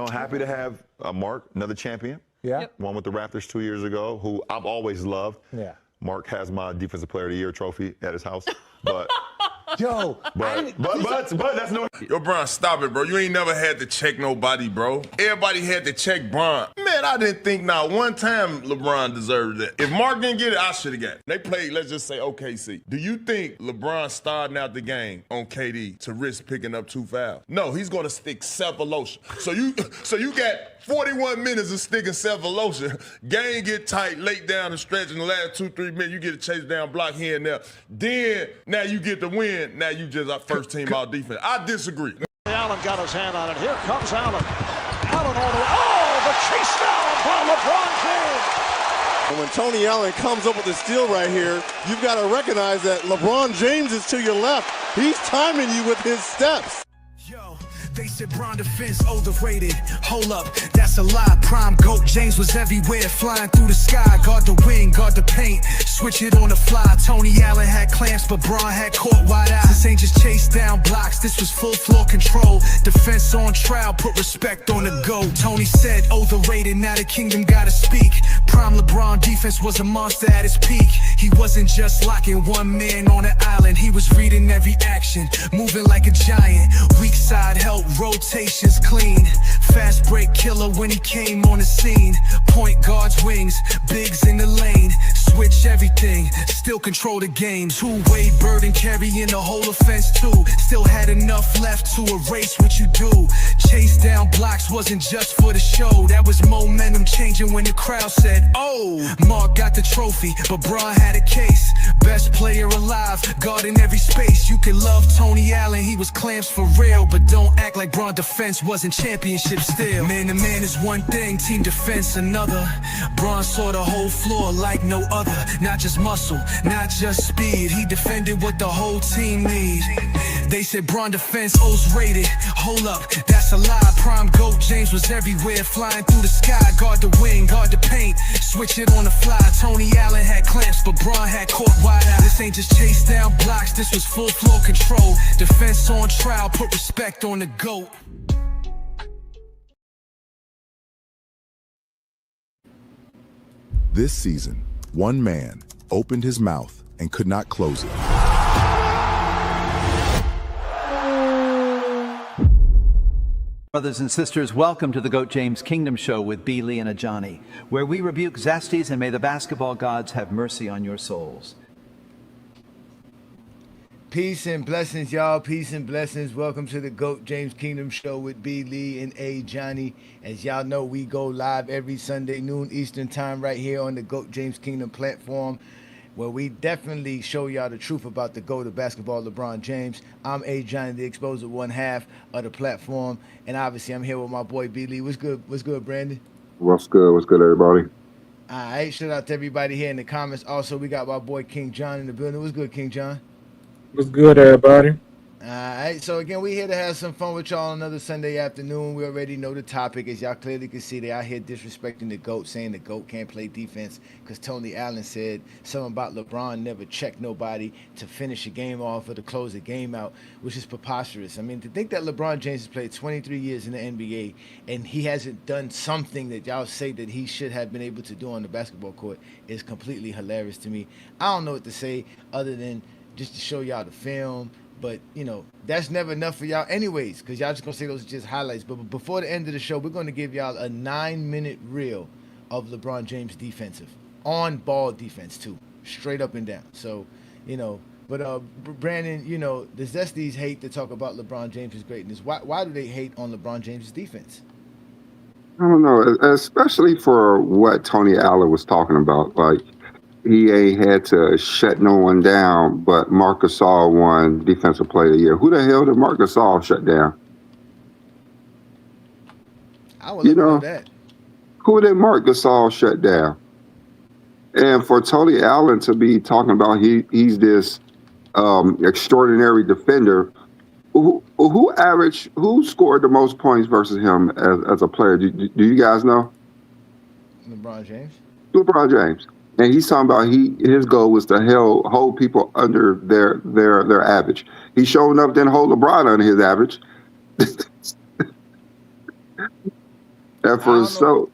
happy to have Mark, another champion. Yeah. Yep. One with the Raptors 2 years ago, who I've always loved. Yeah. Mark has my Defensive Player of the Year trophy at his house. But Yo, but that's no. Yo, Bron, stop it, bro. You ain't never had to check nobody, bro. Everybody had to check Bron. Man, I didn't think not one time LeBron deserved that. If Mark didn't get it, I should have got it. They played, let's just say, OKC. Do you think LeBron starting out the game on KD to risk picking up 2 fouls? No, he's gonna stick Cephalosha. So you got 41 minutes of sticking Cephalosha. Game get tight late down the stretch in the last 2-3 minutes. You get a chase down block here and there. Then now you get the win. Now you just our first team all defense. I disagree. Allen got his hand on it. Here comes Allen. Allen all the way. Oh, the chase down by LeBron James. And when Tony Allen comes up with a steal right here, you've got to recognize that LeBron James is to your left. He's timing you with his steps. Yo, they said Bron defense overrated. Hold up, that's a lie. Prime GOAT James was everywhere, flying through the sky. Guard the wing, guard the paint, switch it on the fly. Tony Allen had clamps, but Bron had court wide eyes. This ain't just chase down blocks, this was full floor control. Defense on trial, put respect on the GOAT. Tony said overrated, now the kingdom gotta speak. Prime LeBron defense was a monster at his peak. He wasn't just locking one man on an island. He was reading every action, moving like a giant. Weak side help, rotations clean. Fast break killer when he came on the scene. Point guards wings, bigs in the lane. Switch everything, still control the game. Two-way burden carrying the whole offense too. Still had enough left to erase what you do. Chase down blocks wasn't just for the show. That was momentum changing when the crowd said, oh. Mark got the trophy, but Bron had a case. Best player alive, guarding every space. You can love Tony Allen, he was clamps for real. But don't act like Bron defense wasn't championship still. Man to man is one thing, team defense another. Bron saw the whole floor like no other. Not just muscle, not just speed. He defended what the whole team need. They said Bron defense O's rated. Hold up, that's a lie. Prime GOAT James was everywhere, flying through the sky. Guard the wing, guard the paint, switch it on the fly. Tony Allen had clamps, but Bron had court wide eyes. This ain't just chase down blocks, this was full floor control. Defense on trial, put respect on the GOAT. This season, one man opened his mouth and could not close it. Brothers and sisters, welcome to the GOAT James Kingdom Show with B. Lee and Ajani, where we rebuke Zesties and may the basketball gods have mercy on your souls. Peace and blessings, y'all. Peace and blessings. Welcome to the GOAT James Kingdom Show with B. Lee and A. Johnny. As y'all know, we go live every Sunday, noon Eastern time, right here on the GOAT James Kingdom platform, where we definitely show y'all the truth about the GOAT of basketball, LeBron James. I'm A. Johnny, the exposer, one half of the platform. And obviously, I'm here with my boy, B. Lee. What's good? What's good, Brandon? What's good? What's good, everybody? All right. Shout out to everybody here in the comments. Also, we got my boy, King John, in the building. What's good, King John? What's good, everybody? All right, so again, we're here to have some fun with y'all another Sunday afternoon. We already know the topic. As y'all clearly can see, they out here disrespecting the GOAT, saying the GOAT can't play defense because Tony Allen said something about LeBron never checked nobody to finish a game off or to close a game out, which is preposterous. I mean, to think that LeBron James has played 23 years in the NBA and he hasn't done something that y'all say that he should have been able to do on the basketball court is completely hilarious to me. I don't know what to say other than just to show y'all the film. But, you know, that's never enough for y'all anyways, because y'all just going to say those are just highlights. But before the end of the show, we're going to give y'all a 9-minute reel of LeBron James defensive. On-ball defense, too. Straight up and down. So, you know, but Brandon, you know, the Zesties hate to talk about LeBron James' greatness. Why do they hate on LeBron James' defense? I don't know, especially for what Tony Allen was talking about. Like, he ain't had to shut no one down, but Marc Gasol won Defensive Player of the Year. Who the hell did Marc Gasol shut down? I would love to know that. Who did Marc Gasol shut down? And for Tony Allen to be talking about he's this extraordinary defender, who scored the most points versus him as a player? Do you guys know? LeBron James. LeBron James. And he's talking about his goal was to hold people under their average. He's showing up, then hold LeBron under his average. And for so,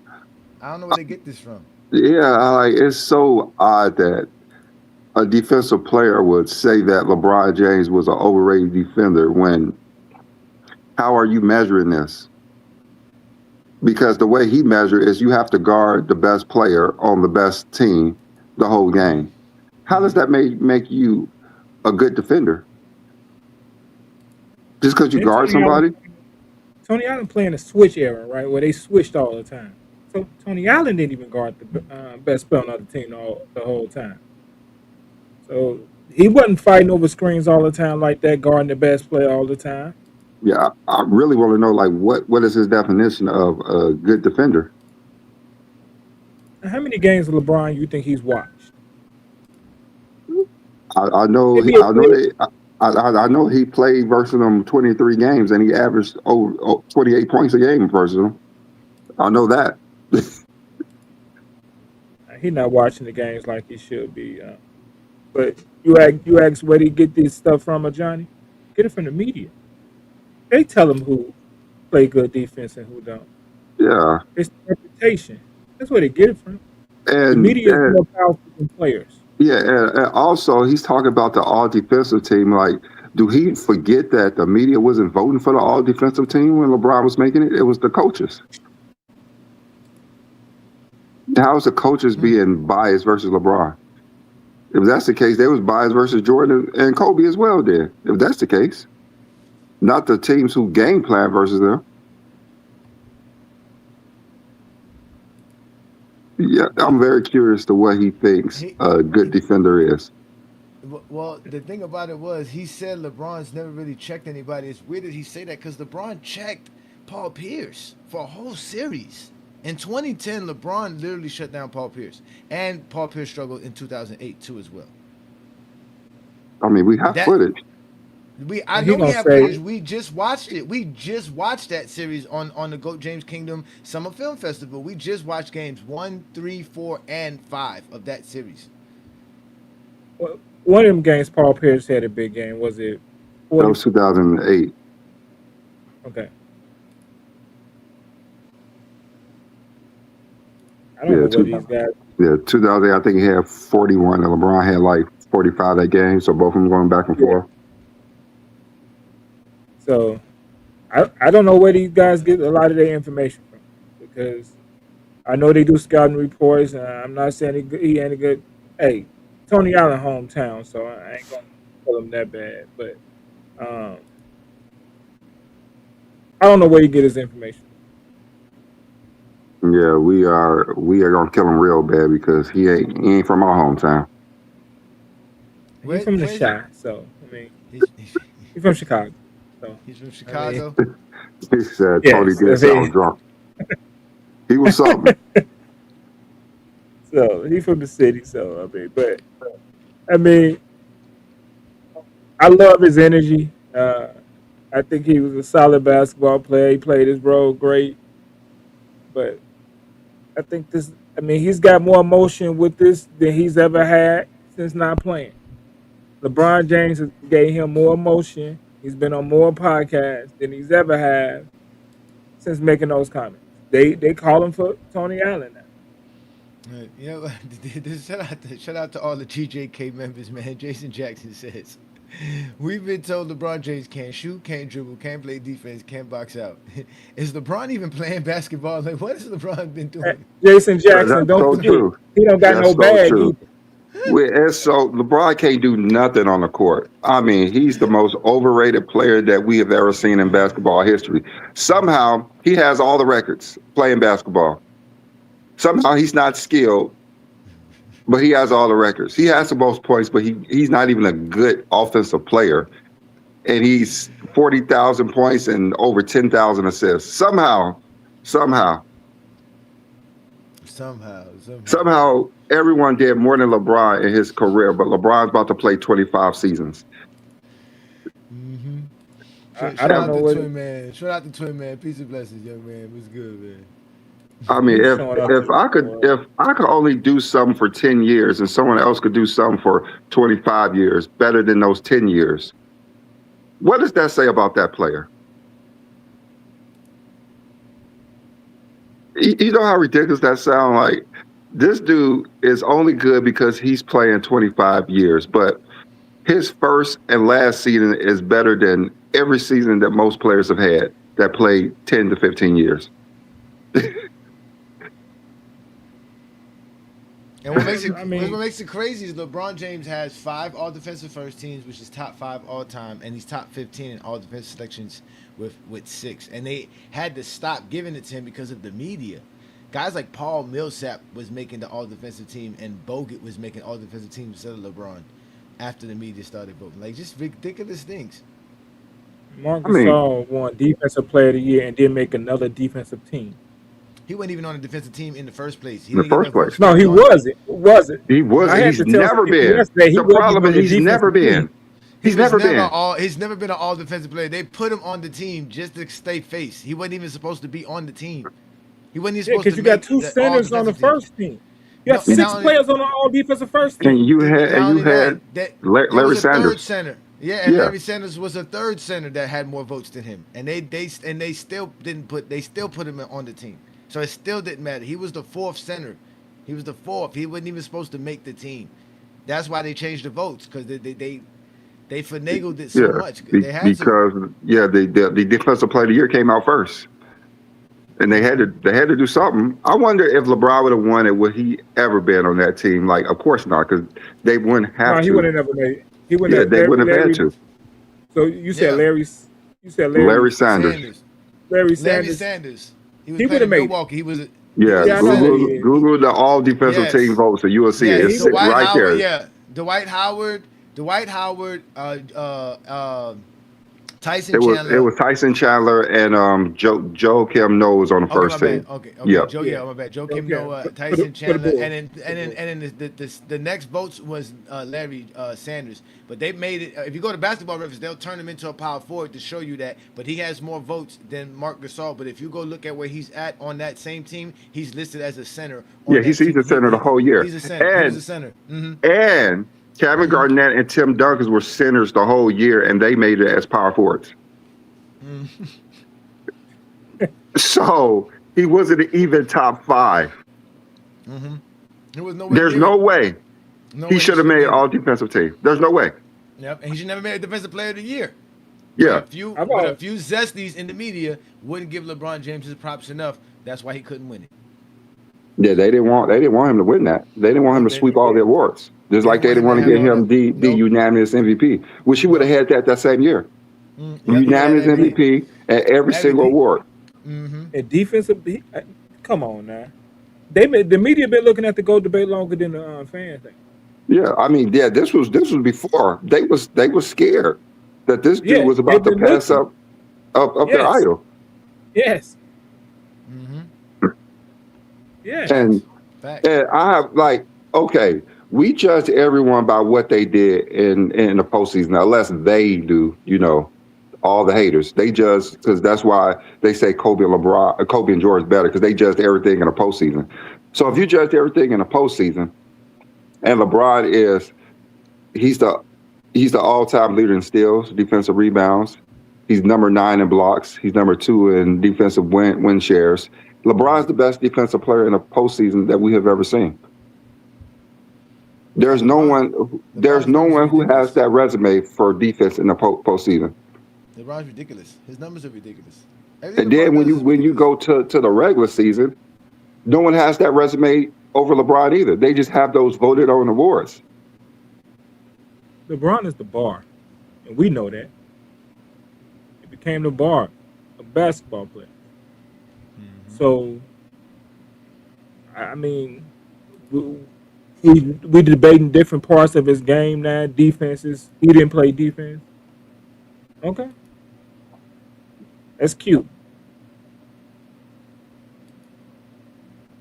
I don't know where they get this from. yeah, it's so odd that a defensive player would say that LeBron James was an overrated defender when how are you measuring this? Because the way he measured is you have to guard the best player on the best team the whole game. How does that make you a good defender? Just because you guard somebody? Tony Allen playing a switch era, right, where they switched all the time. So Tony Allen didn't even guard the best player on the other team the whole time. So he wasn't fighting over screens all the time like that, guarding the best player all the time. Yeah, I really want to know, like, what is his definition of a good defender? How many games of LeBron you think he's watched? I know he played versus them 23 games and he averaged 28 points a game versus them. I know that. He's not watching the games like he should be. But you ask where do he get this stuff from, Johnny? Get it from the media. They tell him who play good defense and who don't. Yeah. It's reputation. That's where they get it from. And the media is more powerful than players. Yeah, and also he's talking about the all-defensive team. Like, do he forget that the media wasn't voting for the all-defensive team when LeBron was making it? It was the coaches. How is the coaches being biased versus LeBron? If that's the case, they was biased versus Jordan and Kobe as well then, if that's the case. Not the teams who game plan versus them. Yeah, I'm very curious to what he thinks a good defender is. Well, the thing about it was he said LeBron's never really checked anybody. It's weird that he say that because LeBron checked Paul Pierce for a whole series. In 2010, LeBron literally shut down Paul Pierce. And Paul Pierce struggled in 2008 too as well. I mean, we have footage. I know we have footage. We just watched it. We just watched that series on the GOAT James Kingdom Summer Film Festival. We just watched games 1, 3, 4, and 5 of that series. Well, one of them games, Paul Pierce had a big game. Was it? 40? That was 2008. Okay. I don't know what these guys. Yeah, 2008. I think he had 41, and LeBron had like 45 that game. So both of them going back and forth. So, I don't know where these guys get a lot of their information from because I know they do scouting reports, and I'm not saying he ain't a good. Hey, Tony Allen hometown, so I ain't gonna call him that bad. But I don't know where he get his information. Yeah, we are gonna kill him real bad because he ain't from our hometown. He's from the Chi, so I mean, he's from Chicago. So, he's from Chicago. He said Tony did sound drunk. He was something. So he's from the city. So I mean, I love his energy. I think he was a solid basketball player. He played his role great, but I think he's got more emotion with this than he's ever had since not playing. LeBron James gave him more emotion. He's been on more podcasts than he's ever had since making those comments. They call him for Tony Allen now. You know, shout out to all the TJK members, man. Jason Jackson says, we've been told LeBron James can't shoot, can't dribble, can't play defense, can't box out. Is LeBron even playing basketball? Like, what has LeBron been doing? Jason Jackson, don't forget, he don't got no bag either. And so LeBron can't do nothing on the court. I mean, he's the most overrated player that we have ever seen in basketball history. Somehow, he has all the records playing basketball. Somehow, he's not skilled, but he has all the records. He has the most points, but he's not even a good offensive player. And he's 40,000 points and over 10,000 assists. Somehow, everyone did more than LeBron in his career, but LeBron's about to play 25 seasons. Mm-hmm. I don't know what. Shout out to Twin Man. Peace and blessings, young man. What's good, man? I mean, if I could only do something for 10 years and someone else could do something for 25 years better than those 10 years, what does that say about that player? You know how ridiculous that sounds? Like, this dude is only good because he's playing 25 years, but his first and last season is better than every season that most players have had that played 10 to 15 years. And what makes it crazy is LeBron James has 5 all-defensive first teams, which is top 5 all time, and he's top 15 in all-defensive selections with 6. And they had to stop giving it to him because of the media. Guys like Paul Millsap was making the all-defensive team, and Bogut was making all-defensive teams instead of LeBron after the media started voting. Like, just ridiculous things. Marc Gasol won Defensive Player of the Year and didn't make another defensive team. He wasn't even on the defensive team in the first place. In the first place. No, he wasn't. He wasn't. He's never been. The problem is he's never been. He's never been. He's never been an all-defensive player. They put him on the team just to stay face. He wasn't even supposed to be on the team. He wasn't even supposed to. Because you got 2 centers on the first team. You got 6 players on the all-defensive first team. And you had Larry Sanders. Third center. Yeah, and Larry Sanders was a third center that had more votes than him, and they still put him on the team. So it still didn't matter. He was the 4th center. He was the 4th. He wasn't even supposed to make the team. That's why they changed the votes, because they finagled it so much. The defensive player of the year came out first, and they had to do something. I wonder if LeBron would have won it, would he ever been on that team? Like, of course not, because they wouldn't have to. He wouldn't have never made it. He wouldn't they wouldn't have had to. So you said Larry Sanders. Larry Sanders. He would have made Milwaukee. He was. Google the all defensive team votes, so you will see it. It's right there. Yeah, Dwight Howard, Tyson Chandler. It was Tyson Chandler and Joe Kim Knowles on the first team. Okay. Yeah. My bad. Joe Kim Knowles, Tyson Chandler, and then the next votes was Larry Sanders. But they made it. If you go to Basketball Reference, they'll turn him into a power forward to show you that. But he has more votes than Marc Gasol. But if you go look at where he's at on that same team, he's listed as a center. He's a center the whole year. He's a center. And Kevin Garnett and Tim Duncan were centers the whole year, and they made it as power forwards. So he wasn't even top 5. There's no way he should have made all defensive team. There's no way. Yep, and he should never made a defensive player of the year. Yeah. But a few zesties in the media wouldn't give LeBron James his props enough. That's why he couldn't win it. Yeah, they didn't want him to win that. They didn't want him to sweep all the awards. Just like they didn't want to give him the unanimous MVP, which he would have had that same year. Unanimous MVP at every single award. And defensive, come on now. The media been looking at the GOAT debate longer than the fan thing. Yeah, I mean, this was before they was scared that this dude was about to pass up their idol. Yes. Yeah. And I have okay, we judge everyone by what they did in the postseason, unless they do, all the haters. They judge, because that's why they say Kobe and George better, because they judged everything in the postseason. So if you judge everything in the postseason, and LeBron he's the all-time leader in steals, defensive rebounds. He's number 9 in blocks. He's number 2 in defensive win shares. LeBron's the best defensive player in the postseason that we have ever seen. There's no one who has that resume for defense in the postseason. LeBron's ridiculous. His numbers are ridiculous. And then when you go to the regular season, no one has that resume over LeBron either. They just have those voted on awards. LeBron is the bar, and we know that. It became the bar of basketball players. So, I mean, we debating different parts of his game now. Defenses. He didn't play defense. Okay. That's cute.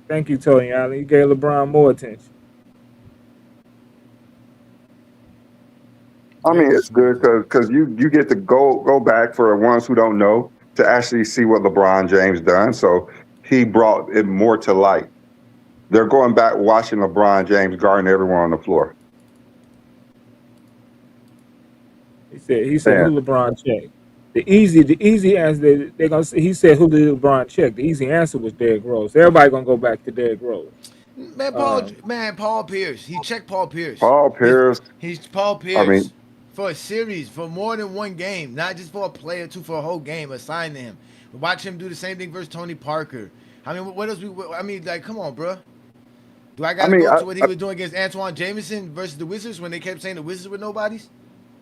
Thank you, Tony Allen. You gave LeBron more attention. I mean, it's good because you get to go back, for the ones who don't know, to actually see what LeBron James done. So he brought it more to light. They're going back watching LeBron James guarding everyone on the floor. He said who LeBron James? The easy answer they're gonna say, he said who did LeBron check? The easy answer was Derrick Rose. Everybody gonna go back to Derrick Rose. Paul Pierce. He checked Paul Pierce. Paul Pierce. He's Paul I mean, Pierce for a series, for more than one game, not just for a player, for a whole game assigned to him. Watch him do the same thing versus Tony Parker. I mean, what else? Like, come on, bro. Do I got to go to what he was doing against Antoine Jameson versus the Wizards when they kept saying the Wizards were nobodies?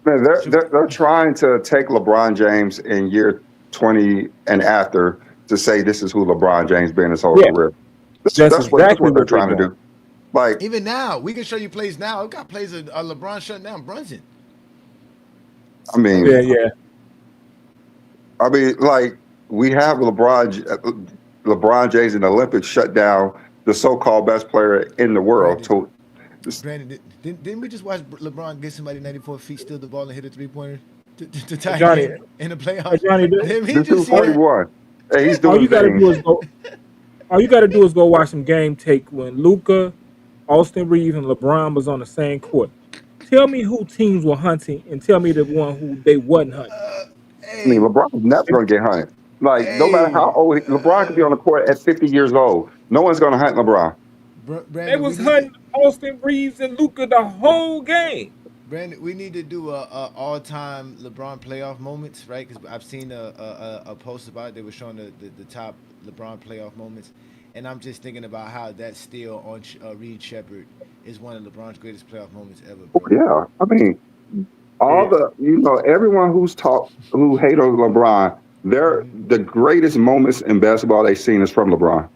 man, they're trying to take LeBron James in year 20 and after to say this is who LeBron James been his whole career. That's what they're trying to do. Like, even now, we can show you plays now. We got plays of LeBron shutting down Brunson. I mean, yeah. I mean, like, we have LeBron James in the Olympics shut down the so-called best player in the world. Brandon, didn't we just watch LeBron get somebody 94 feet, steal the ball, and hit a three-pointer to tie Johnny, in the playoffs? Johnny, this is 41. Hey, he's doing all you gotta do is go watch some game tape when Luka, Austin Reeves, and LeBron was on the same court. Tell me who teams were hunting, and tell me the one who they wasn't hunting. I mean, LeBron is never going to get hunted. Like, no matter how old, LeBron could be on the court at 50 years old. No one's going to hunt LeBron. They was hunting Austin Reeves and Luka the whole game. Brandon, we need to do a all-time LeBron playoff moments, right? Because I've seen a post about it. They were showing the top LeBron playoff moments. And I'm just thinking about how that steal on Reed Shepherd is one of LeBron's greatest playoff moments ever, bro. Yeah, I mean, everyone who hate on LeBron, the greatest moments in basketball they've seen is from LeBron.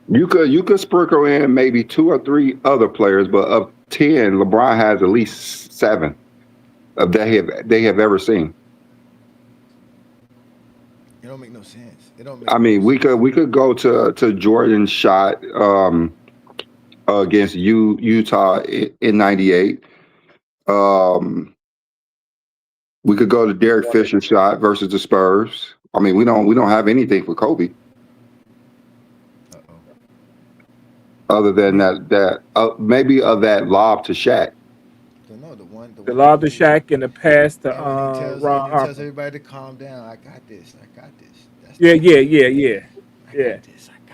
You could sprinkle in maybe 2 or 3 other players, but of 10, LeBron has at least 7 of they have ever seen. It don't make no sense. We could go to Jordan's shot against Utah in '98. We could go to Derek Fisher's shot versus the Spurs. I mean, we don't have anything for Kobe. Other than that maybe of that lob to Shaq. The lob to Shaq and the pass to Ron Harper. Tells everybody to calm down. I got this. Yeah.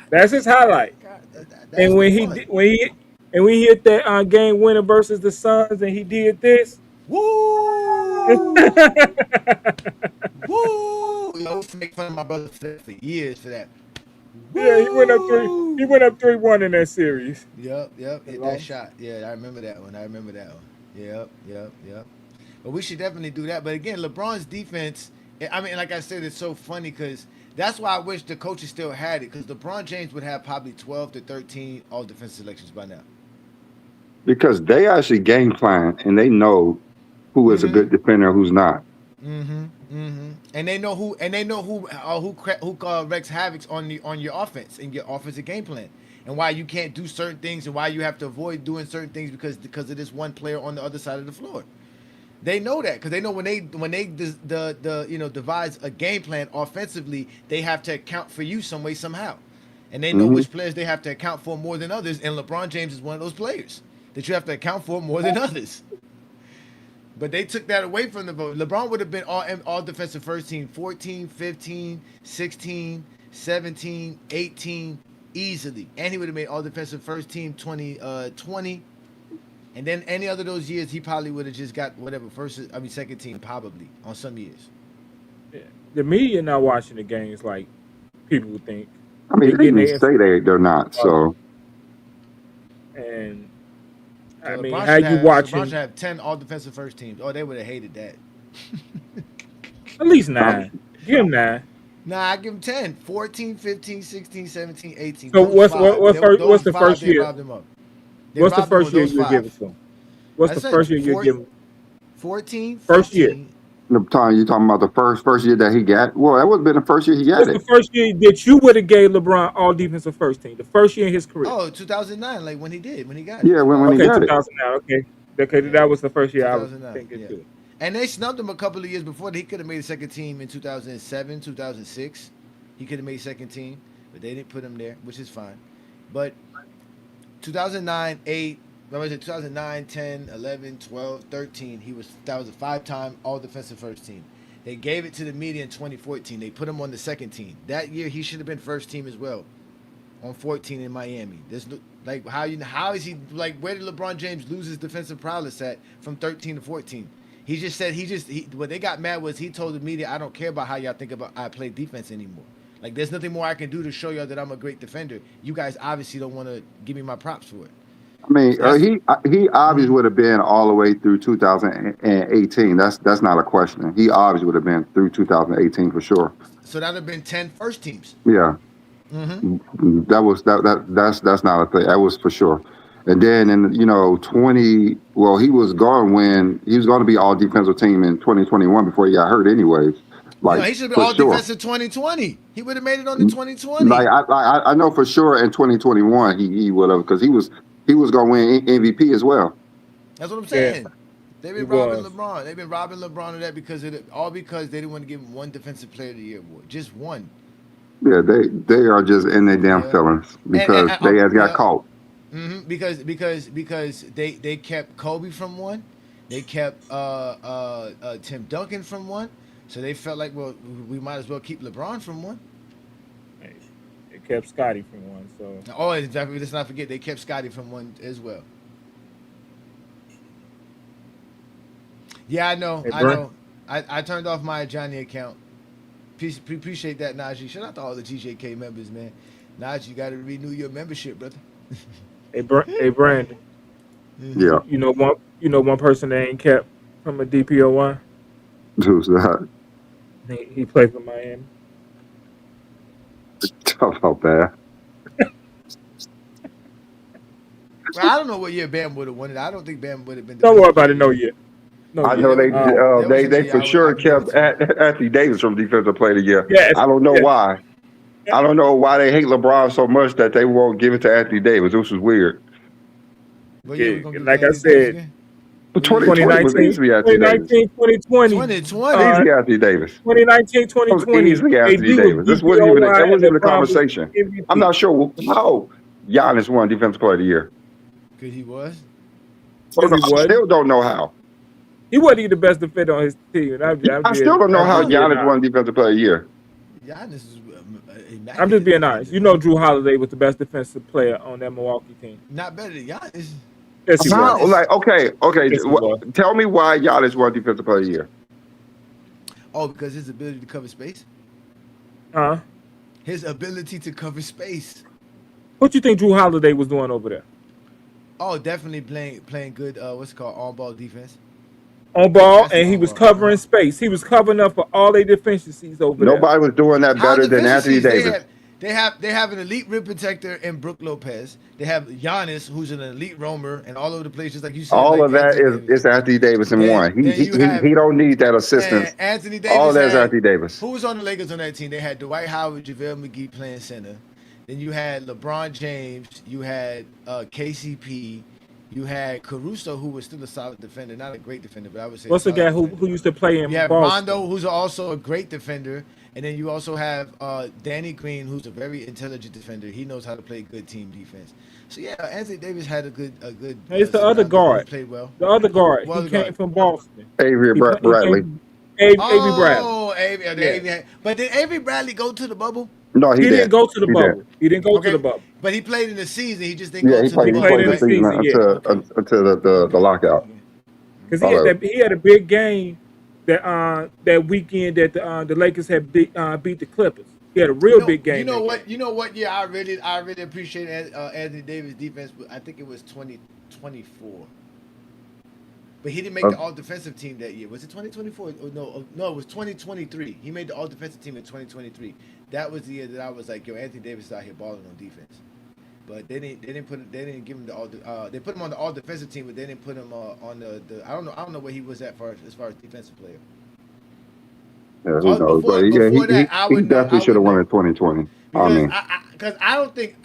That's his highlight. And when he hit that game winner versus the Suns, and he did this. Woo! Woo! I used to make fun of my brother for years for that. Yeah, he went up 3-1 in that series. Yep, hit that shot. Yeah, I remember that one. Yep. But we should definitely do that. But again, LeBron's defense, I mean, like I said, it's so funny because that's why I wish the coaches still had it, because LeBron James would have probably 12 to 13 all-defense selections by now. Because they actually game plan, and they know who is a good defender and who's not. And they know who wreaks havoc on your offense and your offensive game plan, and why you can't do certain things and why you have to avoid doing certain things because of this one player on the other side of the floor. They know that because they know when they devise a game plan offensively, they have to account for you some way somehow, and they know which players they have to account for more than others. And LeBron James is one of those players that you have to account for more than others. But they took that away from the vote. LeBron would have been all defensive first team 14, 15, 16, 17, 18 easily. And he would have made all defensive first team 20. And then any other of those years, he probably would have just got whatever second team probably on some years. Yeah. The media not watching the games like people would think. I mean, they didn't say they're not. So. And. So I mean, how you watching? LeBron should have 10 all-defensive first teams. Oh, they would have hated that. At least 9. Give him 9. Nah, I give him 10. 14, 15, 16, 17, 18. So what's the first year? What's the first year you give it to him? What's the first year you give him? 14, 15. First year. You talking about the first year that he got? Well, that would have been the first year he got it. The first year that you would have gave LeBron all defensive first team. The first year in his career. Oh, 2009, like when he got it. Yeah, when he got 2009. Okay, that was the first year I was thinking too. And they snubbed him a couple of years before. He could have made a second team in 2007, 2006. He could have made second team, but they didn't put him there, which is fine. But 2009, 8, That was it. 2009, 10, 11, 12, 13. That was a 5-time All Defensive First Team. They gave it to the media in 2014. They put him on the second team. That year he should have been first team as well. On 14 in Miami. There's like how is he like where did LeBron James lose his defensive prowess at from 13 to 14? He just said what they got mad was he told the media, I don't care about how y'all think about I play defense anymore. Like there's nothing more I can do to show y'all that I'm a great defender. You guys obviously don't want to give me my props for it. I mean, he obviously would have been all the way through 2018. That's not a question. He obviously would have been through 2018 for sure. So that would have been 10 first teams. Yeah. Mm-hmm. That's not a thing. That was for sure. And then in 20, well, he was going to be all defensive team in 2021 before he got hurt anyways. Like he should have been all defensive 2020. He would have made it on the 2020. Like I know for sure in 2021 he would have because he was going to win MVP as well. That's what I'm saying. Yeah. They've been robbing LeBron. They've been robbing LeBron of that because they didn't want to give him one Defensive Player of the Year award, just one. Yeah, they are just in their damn feelings because they has got caught. Mm-hmm. Because they kept Kobe from one, they kept Tim Duncan from one, so they felt like, well, we might as well keep LeBron from one. They kept Scotty from one, so. Oh, exactly. Let's not forget they kept Scotty from one as well. Yeah, I know. I turned off my Johnny account. Appreciate that, Najee. Shout out to all the TJK members, man. Najee, you got to renew your membership, brother. Hey, Brandon. Yeah. You know one person that ain't kept from a DPOY? Who's that? He played for Miami. Talk about that. Well, I don't know what year Bam would have won it. I don't think Bam would have been. Don't worry about it. No yet. I know they for sure kept Anthony Davis from Defensive Player of the Year. Yes, I don't know why. I don't know why they hate LeBron so much that they won't give it to Anthony Davis. This was weird. Like I said, 2019 was easily Anthony Davis. 2020. Easily Anthony Davis. 2019, 2020. Easily Anthony Davis. That wasn't even a conversation. I'm not sure how Giannis won Defensive Player of the Year. Because he was? I still don't know how. He wasn't even the best defender on his team. I still don't know how Giannis won Defensive Player of the Year. Giannis is I'm just being honest. You know Drew Holiday was the best defensive player on that Milwaukee team. Not better than Giannis. Yes, he was. Like, okay. Tell me why Giannis won Defensive Player of the Year. Oh, because his ability to cover space? His ability to cover space. What do you think Drew Holiday was doing over there? Oh, definitely playing good, what's it called, on-ball defense. On ball, and he was covering space. He was covering up for all their deficiencies over there. Nobody was doing that better than Anthony Davis. They have an elite rim protector in Brook Lopez. They have Giannis, who's an elite roamer, and all over the places, like you said. All of that is Anthony Davis in one. He don't need that assistance. Anthony Davis. All that's Anthony Davis. Who was on the Lakers on that team? They had Dwight Howard, JaVale McGee playing center. Then you had LeBron James. You had KCP. You had Caruso, who was still a solid defender, not a great defender, but I would say. What's the guy who used to play in Boston? Rondo, who's also a great defender, and then you also have Danny Green, who's a very intelligent defender. He knows how to play good team defense. So yeah, Anthony Davis had a good. It's the other guard. Played well. The other guard. He came from Boston. Avery Bradley. Avery Bradley. Oh, Avery. But did Avery Bradley go to the bubble? No, he didn't go to the bubble. He didn't go to the bubble. But he played in the season. He just didn't go to the bubble. He played in the season until the lockout. Because he had a big game that weekend that the Lakers had beat the Clippers. He had a real big game. You know what? Yeah, I really appreciate Anthony Davis' defense. I think it was 2024. But he didn't make the all-defensive team that year. Was it 2024? No, it was 2023. He made the all-defensive team in 2023. That was the year that I was like, yo, Anthony Davis is out here balling on defense. But they didn't give him the all. They put him on the all-defensive team, but they didn't put him on the. I don't know where he was at as far as defensive player. Yeah, who knows? But he definitely should have won in 2020. Because I don't think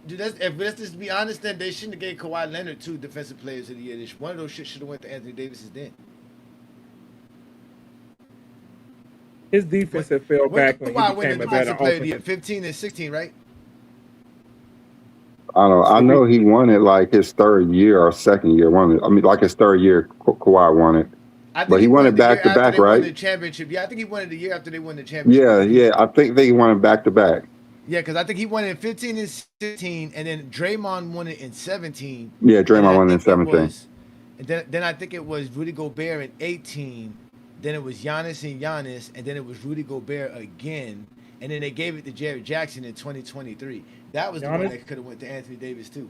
let's just be honest, then they shouldn't have gave Kawhi Leonard 2 defensive players of the year. One of those shit should have went to Anthony Davis's then. His defense had fell back when he became a better offensive. 15 and 16, right? I don't know. I know he won it like his third year or second year. I mean, like his third year, Kawhi won it. I think But he won it the year back to after back, they won right? the championship. Yeah, I think he won it the year after they won the championship. Yeah, yeah. I think they won it back to back. Yeah, because I think he won it in 15 and 16, and then Draymond won it in 17. Yeah, And then Draymond I won it in think it 17. was, and then I think it was Rudy Gobert in 18. Then it was Giannis and Giannis, and then it was Rudy Gobert again, and then they gave it to Jerry Jackson in 2023. That was the one Giannis? that could have went to Anthony Davis too.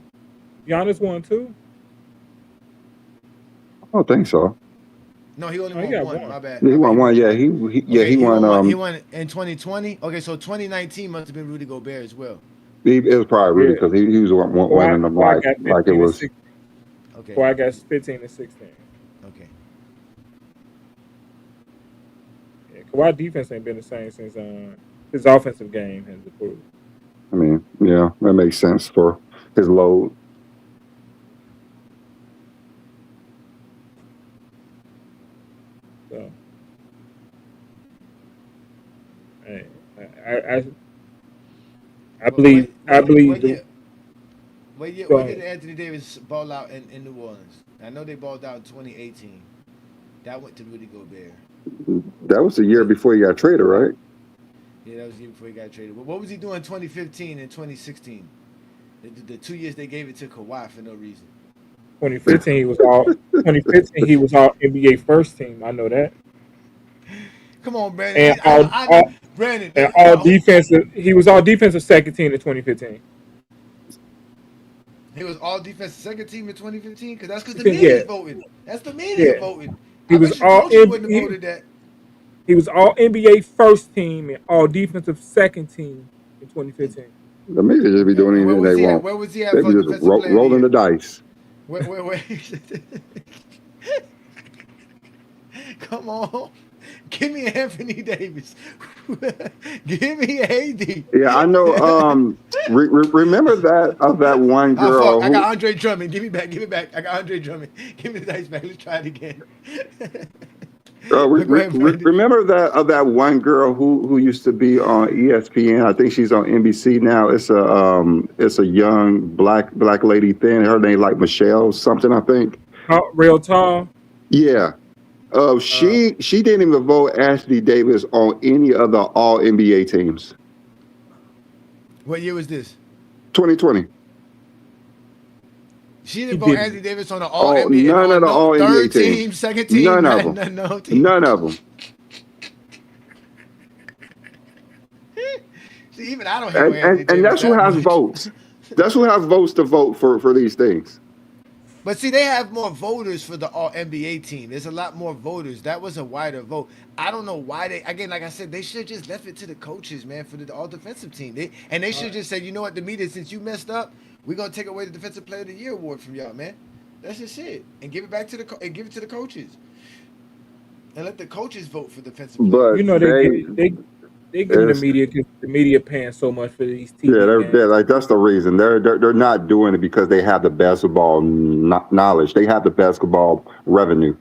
Giannis won too. I don't think so. No, he only Oh, he won got one. one. My bad. He won one. Yeah, he Okay, won. He won in 2020. Okay, so 2019 must have been Rudy Gobert as well. It was probably Rudy Yeah. because he was winning them Kawhi like got 15 it and was. 16. Okay. Kawhi got 15 and 16. Okay. Yeah, Kawhi defense ain't been the same since his offensive game has improved. I mean, yeah, that makes sense for his load. So, hey, I believe. What year Go did ahead. Anthony Davis ball out in New Orleans? I know they balled out in 2018. That went to Rudy Gobert. That was the year before he got traded, right? Yeah, that was the year before he got traded. But what was he doing in 2015 and 2016? The 2 years they gave it to Kawhi for no reason. 2015 he was all. 2015 he was all NBA first team. I know that. Come on, Brandon. And Brandon. And all defensive. He was all defensive second team in 2015. He was all defensive second team in 2015 because that's because the media voted. That's the media voted. He was all wouldn't have voted that. He was all NBA first team and all defensive second team in 2015. The media just be doing anything they want. Where was he at They for be just defensive player rolling of the the year? dice. Where? Come on. Give me Anthony Davis. Give me AD. Yeah, I know. Remember that one girl? Oh, fuck. I got Andre Drummond. Give me back. I got Andre Drummond. Give me the dice back. Let's try it again. Remember that one girl who used to be on ESPN? I think she's on NBC now. It's a young black lady thing. Her name like Michelle something, I think. Real tall. Yeah. She didn't even vote Anthony Davis on any of the All NBA teams. What year was this? 2020. She didn't vote Anthony Davis on the All NBA. None of the All NBA third teams. team, second team. None of them. None of them. See, even I don't have Anthony Davis. And that's who has votes. That's who has votes to vote for these things. But see, they have more voters for the All NBA team. There's a lot more voters. That was a wider vote. I don't know why like I said, they should have just left it to the coaches, man, for the All Defensive team. They should just say, you know what, the media, since you messed up, we're gonna take away the Defensive Player of the Year award from y'all, man. That's just it, and give it back to the coaches, and let the coaches vote for Defensive Player. But you know they give the media because the media paying so much for these teams. Yeah, they're like that's the reason they're not doing it because they have the basketball knowledge. They have the basketball revenue.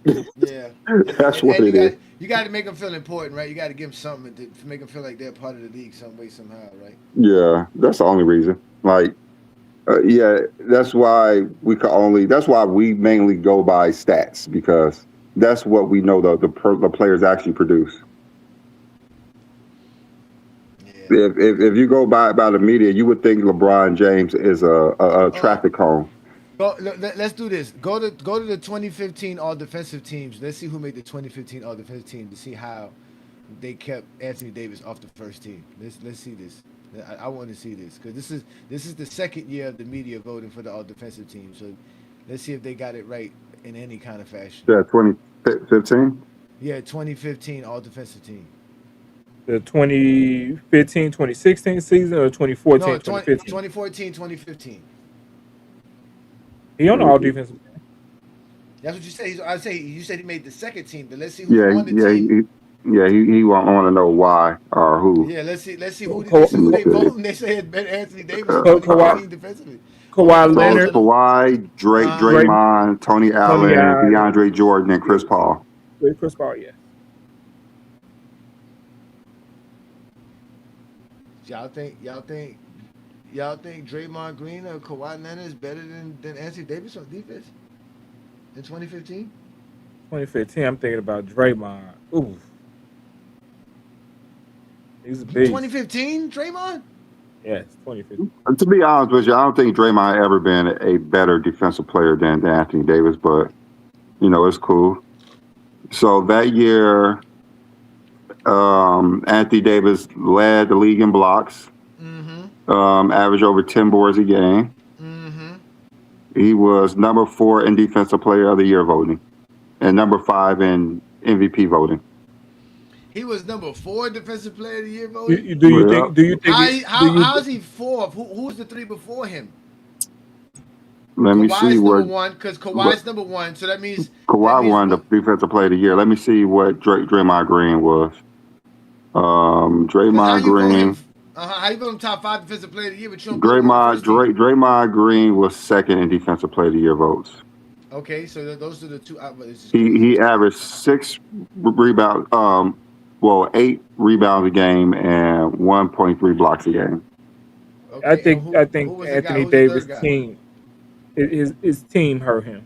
Yeah, that's what it is. You got to make them feel important, right? You got to give them something to make them feel like they're part of the league some way, somehow, right? Yeah, that's the only reason. Like, that's why That's why we mainly go by stats because that's what we know the players actually produce. If you go by the media, you would think LeBron James is a traffic cone. Let's do this. Go to the 2015 All Defensive teams. Let's see who made the 2015 All Defensive team to see how they kept Anthony Davis off the first team. Let's see this. I want to see this because this is the second year of the media voting for the All Defensive team. So let's see if they got it right in any kind of fashion. Yeah, 2015. Yeah, 2015 All Defensive team. The 2015-2016 season or 2014-2015? No, 2014-2015. He on the all defensive team. That's what you said. You said he made the second team, but let's see who won the team. He want to know why or who. Yeah, let's see who they voted. They said Anthony Davis Kawhi defensively. Kawhi Leonard, Kawhi, Draymond, Tony Allen, DeAndre Jordan, and Chris Paul. Chris Paul, yeah. Y'all think y'all think Draymond Green or Kawhi Leonard is better than Anthony Davis on defense in 2015? 2015, I'm thinking about Draymond. Ooh. He's a beast. 2015, Draymond? Yes, 2015. To be honest with you, I don't think Draymond ever been a better defensive player than Anthony Davis, but it's cool. So that year, Anthony Davis led the league in blocks, averaged over 10 boards a game. He was number 4 in Defensive Player of the Year voting and number 5 in MVP voting. He was number 4 Defensive Player of the Year voting? Do you think How is he 4th? Who's the 3 before him? Let me see Kawhi's what. number 1 because Kawhi's number 1, so that means Kawhi won the Defensive Player of the Year. Let me see what Draymond Green was. Draymond Green. How you vote him top 5 Defensive Player of the Year? But you don't Draymond Green was 2nd in Defensive Player of the Year votes. Okay, so those are the 2. He averaged 6 rebounds. 8 rebounds a game and 1.3 blocks a game. Okay, I think Anthony Davis' team, his team hurt him.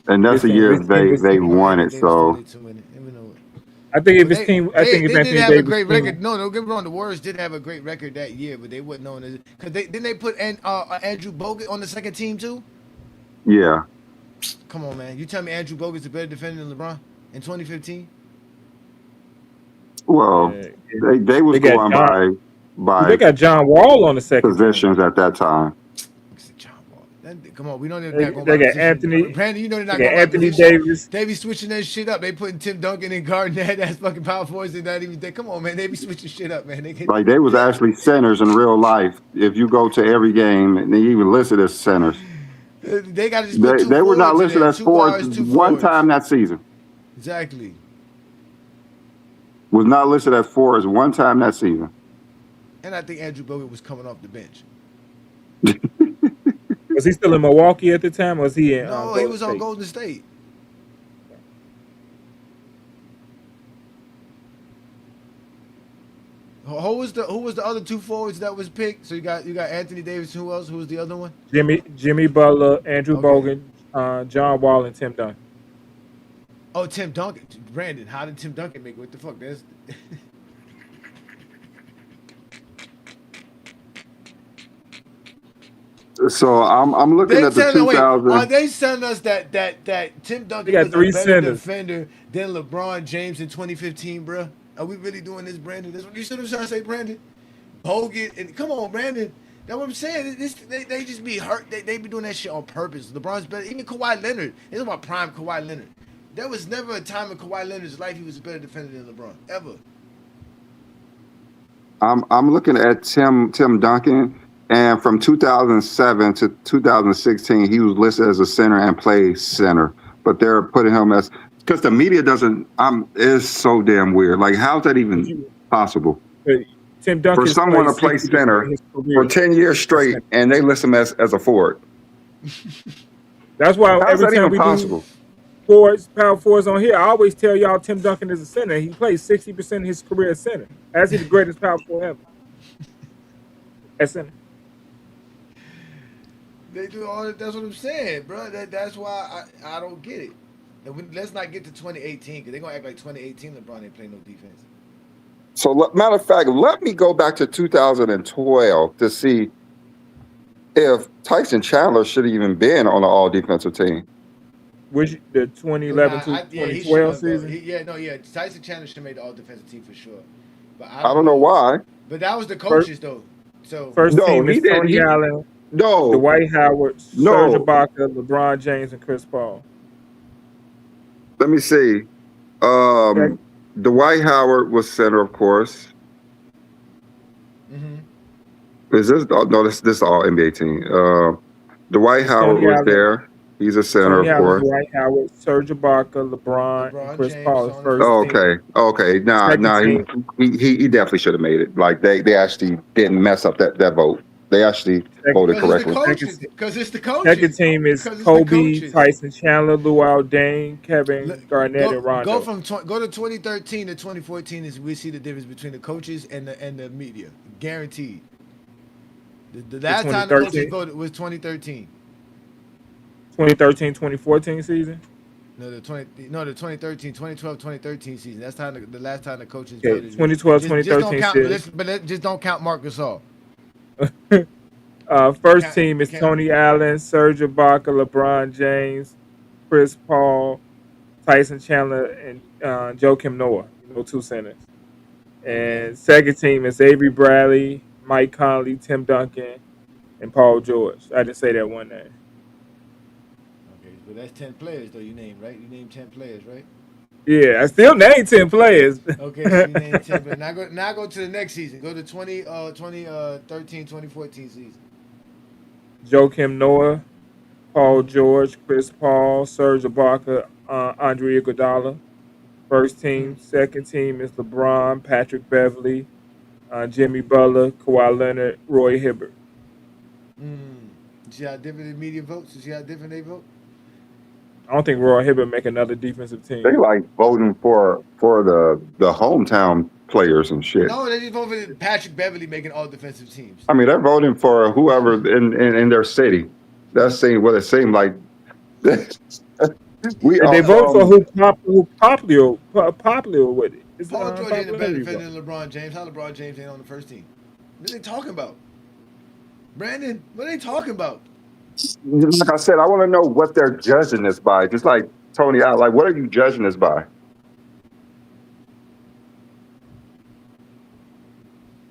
And that's the year they won it. So I think if his team, I think if Anthony did have Davis' a great team, record. No, don't get me wrong. The Warriors did have a great record that year, but they weren't known as because didn't they put Andrew Bogut on the second team too? Yeah. Come on, man. You tell me Andrew Bogut's a better defender than LeBron in 2015? Well, they was going by they got John Wall on the second positions at that time. John Wall. Come on, we don't even they got Anthony. Brandon, you know they're not they going got Anthony position. Davis. They be switching that shit up. They putting Tim Duncan and Garnett as fucking power forwards and not even. Come on, man. They be switching shit up, man. They was actually centers in real life. If you go to every game, and they even listed as centers. They got to just put they were not listed as forwards one time that season. Exactly. Was not listed as forwards one time that season. And I think Andrew Bogut was coming off the bench. Was he still in Milwaukee at the time? Or was he in? No, he was on Golden State. Who was the other 2 forwards that was picked? So you got Anthony Davis. Who else? Who was the other one? Jimmy Butler, Andrew Bogut, John Wall, and Tim Duncan. Oh, Tim Duncan. Brandon, how did Tim Duncan make it? What the fuck? That's So I'm looking at the 2000. Are they telling us that Tim Duncan was a better defender than LeBron James in 2015, bro? Are we really doing this, Brandon? That's what you should have trying to say, Brandon. Bogut and come on, Brandon. That's what I'm saying. They just be hurt. They be doing that shit on purpose. LeBron's better. Even Kawhi Leonard. It's about prime Kawhi Leonard. There was never a time in Kawhi Leonard's life he was a better defender than LeBron ever. I'm looking at Tim Duncan, and from 2007 to 2016, he was listed as a center and played center, but they're putting him as because the media doesn't. It's so damn weird. Like, how's that even possible? Tim Duncan for someone to play center for 10 years straight, and they list him as a forward. That's why how's every that time even we possible? do power forwards on here, I always tell y'all Tim Duncan is a center. He plays 60% of his career as center. As he's the greatest power forward ever. At center. They do all that. That's what I'm saying, bro. That's why I don't get it. And let's not get to 2018 because they're gonna act like 2018 LeBron ain't playing no defense. So, matter of fact, let me go back to 2012 to see if Tyson Chandler should have even been on the all-defensive team. Which the 2011 to 2012 season? Tyson Chandler should have made the all-defensive team for sure. But I don't know why. But that was the coaches, though. So first team is Tony Allen, Dwight Howard, Serge Ibaka, LeBron James, and Chris Paul. Let me see. Dwight Howard was center, of course. Mm-hmm. Is this? No, this is all NBA team. Dwight Howard was there. He's a center, of course. Dwight Howard, Serge Ibaka, LeBron, and Chris Paul is first team. Okay. Nah, he definitely should have made it. Like they actually didn't mess up that vote. They actually voted correctly. Because it's the coaches. Second team is Because it's the Kobe, coaches. Tyson Chandler, Luol Deng, Kevin Garnett, and Rondo. Go to 2013 to 2014 is we see the difference between the coaches and the media. Guaranteed. The last time the coaches voted was 2013. 2013-2014 season? No, the 2013, 2012, 2013 season. That's the last time the coaches Okay, voted. 2012-2013 season. Just don't count Marc Gasol. First team is Tony Allen, Serge Ibaka, LeBron James, Chris Paul, Tyson Chandler, and Joakim Noah. Two centers. And second team is Avery Bradley, Mike Conley, Tim Duncan, and Paul George. I didn't say that one name. Okay, but that's 10 players though you named, right? You named 10 players, right? Yeah, I still named 10 players. Okay, so you named 10. But now go to the next season. Go to 2013, 2014 season. Joakim Noah, Paul George, Chris Paul, Serge Ibaka, Andre Iguodala. First team. Second team is LeBron, Patrick Beverly, Jimmy Butler, Kawhi Leonard, Roy Hibbert. See how different the media votes? See how different they vote? I don't think Roy Hibbert make another defensive team. They like voting for the hometown players and shit. No, they just voted for Patrick Beverly making all defensive teams. I mean, they're voting for whoever in their city. That's what it seemed like. They vote for who popular with it. It's Paul George ain't a better defender than LeBron James. How LeBron James ain't on the first team? What are they talking about? Brandon, what are they talking about? Like I said, I want to know what they're judging this by. Just like Tony out, like what are you judging this by?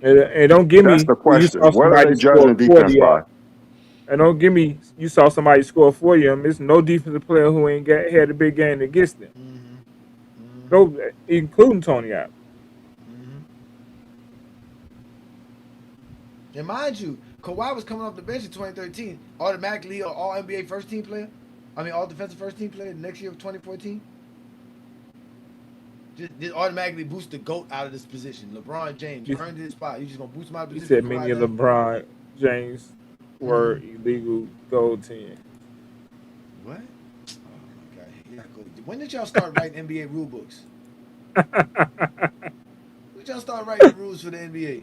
And don't give me. That's the question. What are they judging the defense by? And don't give me. You saw somebody score 40 of them. There's no defensive player who ain't had a big game against them. No, including Tony out. And mind you, Kawhi was coming off the bench in 2013, automatically an all-NBA first-team player. I mean, all-defensive first-team player next year of 2014. Just automatically boost the GOAT out of this position. LeBron James earned his spot. You just going to boost him out of the position? You said many of LeBron James were illegal gold 10. What? Oh, my God. When did y'all start writing NBA rule books? When did y'all start writing rules for the NBA?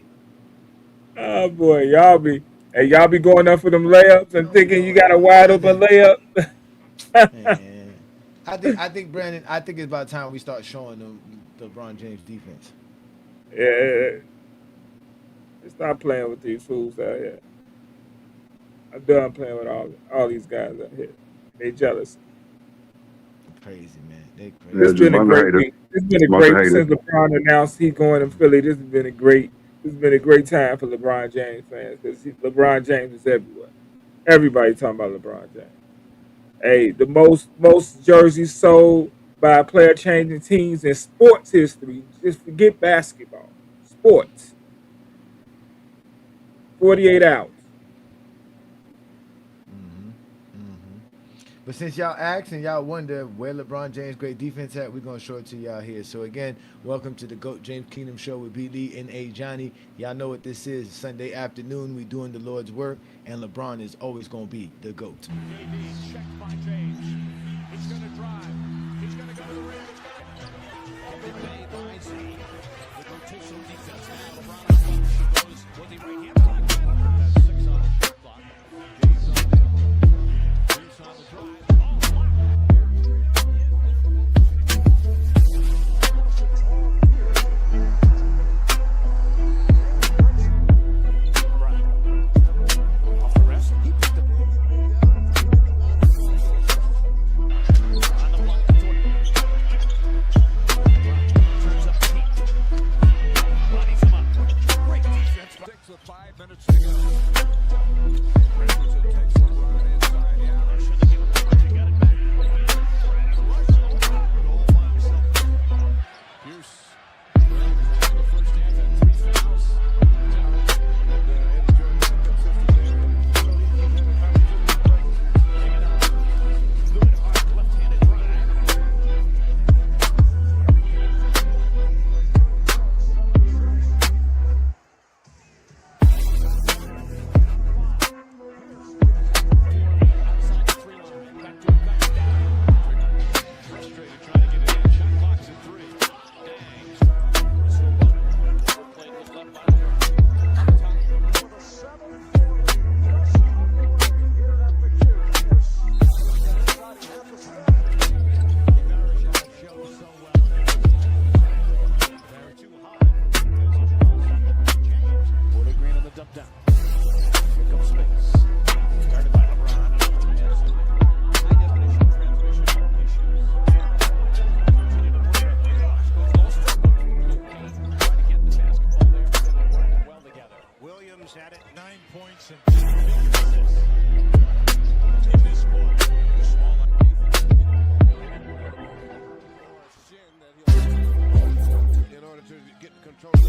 Oh boy, y'all be going up for them layups and thinking you got a wide open layup. I think Brandon. I think it's about time we start showing them the LeBron James defense. Yeah, stop playing with these fools out here. I'm done playing with all these guys out here. They jealous. Crazy, man. They crazy. It's been a great week. It's been a great since LeBron announced he's going to Philly. This has been a great time for LeBron James fans because LeBron James is everywhere. Everybody talking about LeBron James. Hey, the most jerseys sold by player changing teams in sports history. Just forget basketball. Sports. 48 hours. But since y'all asked and y'all wonder where LeBron James' great defense at, we're going to show it to y'all here. So again, welcome to the GOAT James Kingdom Show with B. Lee and A. Johnny. Y'all know what this is. Sunday afternoon, we doing the Lord's work, and LeBron is always going to be the GOAT. Checked by James. He's going to drive. He's going to go to the rim. It's going to by Z. The rotational defense. Now LeBron goes with the right hand block. That's 6 on the shot clock. James on the drive. up down. Here comes space. Guarded by LeBron. High definition transmission issues. Continue to work at those struggle. Trying to get the basketball there, but they're working well together. Williams had it, 9 points and 2 assists in this quarter. Small in order to get control of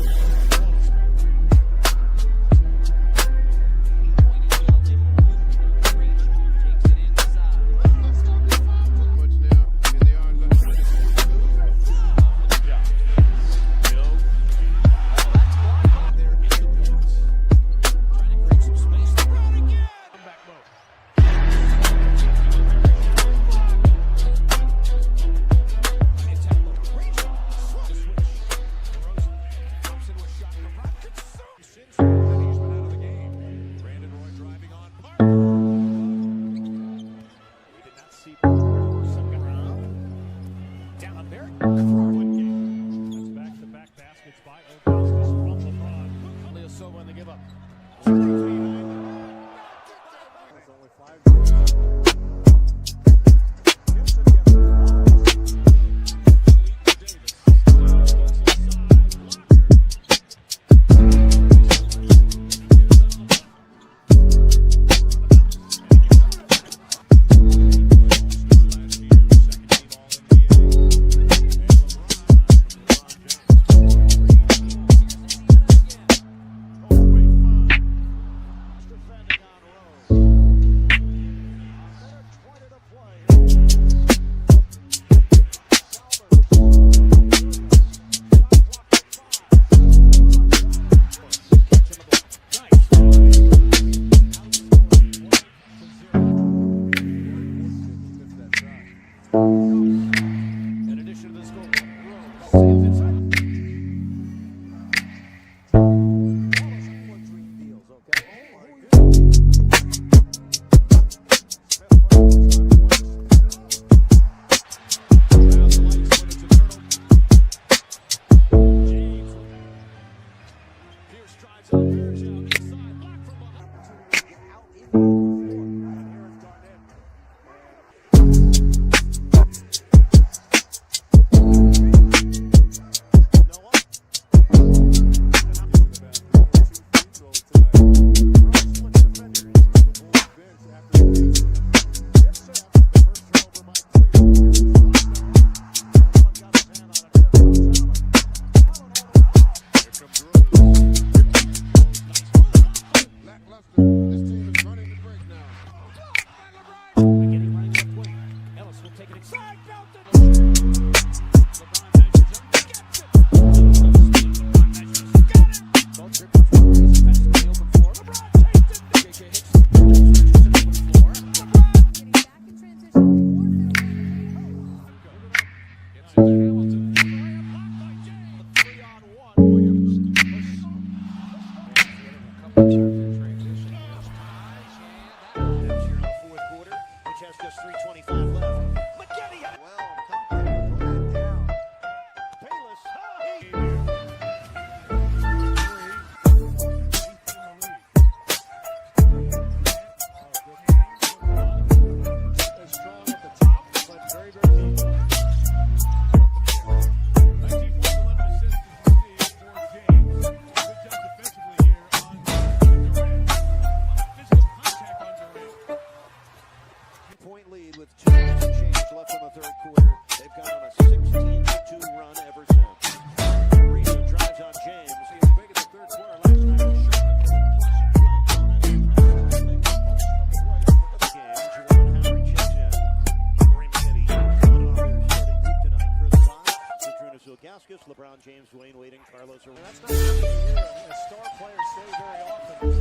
LeBron James, Dwayne Wade, Carlos. That's not something you hear a star player say very often. He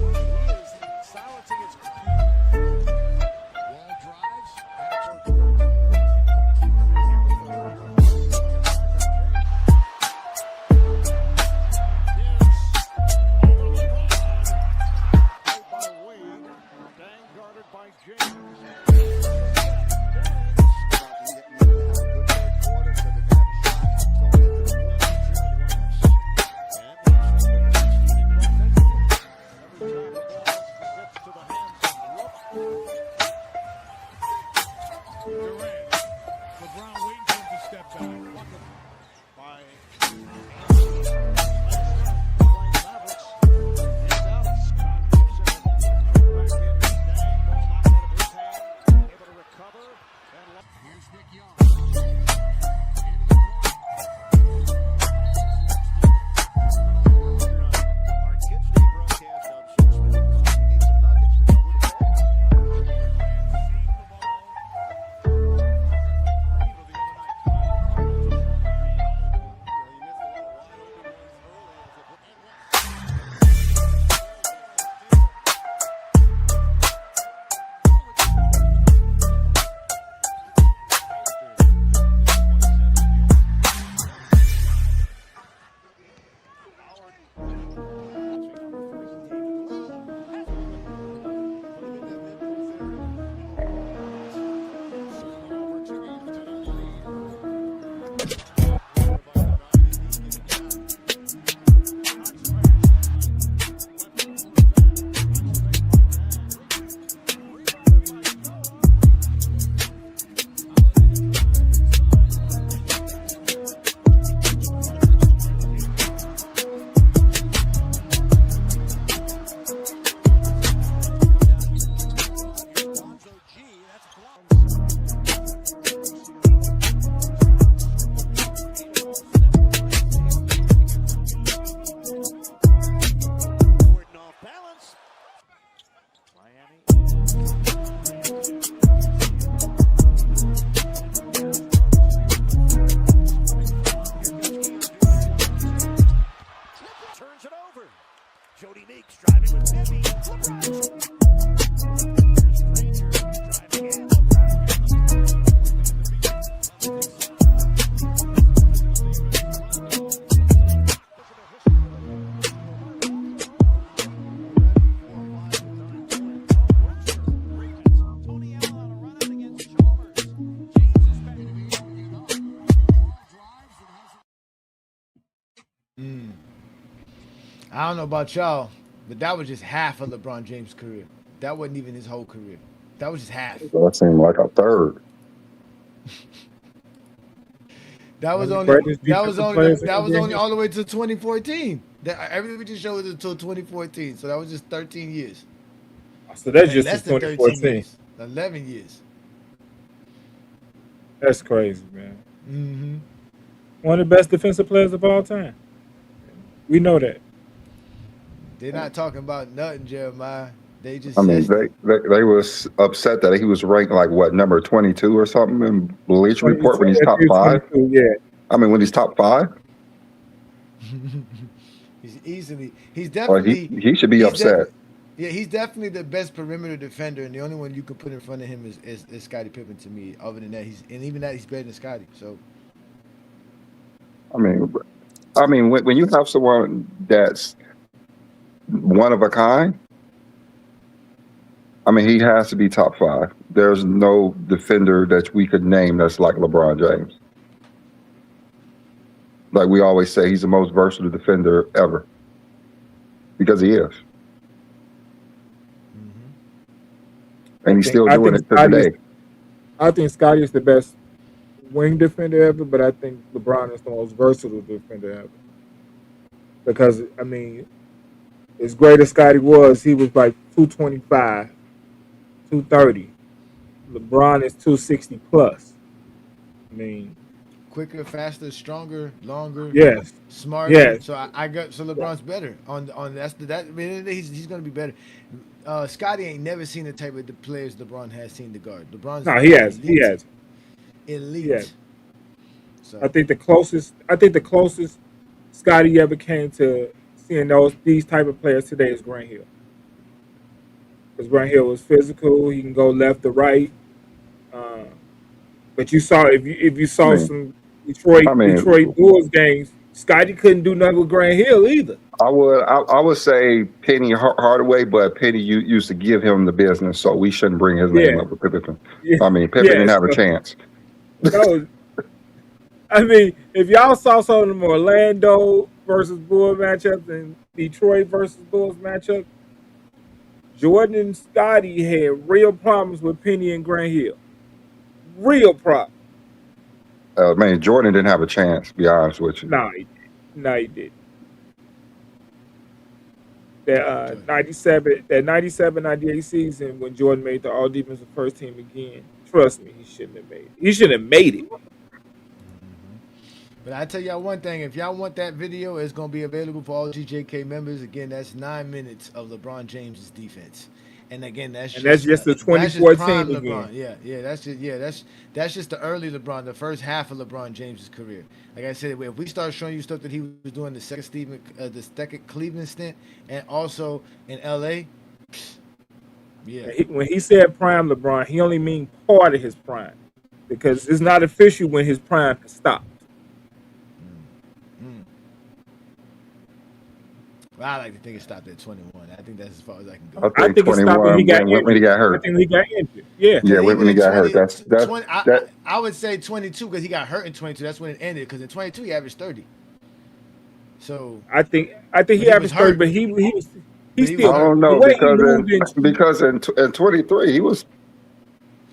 is silencing his wall drives. By Wade, dang guarded by James. over. Jody Meeks driving with Timmy. I don't know about y'all, but that was just half of LeBron James' career. That wasn't even his whole career. That was just half. That seemed like a third. That was One of only the greatest that was defensive only players in that was NBA only all the way to 2014. Everything we just showed was until 2014. So that was just 13 years. So that's Hey, just less in than 13 2014. years. 11 years. That's crazy, man. Mm-hmm. One of the best defensive players of all time. We know that. They're not talking about nothing, Jeremiah. They just I mean, said they was upset that he was ranked like what, number 22 or something in Bleacher Report when he's top 5. Yeah. I mean, when he's top 5, he's well, definitely he should be upset. He's definitely the best perimeter defender, and the only one you could put in front of him is Scottie Pippen to me. Other than that, he's better than Scottie. So I mean, when you have someone that's one of a kind, I mean, he has to be top 5. There's no defender that we could name that's like LeBron James. Like we always say, he's the most versatile defender ever because he is. And he's still doing it to today. I think Scottie is the best wing defender ever, but I think LeBron is the most versatile defender ever. Because, I mean, as great as Scottie was, he was like 225, 230. LeBron is 260 plus. I mean, quicker, faster, stronger, longer, yes, smarter. yes. So LeBron's better on that. I mean, he's going to be better. Scottie ain't never seen the type of the players LeBron has seen to guard. LeBron's No, he has. elite. Yeah. So I think the closest Scottie ever came to seeing these type of players today is Grant Hill. Because Grant Hill was physical, he can go left to right. But you saw if you saw some Detroit Bulls games, Scottie couldn't do nothing with Grant Hill either. I would say Penny Hardaway, but Penny used to give him the business, so we shouldn't bring his name up with Pippen. Yeah. I mean, Pippen didn't have a chance. No, I mean, if y'all saw some of them Orlando versus Bulls matchups and Detroit versus Bulls matchup, Jordan and Scottie had real problems with Penny and Grant Hill. Real problem. Man, Jordan didn't have a chance, to be honest with you. No, he didn't. That 97-98 season when Jordan made the all defensive first team again, trust me, he shouldn't have made it. He should have made it. But I tell y'all one thing, if y'all want that video, it's going to be available for all GJK members. Again, that's 9 minutes of LeBron James's defense. And again, that's just the 2014 again. LeBron. Yeah, that's just the early LeBron, the first half of LeBron James's career. Like I said, if we start showing you stuff that he was doing the second Cleveland stint, and also in LA, yeah. When he said prime LeBron, he only mean part of his prime, because it's not official when his prime stopped. Well, I like to think it stopped at 21. I think that's as far as I can go. I think 21 when he got hurt. I think he got injured. Yeah, when he got hurt. I would say 22 because he got hurt in 22. That's when it ended. Because in 22 he averaged 30. So I think he averaged 30, but he still. I don't know because in 23 he was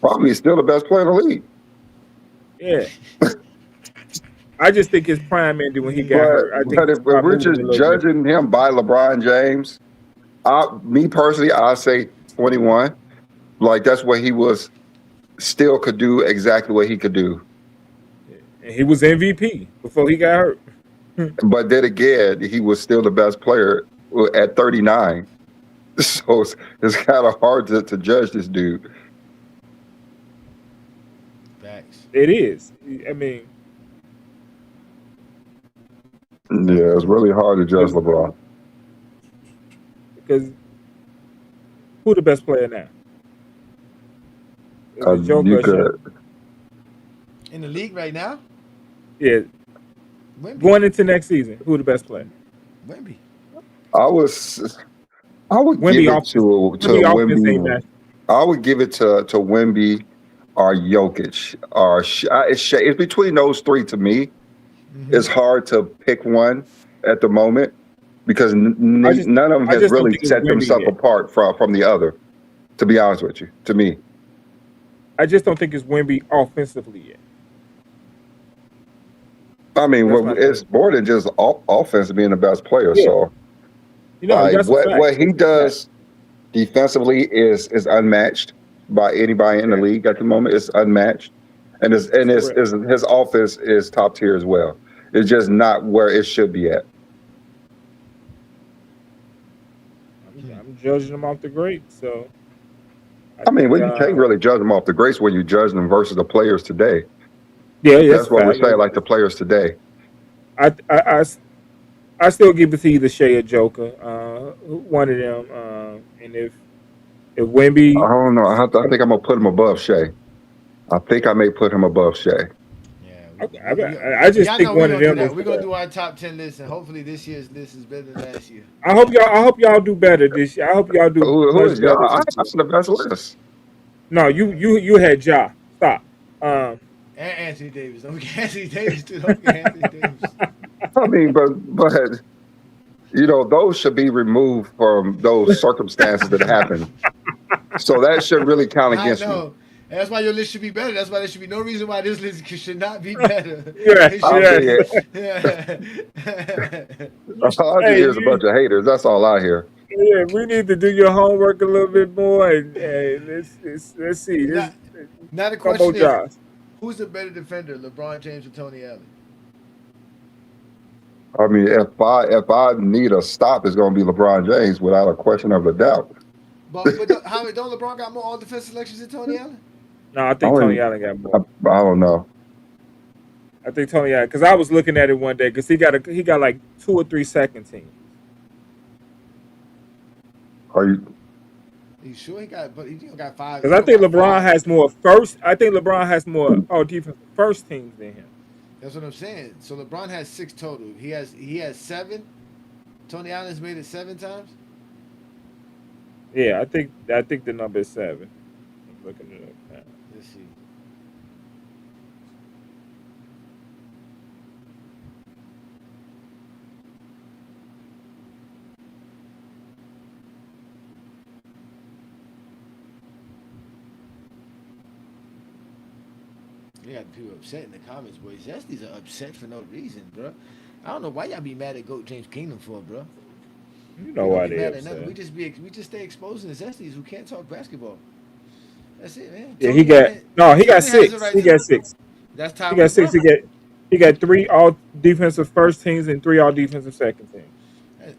probably still the best player in the league. Yeah. I just think his prime ended when he got hurt. But if we're just judging him by LeBron James, me personally, I say 21. Like that's what he was, still could do exactly what he could do. And he was MVP before he got hurt. But then again, he was still the best player at 39. So it's kind of hard to judge this dude. Facts. It is. I mean. Yeah, it's really hard to judge LeBron. Because who the best player now? Is it Joker You or Shea? could. In the league right now, Yeah. Wemby. Going into next season, who the best player? Wemby. I would give Wemby it offense. to Wemby offense ain't Wemby. matched. I would give it to Wemby or Jokic or it's Shea. It's between those three to me. It's hard to pick one at the moment because none of them I has just don't really think it's set Wemby themselves yet. apart from the other. To be honest with you, to me, I just don't think it's Wemby offensively yet. I mean, That's my it's more than just offense being the best player. yeah. So, You know, like that's a fact. what he That's a fact. does defensively is unmatched by anybody in the Yeah. league at the moment. It's unmatched, and Correct. his offense is top tier as well. It's just not where it should be at. I'm judging him off the great, so I mean, think, well, you can't really judge them off the greats when you judge them versus the players today. yeah, that's That's a what we fact. say, like the players today. I still give it to either Shea or Joker, one of them. And if I Wemby, don't know. I think I'm gonna put him above Shea. I think I may put him above Shea. I just Y'all think know one we're of gonna do them that. is. We're gonna do our top 10 list, and hopefully this year's list is better than last year. I hope y'all do better this year. I hope y'all do Who much is better. y'all? This year. That's the best list. No, you had Ja. Stop. And Anthony Davis. Don't get Anthony Davis too. Don't get Anthony Davis. I mean, but those should be removed from those circumstances that happen. So that should really count I against me. know. And that's why your list should be better. That's why there should be no reason why this list should not be better. Yeah, It I should- all I just hear is a bunch of haters. That's all I hear. yeah, we need to do your homework a little bit more, and let's see. Now the No question more is, jobs. who's the better defender, LeBron James or Tony Allen? I mean, if I need a stop, it's going to be LeBron James without a question of a doubt. But don't LeBron got more all defense selections than Tony Allen? No, I think Tony Allen got more. I don't know. I think Tony Allen, because I was looking at it one day, because he got like 2 or 3 second teams. Are you? You sure he got? But he got 5. Because I think LeBron has more first. I think LeBron has more all defensive first teams than him. That's what I'm saying. So LeBron has 6 total. He has 7. Tony Allen's made it 7 times. Yeah, I think the number is 7. I'm looking it up now. Let's see. You got people upset in the comments, boys. Zesties are upset for no reason, bro. I don't know why y'all be mad at Goat James Kingdom for, bro. You know why they mad at upset. nothing. We just stay exposing the Zesties who can't talk basketball. That's it, man. Yeah, Tony he got Tony has 6. the right He to- got 6. That's time. He got 6. He got 3 all defensive first teams and 3 all defensive second teams.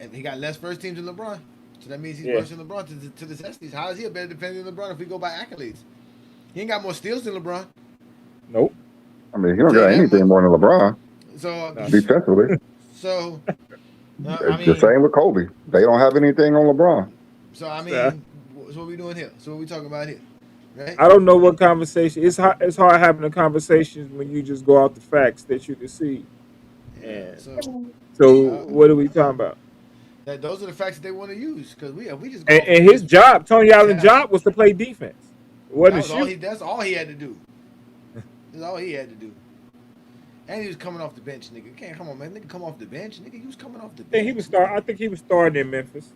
And he got less first teams than LeBron. So that means he's Yeah. worse than LeBron to the Zesties. How is he a better defender than LeBron if we go by accolades? He ain't got more steals than LeBron. Nope. I mean, he don't got anything more than LeBron So defensively. So It's the same with Kobe. They don't have anything on LeBron. So I mean, so what we doing here? So what we talking about here? Right? I don't know what conversation. It's hard having a conversation when you just go off the facts that you can see. And so what are we talking about? That those are the facts that they want to use because we just. And his job, Tony Allen's job, was to play defense. It wasn't shoot. That's all he had to do. That's all he had to do. And he was coming off the bench, nigga. Can't come on, man. Nigga, come off the bench, nigga. He was coming off the bench. I think he was starting in Memphis.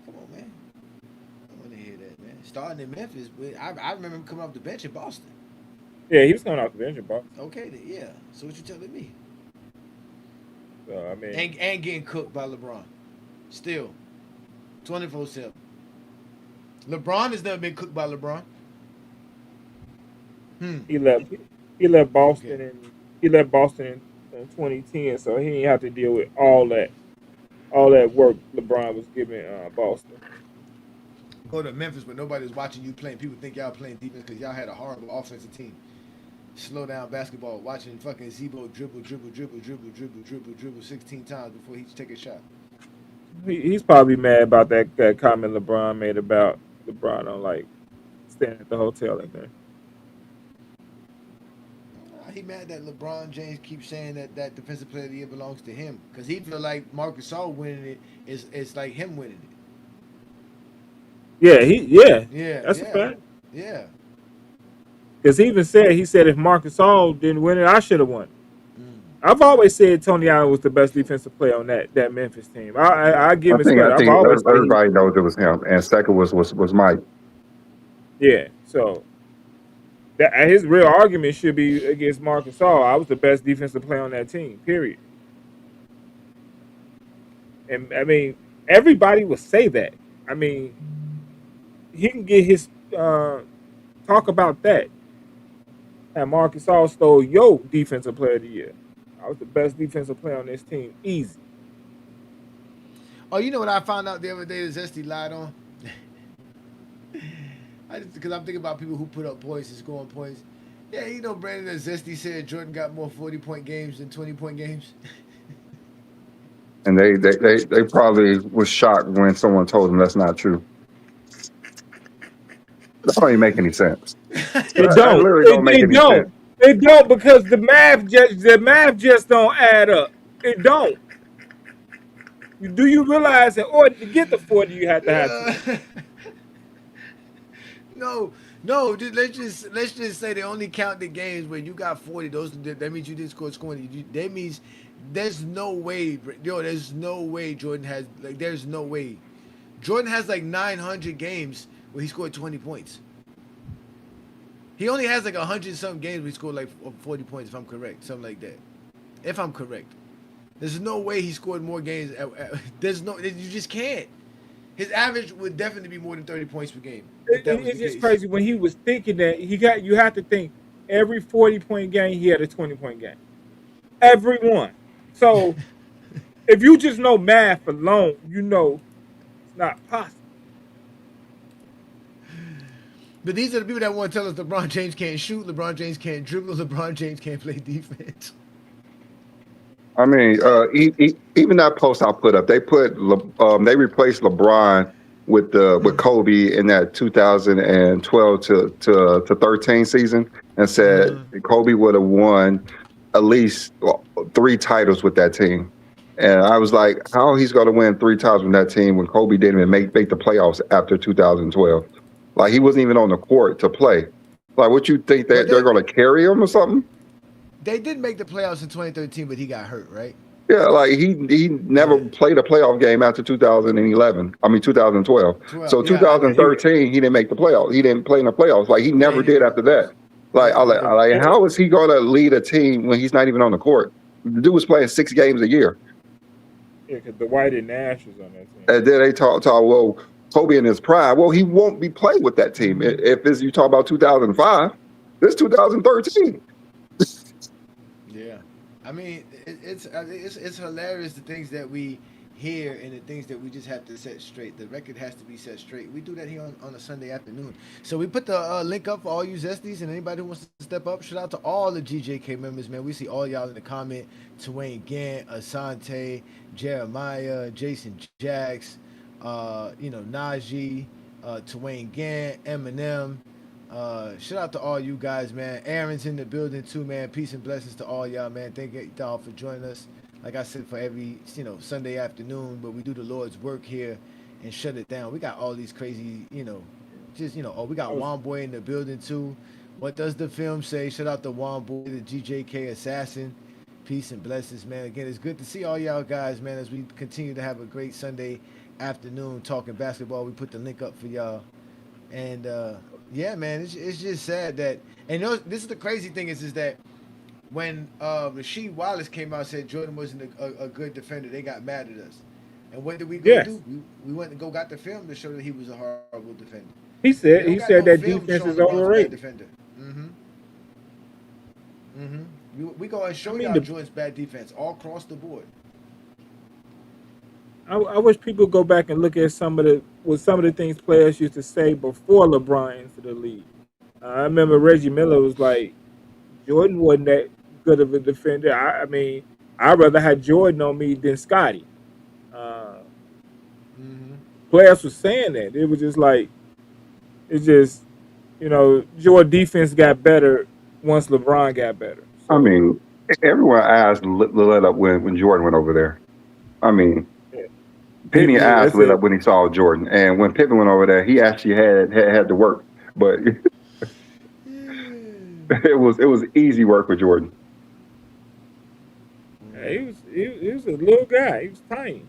Come on, man. I want to hear that, man. Starting in Memphis, but I remember him coming off the bench in Boston. Yeah, he was coming off the bench in Boston. Okay, then, yeah. So what you telling me? So I mean, and getting cooked by LeBron, still, 24/7. LeBron has never been cooked by LeBron. He left Boston and he left Boston in 2010, so he didn't have to deal with all that work LeBron was giving Boston. Go to Memphis when nobody's watching you playing. People think y'all playing defense because y'all had a horrible offensive team. Slow down basketball, watching fucking Zebo dribble 16 times before he take a shot. He's probably mad about that comment LeBron made about LeBron on like staying at the hotel in there. He mad that LeBron James keeps saying that Defensive Player of the Year belongs to him because he feel like Marcus Gasol winning it is it's like him winning Yeah, it. Yeah, that's a yeah, fact. yeah. Because he said if Marcus Gasol didn't win it, I should have won. Mm. I've always said Tony Allen was the best defensive player on that Memphis team. I give him his I credit. I've think always said everybody knows it was him, and second was Mike. yeah. So that his real argument should be against Marcus Gasol. I was the best defensive player on that team. Period. And I mean, everybody will say that. I mean, he can get his talk about that. And Marcus Gasol stole your defensive player of the year. I was the best defensive player on this team. Easy. Oh, you know what I found out the other day that Zesty lied on? Because I'm thinking about people who put up points and scoring points. Yeah, you know, Brandon, that Zesty said Jordan got more 40-point games than 20-point games. And they probably was shocked when someone told them that's not true. That don't even make any sense. It That don't. literally don't make any sense. It don't because the math just don't add up. It don't. Do you realize in order to get the 40, you have to have 20? No. Let's just say they only count the games where you got 40. That means you didn't score 20. That means there's no way, there's no way Jordan has there's no way. Jordan has like 900 games where he scored 20 points. He only has like 100-something games where he scored like 40 points, if I'm correct, something like that. If I'm correct, there's no way he scored more games. You just can't. His average would definitely be more than 30 points per game. It's just crazy when he was thinking that you have to think every 40-point game he had a 20-point game. Every one. So if you just know math alone, you know it's not possible. But these are the people that want to tell us LeBron James can't shoot, LeBron James can't dribble, LeBron James can't play defense. I mean, even that post I put up, they replaced LeBron with Kobe in that 2012 to 13 season, and said Kobe would have won at least 3 titles with that team. And I was like, how he's going to win 3 titles with that team when Kobe didn't even make the playoffs after 2012? Like, he wasn't even on the court to play. Like, what you think that they're going to carry him or something? They did make the playoffs in 2013, but he got hurt, right? Yeah, like he never played a playoff game after 2012. So 2013, he didn't make the playoffs. He didn't play in the playoffs. Like, he never did after that. Like, how is he going to lead a team when he's not even on the court? The dude was playing 6 games a year. Yeah, because the White and Nash is on that team. And then they talk, well, Kobe in his prime. Well, he won't be playing with that team. If you talk about 2005, this 2013. Yeah, I mean, it's hilarious the things that we hear and the things that we just have to set straight. The record has to be set straight. We do that here on a Sunday afternoon. So we put the link up for all you Zesties and anybody who wants to step up. Shout out to all the GJK members, man. We see all y'all in the comment. Twain Gant, Asante, Jeremiah, Jason Jacks, Najee, Twain Gant, Eminem. Shout out to all you guys, man. Aaron's in the building too, man. Peace and blessings to all y'all, man. Thank y'all for joining us. Like I said, for every Sunday afternoon, but we do the Lord's work here and shut it down. We got all these crazy, we got Juan Boy in the building too. What does the film say? Shout out to Juan Boy, the GJK assassin. Peace and blessings, man. Again, it's good to see all y'all guys, man, as we continue to have a great Sunday afternoon talking basketball. We put the link up for y'all. And yeah, man, it's just sad that, and this is the crazy thing is that when Rasheed Wallace came out and said Jordan wasn't a good defender, they got mad at us. And what did we go do? We went and got the film to show that he was a horrible defender. He said that defense is overrated. Defender. We go and show y'all Jordan's bad defense all across the board. I wish people go back and look at some of the things players used to say before LeBron entered the league. I remember Reggie Miller was like, Jordan wasn't that good of a defender. I mean, I'd rather have Jordan on me than Scotty. Players were saying that. It was just like, it's just, Jordan defense got better once LeBron got better. I So, mean, everyone eyes lit up when Jordan went over there. I mean, yeah, Penny eyes that's lit it. up when he saw Jordan, and when Pippen went over there, he actually had to work, but it was easy work with Jordan. Yeah, he was a little guy. He was tiny.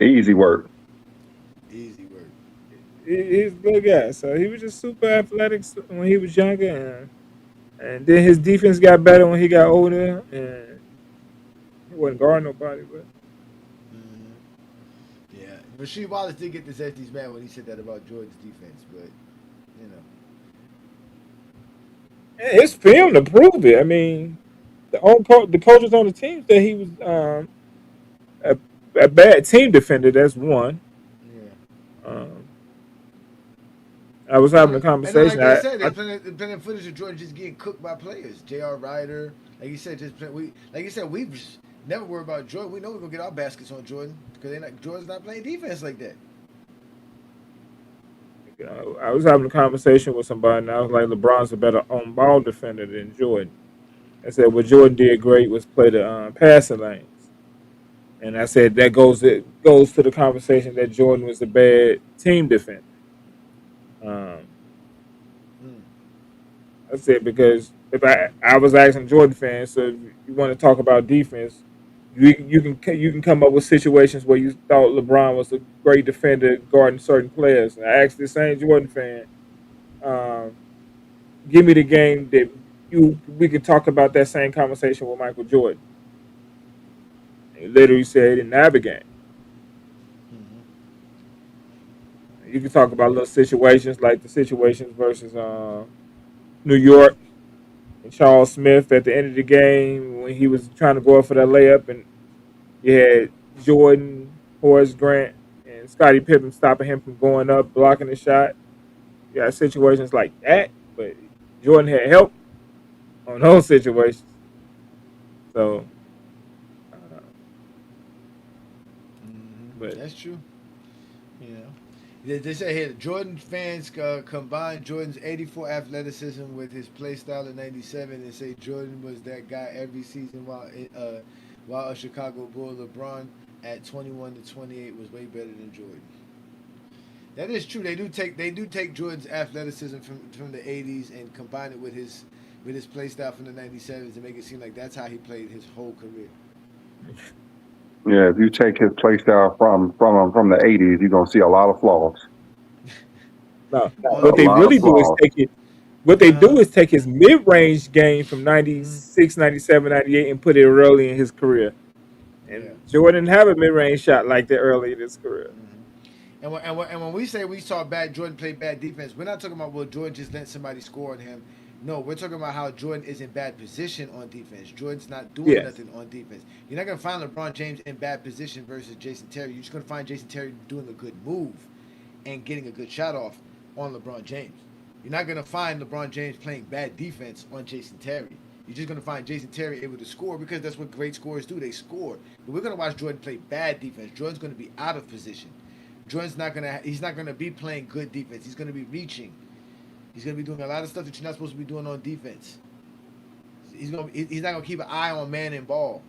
Easy work. Easy work. He was a little guy. So he was just super athletic when he was younger. And then his defense got better when he got older. And he wasn't guarding nobody. But Yeah, Rasheed Wallace did get the Zesties mad when he said that about Jordan's defense, but it's film to prove it. I mean, the coaches on the team said he was a bad team defender. That's one. Um, I was having a and then, conversation. like they said, there's plenty of footage of Jordan just getting cooked by players. J.R. Ryder, like you said, we've just never worried about Jordan. We know we're gonna get our baskets on Jordan because Jordan's not playing defense like that. I was having a conversation with somebody, and I was like, LeBron's a better on-ball defender than Jordan. I said what Jordan did great was play the passing lanes, and I said that goes to the conversation that Jordan was a bad team defender. I said because if I was asking Jordan fans, so if you want to talk about defense, you can come up with situations where you thought LeBron was a great defender guarding certain players. And I asked this same Jordan fan, give me the game that we could talk about that same conversation with Michael Jordan. He literally said he didn't have a game. You can talk about little situations like the situations versus New York and Charles Smith at the end of the game when he was trying to go up for that layup, and you had Jordan, Horace Grant, and Scottie Pippen stopping him from going up, blocking the shot. You got situations like that, but Jordan had help on those situations. So, but That's true. They say here Jordan fans combine Jordan's 84 athleticism with his play style in 97 and say Jordan was that guy every season while a Chicago Bull. LeBron at 21 to 28 was way better than Jordan. That is true. They do take Jordan's athleticism from the 80s and combine it with his play style from the 97s and make it seem like that's how he played his whole career. Yeah, if you take his play style from the 80s, you're gonna see a lot of flaws. No, what they really do is take it. What they do is take his mid-range game from 96, 97, 98 and put it early in his career. And Jordan didn't have a mid-range shot like that early in his career. And when we say we saw Jordan play bad defense, we're not talking about Jordan just let somebody score on him. No, we're talking about how Jordan is in bad position on defense. Jordan's not doing nothing on defense. You're not going to find LeBron James in bad position versus Jason Terry. You're just going to find Jason Terry doing a good move and getting a good shot off on LeBron James. You're not going to find LeBron James playing bad defense on Jason Terry. You're just going to find Jason Terry able to score because that's what great scorers do. They score. But we're going to watch Jordan play bad defense. Jordan's going to be out of position. He's not going to be playing good defense. He's going to be reaching. He's going to be doing a lot of stuff that you're not supposed to be doing on defense. He's not going to keep an eye on man and ball.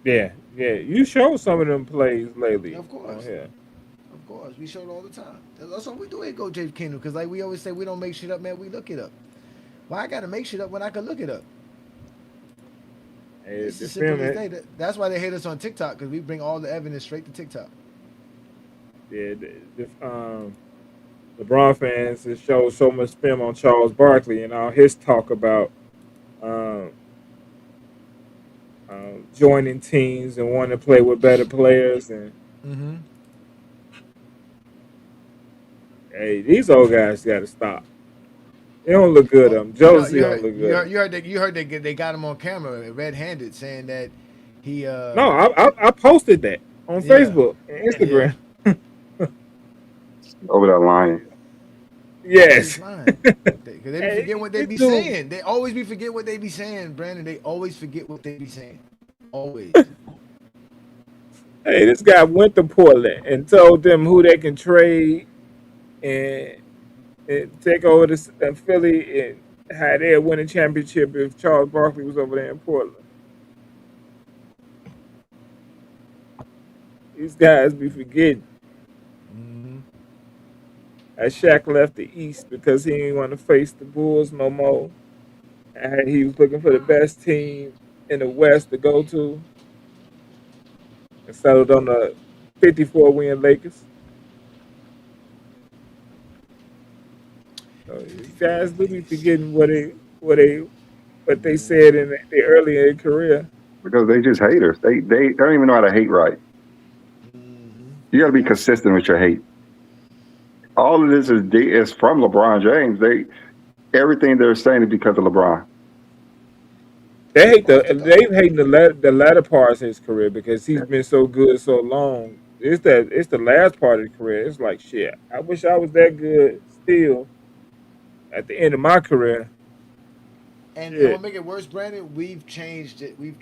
Yeah. You showed some of them plays lately. Of course. Yeah. Of course. We showed all the time. That's what we do at Go James Kingdom because like we always say, we don't make shit up, man. We look it up. Why I got to make shit up when I can look it up? Hey, that's why they hate us on TikTok because we bring all the evidence straight to TikTok. Yeah. LeBron fans has showed so much film on Charles Barkley and all his talk about joining teams and wanting to play with better players. And hey, these old guys got to stop. They don't look good. Josie don't look good. You heard they got him on camera red-handed saying that he. No, I posted that on Facebook and Instagram. Yeah. Over that line. Yes. Because they be forgetting what they be saying. They always be forget what they be saying, Brandon. They always forget what they be saying. Always. Hey, this guy went to Portland and told them who they can trade and, take over Philly and how they'd win a championship if Charles Barkley was over there in Portland. These guys be forgetting. That Shaq left the East because he didn't want to face the Bulls no more. And he was looking for the best team in the West to go to. And settled on the 54-win Lakers. So these guys do be forgetting what they said in their earlier career. Because they just haters. They don't even know how to hate right. You got to be consistent with your hate. All of this is from LeBron James. Everything they're saying is because of LeBron. They've hated the latter parts of his career because he's been so good so long. It's the last part of his career. It's like shit. I wish I was that good still at the end of my career. And what make it worse, Brandon, we've changed it. We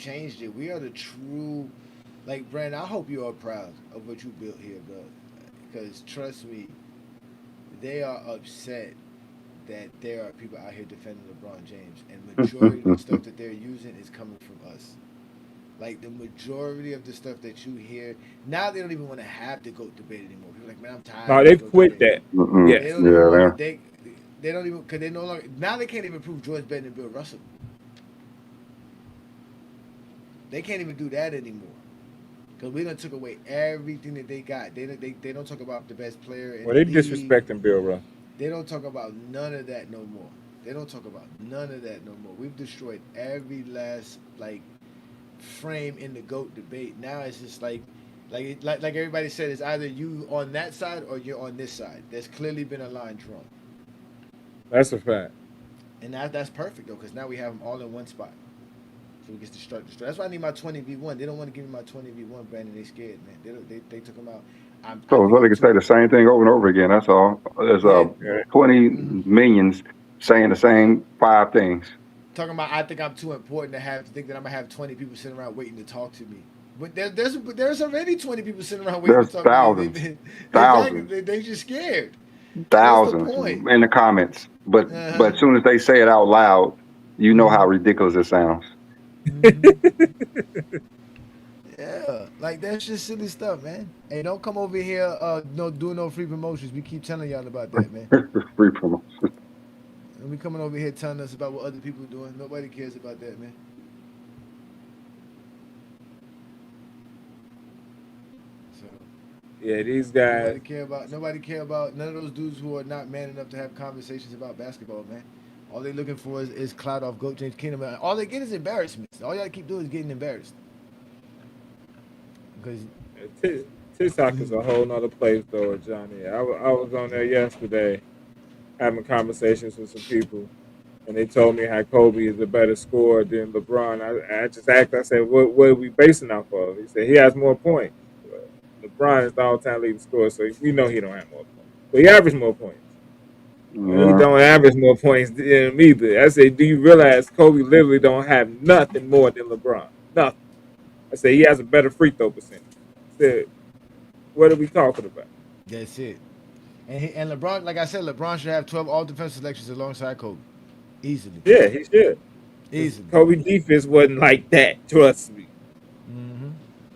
are the true, like, Brandon, I hope you are proud of what you built here, bro. Because trust me, they are upset that there are people out here defending LeBron James. And majority of the stuff that they're using is coming from us. Like, the majority of the stuff that you hear, now they don't even want to have the GOAT debate anymore. People are like, man, I'm tired. No, they've quit that. Yeah. They don't even, because they no longer, now they can't even prove George better than Bill Russell. They can't even do that anymore. Because we done took away everything that they got. They don't talk about the best player in they the league. disrespecting Bill Russell. They don't talk about none of that no more. We've destroyed every last, like, frame in the GOAT debate. Now it's just like everybody said, it's either you on that side or you're on this side. There's clearly been a line drawn. That's a fact. And that's perfect, though, because now we have them all in one spot. So we get to start. That's why I need my 20v1. They don't want to give me my 20v1, Brandon. They scared, man. They took them out. So they can say the same thing over and over again. That's all. There's 20 millions saying the same 5 things. Talking about, I think I'm too important to think that I'm going to have 20 people sitting around waiting to talk to me. But there's already 20 people sitting around waiting to talk to me. Thousands. They just scared. Thousands in the comments. But as soon as they say it out loud, you know how ridiculous it sounds. Yeah, like that's just silly stuff, man. Hey, don't come over here doing no free promotions. We keep telling y'all about that, man. Free promotions. And we coming over here telling us about what other people are doing. Nobody cares about that, man. So yeah, these guys. Nobody care about none of those dudes who are not man enough to have conversations about basketball, man. All they looking for is clout off GOAT James Kingdom. All they get is embarrassment. All y'all keep doing is getting embarrassed. Because TikTok is a whole nother place, though, Johnny. I was on there yesterday having conversations with some people, and they told me how Kobe is a better scorer than LeBron. I just asked, I said, what are we basing off of? He said he has more points. LeBron is the all-time leading scorer, so we know he don't have more points. But he averaged more points. He don't average more points than him either. I said, do you realize Kobe literally don't have nothing more than LeBron? Nothing. I said, he has a better free throw percentage. I said, what are we talking about? That's it. And LeBron, like I said, LeBron should have 12 all-defensive selections alongside Kobe. Easily. Yeah, he should. Easily. Kobe defense wasn't like that, trust me.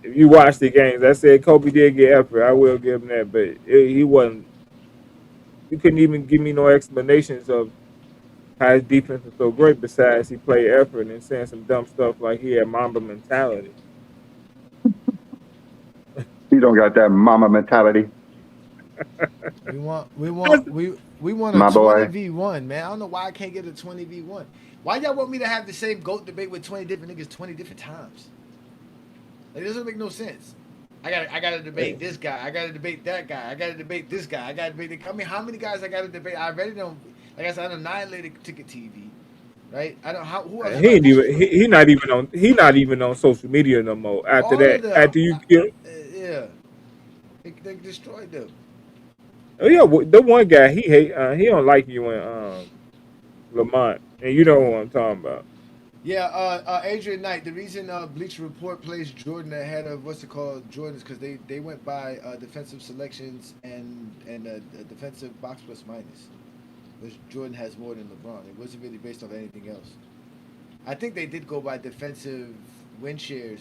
If you watch the games, I said Kobe did get effort. I will give him that, but he wasn't. He couldn't even give me no explanations of how his defense was so great besides he played effort and saying some dumb stuff like he had Mamba mentality. He don't got that mama mentality. We want a 20v1, man. I don't know why I can't get a 20v1. Why y'all want me to have the same GOAT debate with 20 different niggas 20 different times? Like, it doesn't make no sense. I gotta debate this guy. I gotta debate that guy. I gotta debate this guy. I gotta debate. I mean, how many guys I gotta debate? I already don't. Like I said, I annihilated Ticket TV, right? I don't. Who else? He not even on social media no more. After that, after you kill. Yeah, they destroyed them. Oh yeah, the one guy he don't like you and Lamont, and you know what I'm talking about. Yeah, Adrian Knight. The reason Bleacher Report plays Jordan ahead of what's it called Jordan is because they went by defensive selections and defensive box plus minus, which Jordan has more than LeBron. It wasn't really based off anything else. I think they did go by defensive win shares.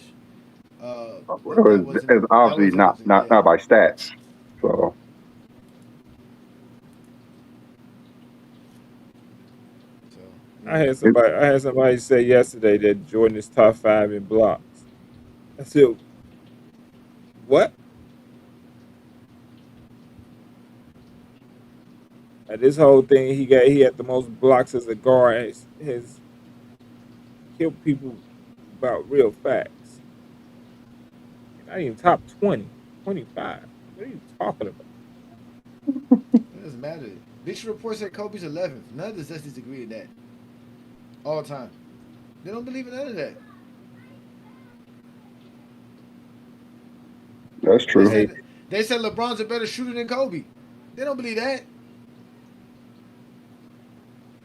But Well, it's that obviously wasn't not by stats. So I had somebody say yesterday that Jordan is top 5 in blocks. I said, what? This whole thing he had the most blocks as a guard has killed people about real facts. Not even top 20, 25. What are you talking about? It doesn't matter. Bleacher Report said Kobe's 11th. None of the Zesties agree with that. All time. They don't believe in none of that. that's true. They said LeBron's a better shooter than Kobe. They don't believe that.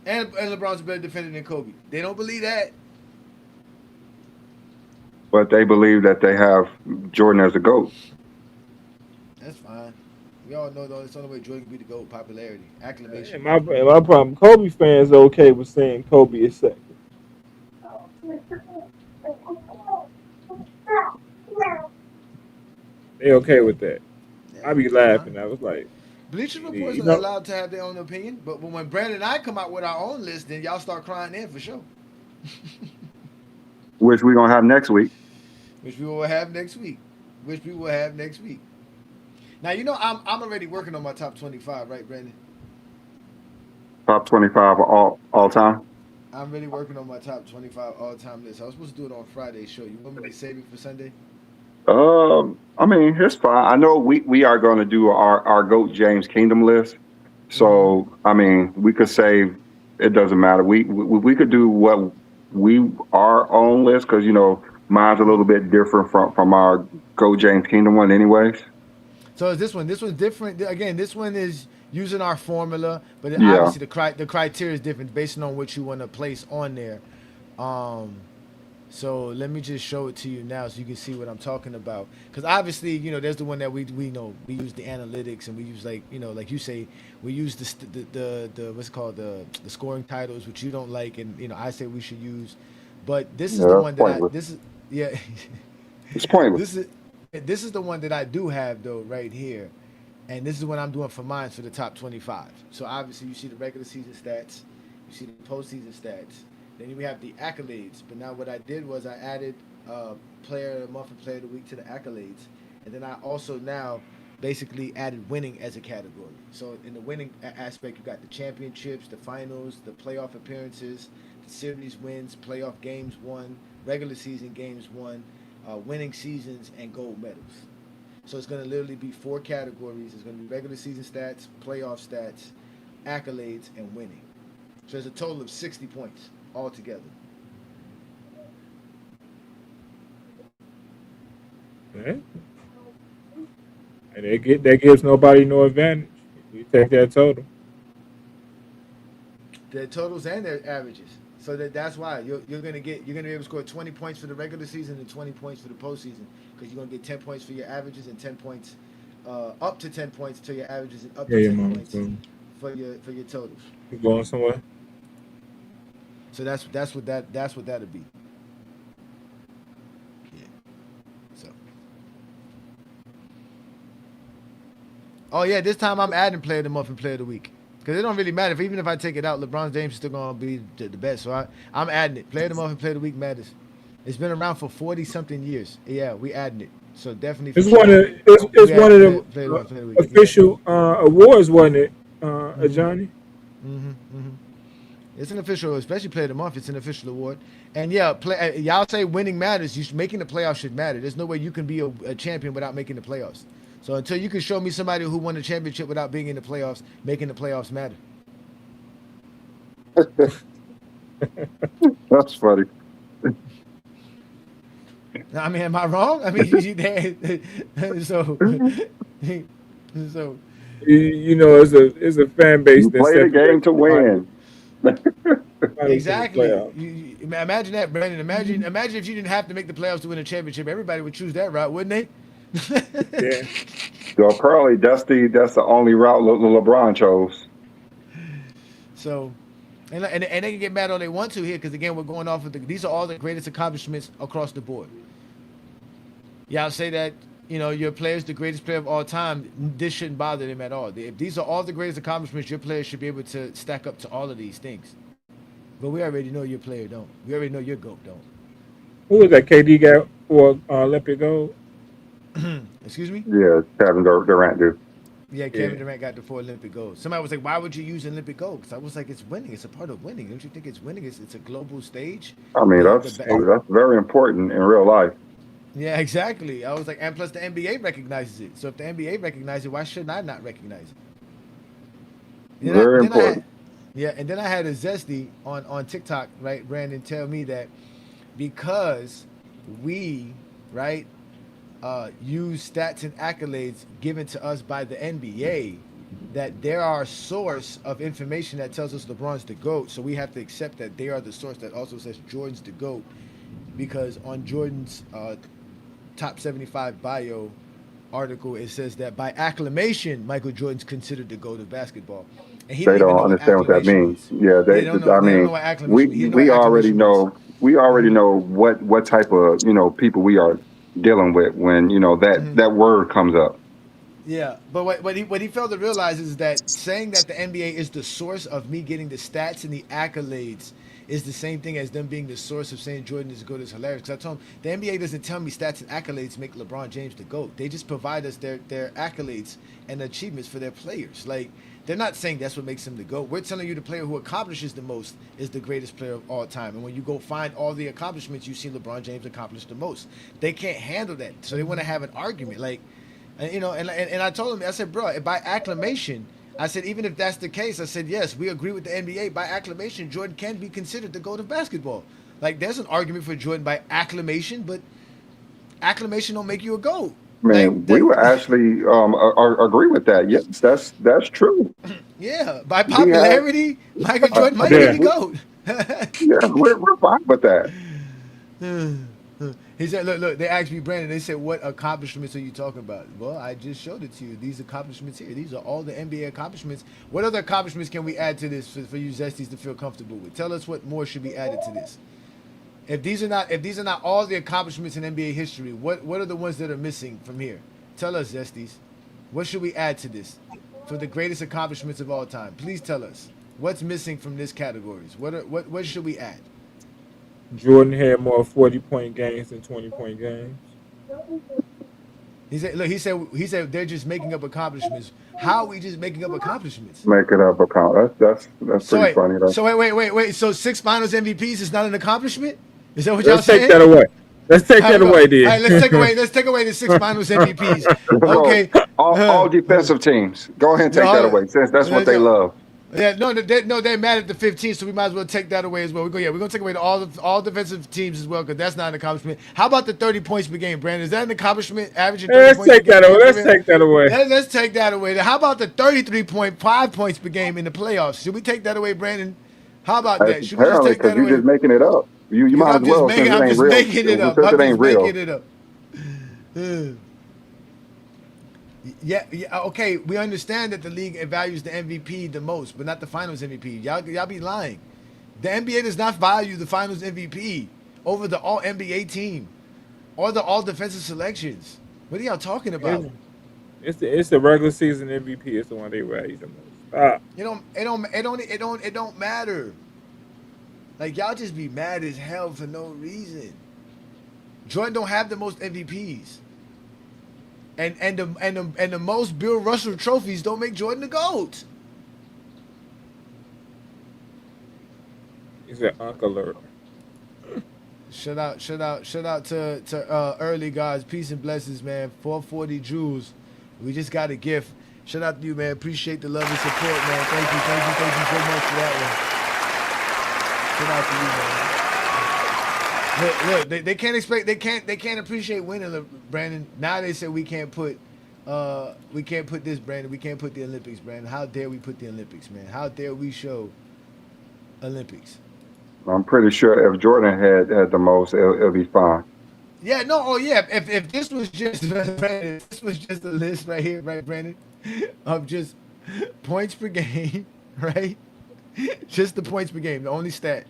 And LeBron's a better defender than Kobe. They don't believe that. But they believe that they have Jordan as a GOAT. That's fine. We all know though it's the only way Jordan can be the GOAT. Popularity, acclamation. And my problem, Kobe fans are okay with saying Kobe is second. They okay with that. I be laughing. I was like, Bleacher Report's allowed to have their own opinion, but when Brandon and I come out with our own list, then y'all start crying in for sure. Which we're gonna have next week. Which we will have next week. Now you know I'm already working on my top 25, right, Brandon? Top 25 all time. I'm really working on my top 25 all-time list. I was supposed to do it on Friday's show. You want me to save it for Sunday? I mean, it's fine. I know we are going to do our GOAT James Kingdom list. So, I mean, we could say it doesn't matter. We could do what our own list because, you know, mine's a little bit different from our GOAT James Kingdom one anyways. So is this one? This one's different. Again, this one is using our formula, but obviously the criteria is different based on what you want to place on there. So let me just show it to you now so you can see what I'm talking about. Because obviously, you know, there's the one that we know we use the analytics and we use like you say we use the what's it called the scoring titles which you don't like and you know I say we should use, but this is the one that it's pointless. This is the one that I do have though right here, and this is what I'm doing for mine for the top 25. So obviously you see the regular season stats, you see the postseason stats. Then we have the accolades. But now what I did was I added player of the month and player of the week to the accolades. And then I also now basically added winning as a category. So in the winning aspect, you got the championships, the finals, the playoff appearances, the series wins, playoff games won, regular season games won, winning seasons, and gold medals. So it's going to literally be 4 categories. It's going to be regular season stats, playoff stats, accolades, and winning. So there's a total of 60 points altogether. Okay. And that gives nobody no advantage. You take that total. Their totals and their averages. So that's why you're gonna be able to score 20 points for the regular season and 20 points for the postseason because you're gonna get 10 points for your averages and 10 points, up to 10 points to your averages and up to 10 points for your totals. You going somewhere? So that's what that'll be. Yeah. So. Oh yeah, this time I'm adding player of the month and player of the week. Because it don't really matter. Even if I take it out, LeBron James is still going to be the best. So I'm adding it. Player of the month and player of the week matters. It's been around for 40-something years. Yeah, we adding it. So definitely. It's one of the official awards, wasn't it, Johnny? It's an official, especially player of the month. It's an official award. And yeah, y'all say winning matters. Making the playoffs should matter. There's no way you can be a champion without making the playoffs. So until you can show me somebody who won a championship without being in the playoffs, making the playoffs matter. That's funny. I mean, am I wrong? I mean, so you know, it's a fan base you that play the game to win. Exactly. Imagine that, Brandon. Imagine if you didn't have to make the playoffs to win a championship. Everybody would choose that route, wouldn't they? Yeah. So apparently that's the only route LeBron chose. So, and they can get mad all they want to here because again we're going off of these are all the greatest accomplishments across the board. Y'all say that your player's the greatest player of all time. This shouldn't bother them at all. If these are all the greatest accomplishments, your player should be able to stack up to all of these things. But we already know your player don't. We already know your GOAT don't. Who was that? KD got for Olympic gold? Excuse me? Yeah, Kevin Durant do. Yeah, Kevin Durant got the 4 Olympic gold. Somebody was like, why would you use Olympic gold? Because I was like, it's winning. It's a part of winning. Don't you think it's winning? It's a global stage. I mean, that's very important in real life. Yeah, exactly. I was like, and plus the NBA recognizes it. So if the NBA recognizes it, why shouldn't I not recognize it? Very important. And then I had a Zesty on TikTok, right, Brandon, tell me that because we, right, use stats and accolades given to us by the NBA, that they're our source of information that tells us LeBron's the GOAT. So we have to accept that they are the source that also says Jordan's the GOAT, because on Jordan's top 75 bio article, it says that by acclamation, Michael Jordan's considered the GOAT of basketball. And They don't understand what that means. Yeah, they don't know. We already know. We already know what type of people we are dealing with when that word comes up. Yeah, but what he failed to realize is that saying that the NBA is the source of me getting the stats and the accolades is the same thing as them being the source of saying Jordan is good is hilarious. Because I told him the NBA doesn't tell me stats and accolades make LeBron James the GOAT. They just provide us their accolades and achievements for their players. Like, they're not saying that's what makes him the GOAT. We're telling you the player who accomplishes the most is the greatest player of all time. And when you go find all the accomplishments, you see LeBron James accomplish the most. They can't handle that, so they want to have an argument. Like, and I told him, I said, bro, by acclamation, I said, even if that's the case, I said, yes, we agree with the NBA. By acclamation, Jordan can be considered the GOAT of basketball. Like, there's an argument for Jordan by acclamation, but acclamation don't make you a GOAT. Man, we would actually agree with that. Yes, that's true. Yeah, by popularity, Michael Jordan might be the GOAT. Yeah, we're fine with that. He said, look, they asked me, Brandon, they said, what accomplishments are you talking about? Well, I just showed it to you. These accomplishments here. These are all the NBA accomplishments. What other accomplishments can we add to this for you Zesties to feel comfortable with? Tell us what more should be added to this. If these are not all the accomplishments in NBA history, what are the ones that are missing from here? Tell us, Zesties. What should we add to this for the greatest accomplishments of all time? Please tell us. What's missing from this categories? What should we add? Jordan had more 40-point games than 20-point games. He said, look, he said they're just making up accomplishments. How are we just making up accomplishments? Making up accomplishments. That's pretty funny, though. So wait. So 6 Finals MVPs is not an accomplishment? Is that what y'all saying? Let's take that away. Let's take that away, dude. All right, let's take away the 6 Finals MVPs. Okay. All defensive teams. Go ahead and take that away, since that's what they love. Yeah, they're mad at the 15, so we might as well take that away as well. We're gonna take away all defensive teams as well, because that's not an accomplishment. How about the 30 points per game, Brandon? Is that an accomplishment? Averaging 30 points per game? Let's take that away. Let's take that away. How about the 33.5 points per game in the playoffs? Should we take that away, Brandon? How about that? Should we just take that away? You're just making it up. You might as well, since it ain't real. Making it up. Since it ain't real. Making it up. Yeah, okay. We understand that the league values the MVP the most, but not the Finals MVP. Y'all be lying. The NBA does not value the Finals MVP over the All NBA team or the All Defensive selections. What are y'all talking about? It's the regular season MVP. It's the one they value the most. It don't matter. Like, y'all just be mad as hell for no reason. Jordan don't have the most MVPs. And the most Bill Russell trophies don't make Jordan the GOAT. He's an uncle. Shout out to early guys. Peace and blessings, man. 440 Jewels. We just got a gift. Shout out to you, man. Appreciate the love and support, man. Thank you so much for that one. Shout out to you, man. Look, they can't expect, they can't appreciate winning, Brandon. Now they say we can't put this, Brandon. We can't put the Olympics, Brandon. How dare we put the Olympics, man? How dare we show Olympics. I'm pretty sure if Jordan had the most, it'll be fine. Yeah, no, oh yeah. If this was just Brandon, if this was just a list right here, right, Brandon, of just points per game, right? Just the points per game, the only stat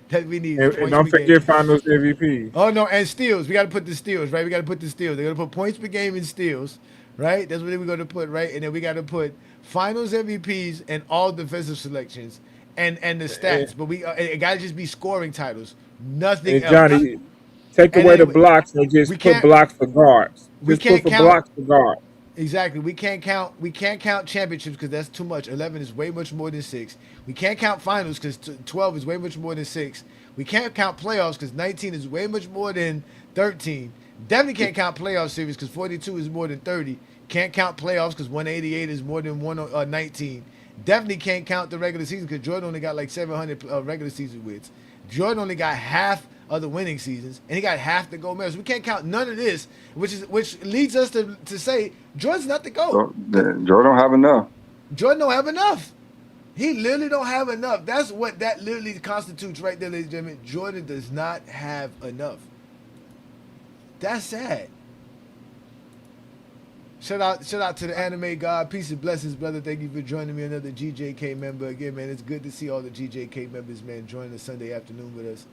that we need. And don't forget Finals MVP. Oh no, and steals. We got to put the steals, right? We got to put the steals. They're gonna put points per game in steals, right? That's what we're gonna put, right? And then we got to put Finals MVPs and all defensive selections and the stats. But it got to just be scoring titles, nothing And else. Johnny, take And away the anyway, blocks and just we put can't- blocks for guards. we Just can't put for count- blocks for guards. Exactly. We can't count championships because that's too much. 11 is way much more than 6. We can't count finals because 12 is way much more than 6. We can't count playoffs because 19 is way much more than 13. Definitely can't count playoff series because 42 is more than 30. Can't count playoffs because 188 is more than 19. Definitely can't count the regular season because Jordan only got like 700 regular season wins. Jordan only got half of the winning seasons, and he got half the gold medals. We can't count none of this, which leads us to say Jordan's not the GOAT. Jordan don't have enough. Jordan don't have enough. He literally don't have enough. That's what that literally constitutes right there, ladies and gentlemen. Jordan does not have enough. That's sad. Shout out to the anime god. Peace and blessings, brother. Thank you for joining me, another GJK member. Again, man, it's good to see all the GJK members, man, join the Sunday afternoon with us.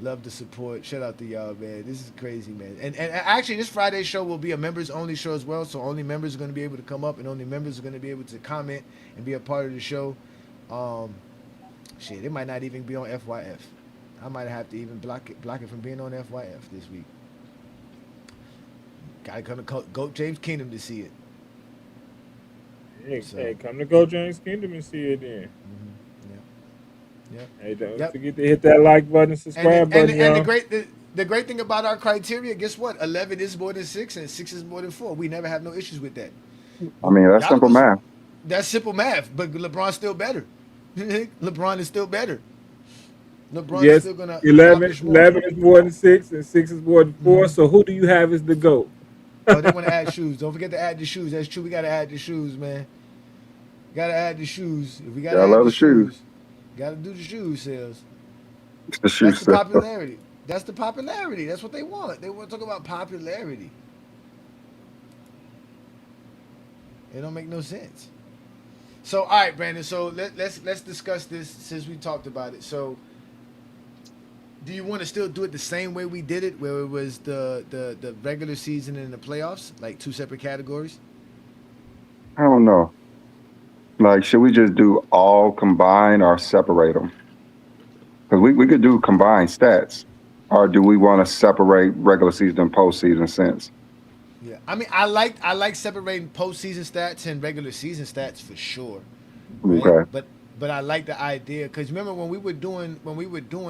Love the support. Shout out to y'all, man. This is crazy, man. And actually, this Friday show will be a members-only show as well, so only members are going to be able to come up, and only members are going to be able to comment and be a part of the show. It might not even be on FYF. I might have to even block it from being on FYF this week. Gotta come to GOAT James Kingdom to see it. Hey, come to Go James Kingdom and see it then. Yeah. Hey, don't forget to hit that like button, subscribe button, y'all. And the great thing about our criteria, guess what? 11 is more than 6, and 6 is more than 4. We never have no issues with that. I mean, that's simple math. That's simple math, but LeBron's still better. LeBron is still better. LeBron is still gonna 11 is more than 6, and 6 is more than 4. Mm-hmm. So who do you have as the GOAT? Oh, they want to add shoes. Don't forget to add the shoes. That's true. We got to add the shoes, man. Got to add the shoes. If we got to add the shoes. Got to do the shoe sales. That's the popularity. That's the popularity. That's what they want. They want to talk about popularity. It don't make no sense. So, all right, Brandon. So let's discuss this since we talked about it. So, do you want to still do it the same way we did it, where it was the regular season and the playoffs, like 2 separate categories? I don't know. Like, should we just do all combined or separate them? Because we could do combined stats, or do we want to separate regular season and postseason since? Yeah, I mean, I like separating postseason stats and regular season stats for sure. Right? Okay. But I like the idea because remember when we were doing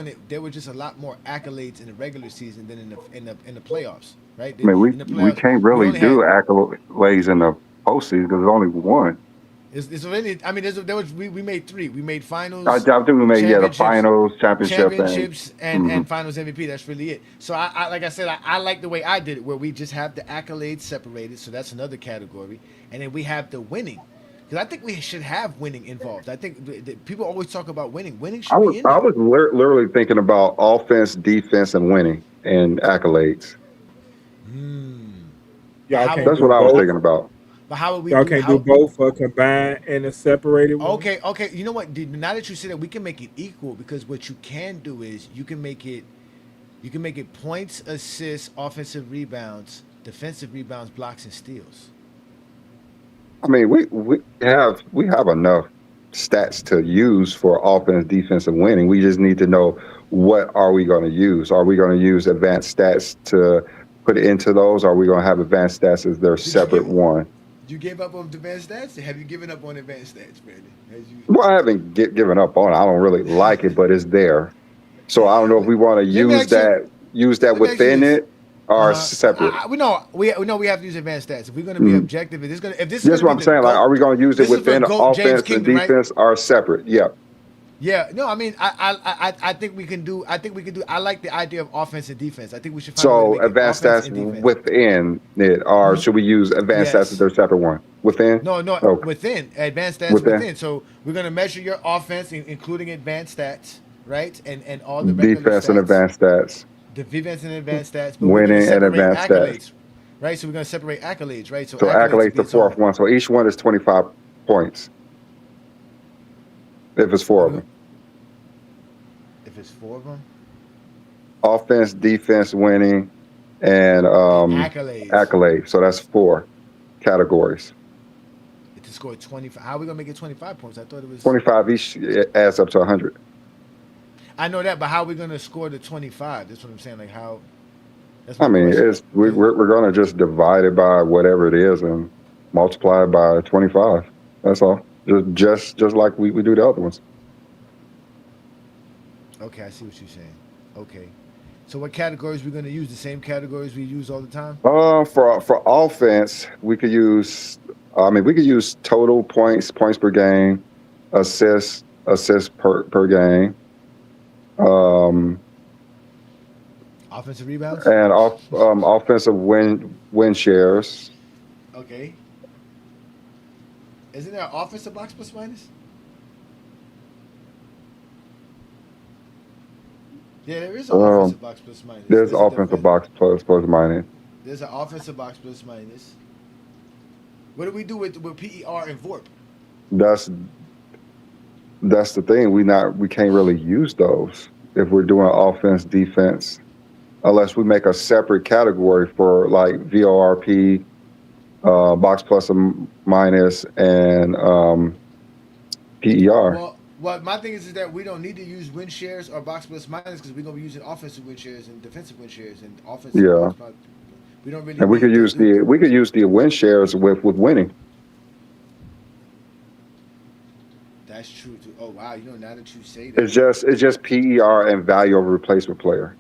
it, there were just a lot more accolades in the regular season than in the playoffs, right? I mean, we can't really do accolades in the postseason because there's only one. It's really. I mean, we made 3. We made finals. I think we made the finals, championships, and finals MVP. That's really it. So I like I said, I like the way I did it, where we just have the accolades separated. So that's another category, and then we have the winning. Because I think we should have winning involved. I think people always talk about winning. Winning should be in there. I was literally thinking about offense, defense, and winning and accolades. That's what I was thinking about. But how would we? Y'all can't do both or combined and a separated one? Okay. You know what? Now that you say that, we can make it equal because what you can do is you can make it points, assists, offensive rebounds, defensive rebounds, blocks, and steals. I mean, we have enough stats to use for offense, defense, and winning. We just need to know what are we going to use. Are we going to use advanced stats to put it into those? Or are we going to have advanced stats as their separate one? You gave up on advanced stats? Have you given up on advanced stats, Brandon? Well, I haven't given up on it. I don't really like it, but it's there. So I don't know if we want to use that within it or separate. We know we have to use advanced stats. If we're going to be objective, if this is what I'm saying. Like, are we going to use it within offense and defense or separate? Yeah. Yeah, no, I mean, I think we can do. I think we can do. I like the idea of offense and defense. I think we should find a way to So make it advanced offense stats and defense. within it, or should we use advanced stats as Yes. their separate one? Within? No, no, Okay. within advanced stats Within. within. So we're gonna measure your offense, including advanced stats, right? And all the regular Defense stats, and advanced stats. the defense and advanced stats. But we're gonna Winning and separate advanced stats. accolades, right? So we're gonna separate accolades, right? So So accolades the gets on. fourth one. So each one is 25 points. If it's four of them. If it's 4 of them, Offense, defense, winning, and accolades. accolades. So that's 4 categories. To score 25. How are we gonna make it 25 points? I thought it was 25 each adds up to 100. I know that, but how are we gonna score the 25? That's what I'm saying. Like how? That's I my mean, question. it's we're going to just divide it by whatever it is and multiply it by 25. That's all. Just like we do the other ones. Okay, I see what you're saying. Okay. So what categories we're gonna use? The same categories we use all the time? For offense, we could use. I mean, we could use total points per game, assists per game, Offensive rebounds? and offensive win shares. Okay. Isn't there an offensive box plus minus? Yeah, there is an offensive box plus minus. There's a offensive different- box plus minus. There's an offensive box plus minus. What do we do with PER and VORP? That's the thing. We can't really use those if we're doing offense, defense, unless we make a separate category for like VORP, box plus and minus, and PER. Well, my thing is that we don't need to use win shares or box plus minus because we're gonna be using offensive win shares and defensive win shares and offensive. Yeah. Box plus. We don't really. And we could use the win shares with winning. That's true too. Oh wow, now that you say that. It's just PER and value over replacement player.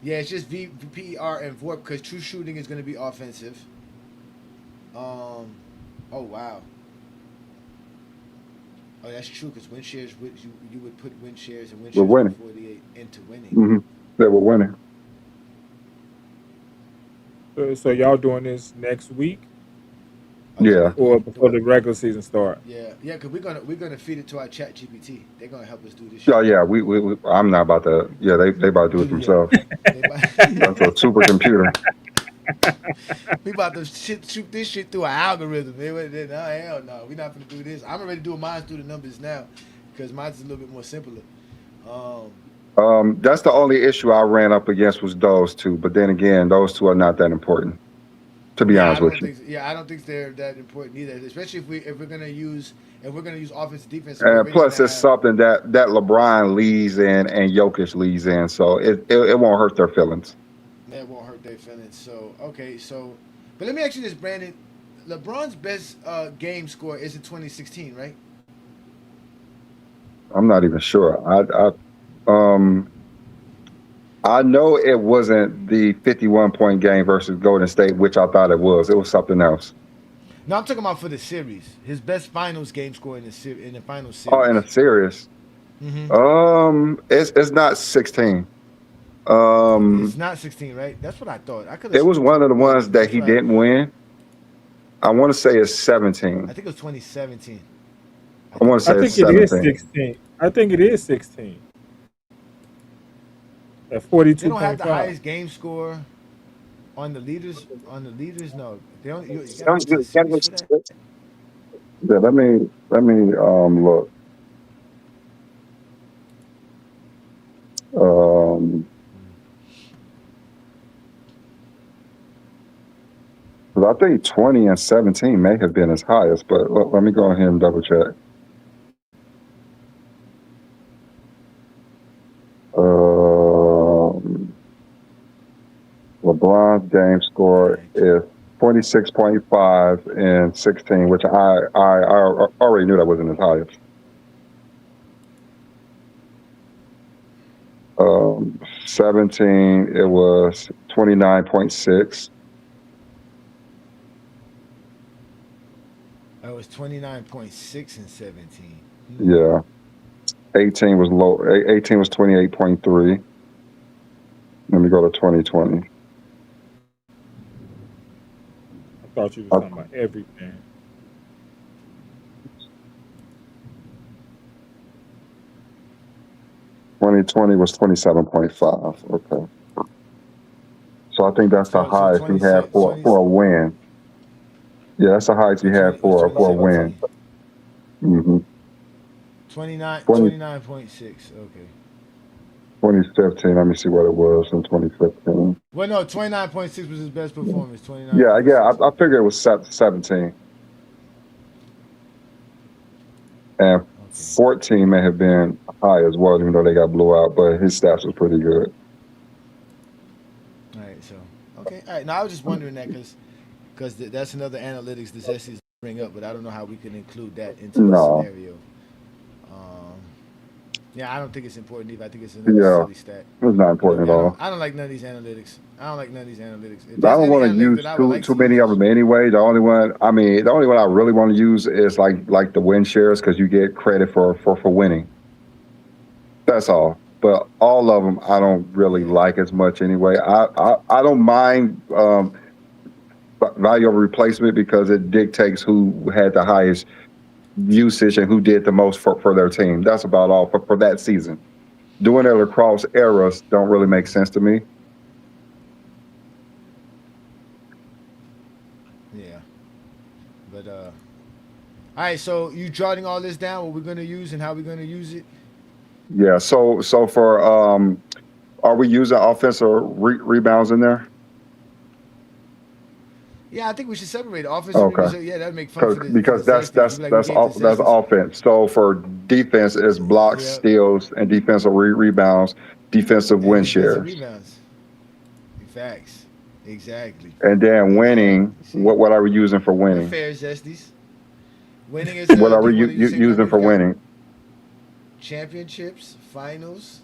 Yeah, it's just PER and VORP because true shooting is going to be offensive. Oh wow. Oh, that's true because win shares you would put win shares and win shares winning. 48 into winning. Mm-hmm. They were winning. So y'all doing this next week Yeah. or before the regular season start? Yeah, because we're gonna feed it to our Chat GPT. They're gonna help us do this. Oh yeah, we I'm not about to. Yeah, they about to do it themselves. That's a supercomputer. We about to shoot this shit through an algorithm. No, hell no. We're not gonna do this. I'm already doing mine through the numbers now because mine's a little bit more simpler. That's the only issue I ran up against was those two. But then again, those two are not that important, to be honest with you. I don't think they're that important either. Especially if we're gonna use offense and defense. And plus, it's something that LeBron leads in and Jokic leads in, so it won't hurt their feelings. That won't hurt their feelings. So but let me ask you this, Brandon. LeBron's best game score is in 2016, right? I'm not even sure. I know it wasn't the 51-point game versus Golden State, which I thought it was. It was something else. No, I'm talking about for the series. His best finals game score in the finals series. Oh, in a series. Mm-hmm. It's not 16. It's not 16, right? That's what I thought. It was one of the ones that he didn't win. I want to say it's 17. I think it was 2017. I want to say it's 17. It is 16. I think it is 16. At 42. They don't have the highest game score on the leaders. No, they don't. Yeah, let me look. I think 20 and 17 may have been his highest, but let me go ahead and double check. LeBron's game score is 46.5 and 16, which I already knew that wasn't his highest. 17, it was 29.6. It was 29.6 and 17. Yeah. 18 was low. 18 was 28.3. Let me go to 2020. I thought you was talking about everything. Was 27.5. Okay. So I think that's the So highest he had 26, for a win. Yeah, that's the highest he had for a win. 2017. Mm-hmm. 29.6. Okay. 2015. Let me see what it was in 2015. Well, no, 29.6 was his best performance. 29.6. Yeah. I figured it was 17. And 14 may have been high as well, even though they got blew out, but his stats was pretty good. All right, so okay, all right. Now I was just wondering that because that's another analytics the Zesties bring up, but I don't know how we can include that into the scenario. Yeah, I don't think it's important either. I think it's another silly stat. It's not important at all. I don't like none of these analytics. I don't want to use too many of them anyway. The only one I really want to use is like the win shares, because you get credit for winning. That's all. But all of them I don't really like as much anyway. I don't mind value over replacement, because it dictates who had the highest usage and who did the most for their team. That's about all for that season. Doing it across eras don't really make sense to me. Yeah. But all right, so you jotting all this down, what we're gonna use and how we're gonna use it? Yeah, so for are we using offensive rebounds in there? Yeah, I think we should separate offensive rebounds. Yeah, that'd make fun for the because that's offense. So for defense, it's blocks, steals, and defensive rebounds, defensive win shares. Rebounds. Facts. Exactly. And then winning, what are we using for winning? Fair, Zesties. Winning is what are we using for winning? Championships, finals,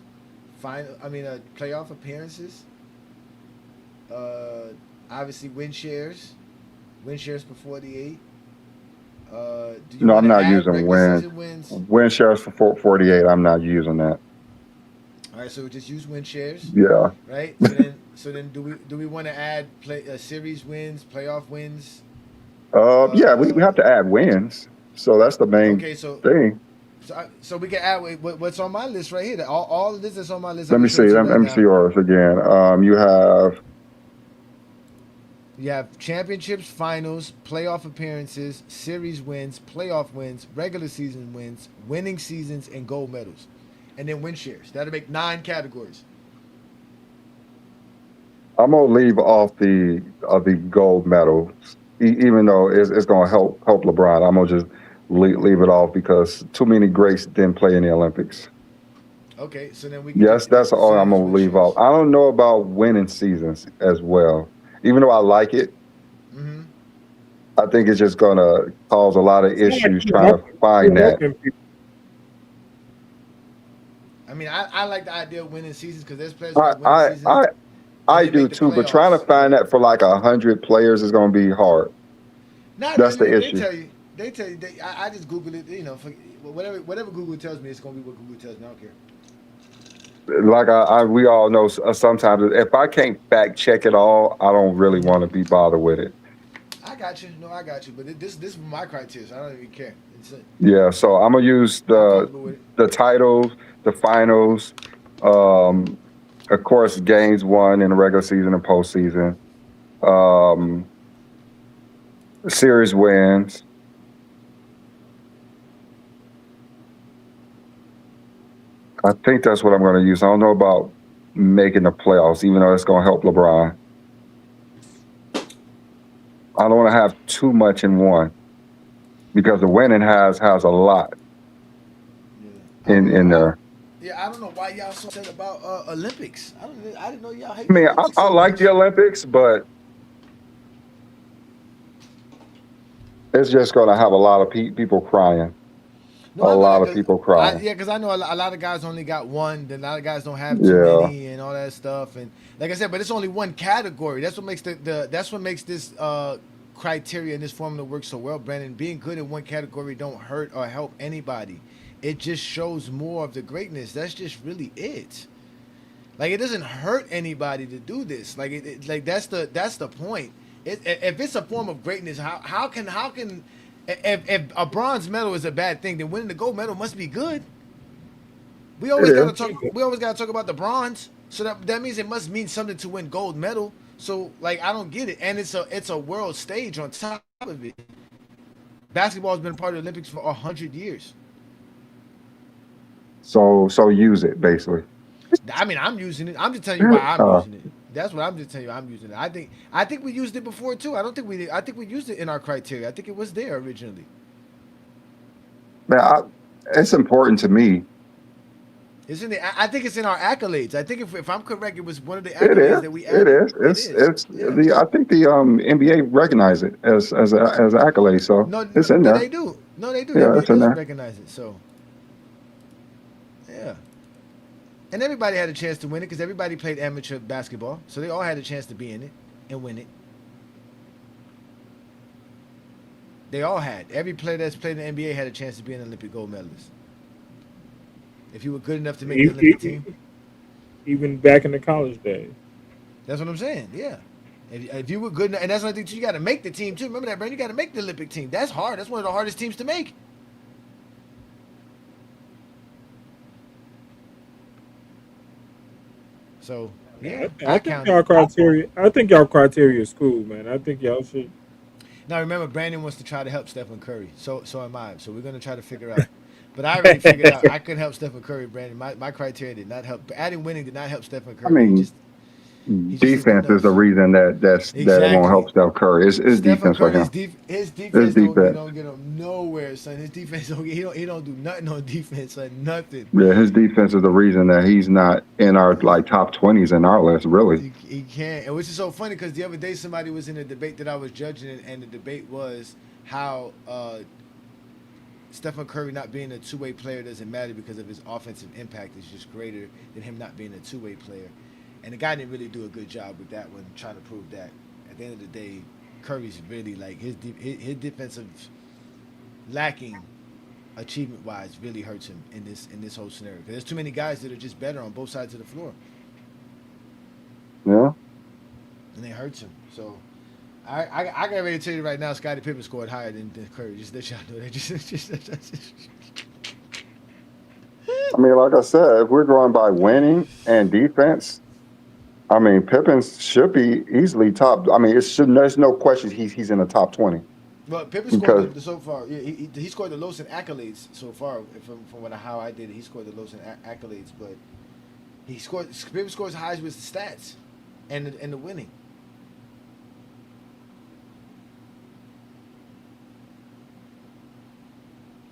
playoff appearances. Obviously, win shares for 48. No, I'm not using wins. Win shares for 48. I'm not using that. All right, so we just use win shares. Yeah. Right. So then, do we want to add series wins, playoff wins? Yeah, we have to add wins. So that's the main thing. So we can add what's on my list right here. All of this is on my list. Let me see. Let me see yours again. You have championships, finals, playoff appearances, series wins, playoff wins, regular season wins, winning seasons, and gold medals. And then win shares. That'll make 9 categories. I'm going to leave off the gold medals, even though it's going to help LeBron. I'm going to just leave it off because too many greats didn't play in the Olympics. Okay, so then we can that's all I'm going to leave off. I don't know about winning seasons as well. Even though I like it, I think it's just going to cause a lot of issues trying to find that. I mean, I like the idea of winning seasons because there's players that win seasons. I do too, but trying to find that for like 100 players is going to be hard. That's the issue. They tell you. I just Google it. For whatever Google tells me, it's going to be what Google tells me. I don't care. Like we all know, sometimes if I can't fact check it all, I don't really want to be bothered with it. I got you. No, I got you. But this is my criteria, so I don't even care. Yeah, so I'm gonna use the titles, the finals, of course, games won in the regular season and postseason, series wins. I think that's what I'm going to use. I don't know about making the playoffs, even though it's going to help LeBron. I don't want to have too much in one because the winning has a lot in there. Yeah, I don't know why y'all so upset about Olympics. I didn't know y'all hate. I like the Olympics, but it's just going to have a lot of people crying. A lot of people cry. Yeah, because I know a lot of guys only got one. Then a lot of guys don't have too many and all that stuff. And like I said, but it's only one category. That's what makes this criteria and this formula work so well, Brandon. Being good in one category don't hurt or help anybody. it just shows more of the greatness. That's just really it. Like, it doesn't hurt anybody to do this. Like, like that's the point. If it's a form of greatness, how can if a bronze medal is a bad thing, then winning the gold medal must be good. We always gotta talk about the bronze. So that means it must mean something to win gold medal. So, like, I don't get it. And it's a world stage on top of it. Basketball has been part of the Olympics for 100 years. So use it basically. I mean, I'm using it. I'm just telling you why I'm using it. That's what I'm just telling you. I'm using it. I think we used it before too. I don't think we did. I think we used it in our criteria. I think it was there originally. Man, it's important to me. Isn't it? I think it's in our accolades. I think if I'm correct, it was one of the It accolades is. that we added. It's the. I think the NBA recognize it as an accolade. So it's in there. They do. No, they do. Yeah, The it's NBA in does there. recognize it. So, yeah. And everybody had a chance to win it because everybody played amateur basketball, so they all had a chance to be in it and win it. They all had. Every player that's played in the NBA had a chance to be an Olympic gold medalist. If you were good enough to make the Olympic team. Even back in the college days. That's what I'm saying, yeah. If you were good enough, and that's one thing too, you got to make the team too. Remember that, Brandon? You got to make the Olympic team. That's hard. That's one of the hardest teams to make. So, yeah, I think y'all criteria. I think y'all criteria is cool, man. I think y'all should. Now remember, Brandon wants to try to help Stephen Curry. So am I. So we're gonna try to figure out. But I already figured out I couldn't help Stephen Curry, Brandon. My criteria did not help. Adding winning did not help Stephen Curry. I mean, defense is the reason that won't help Steph Curry. It's defense for him. His defense don't get him nowhere, son. His defense he don't do nothing on defense, son. Nothing. Yeah, his defense is the reason that he's not in our top 20s in our list, really. He can't, and which is so funny because the other day somebody was in a debate that I was judging, and the debate was how Stephen Curry not being a two-way player doesn't matter because of his offensive impact is just greater than him not being a two-way player. And the guy didn't really do a good job with that one, trying to prove that. At the end of the day, Curry's really like his defensive lacking achievement-wise really hurts him in this whole scenario. Because there's too many guys that are just better on both sides of the floor. Yeah. And it hurts him. So I got ready to tell you right now, Scottie Pippen scored higher than Curry. Just let y'all know that. I mean, like I said, if we're going by winning and defense, I mean, Pippen should be easily top. I mean, there's no question he's in the top 20. Well, Pippen scored so far. Yeah, he scored the lowest in accolades so far. From how I did it, he scored the lowest in accolades. But Pippen scores highs with the stats and the winning.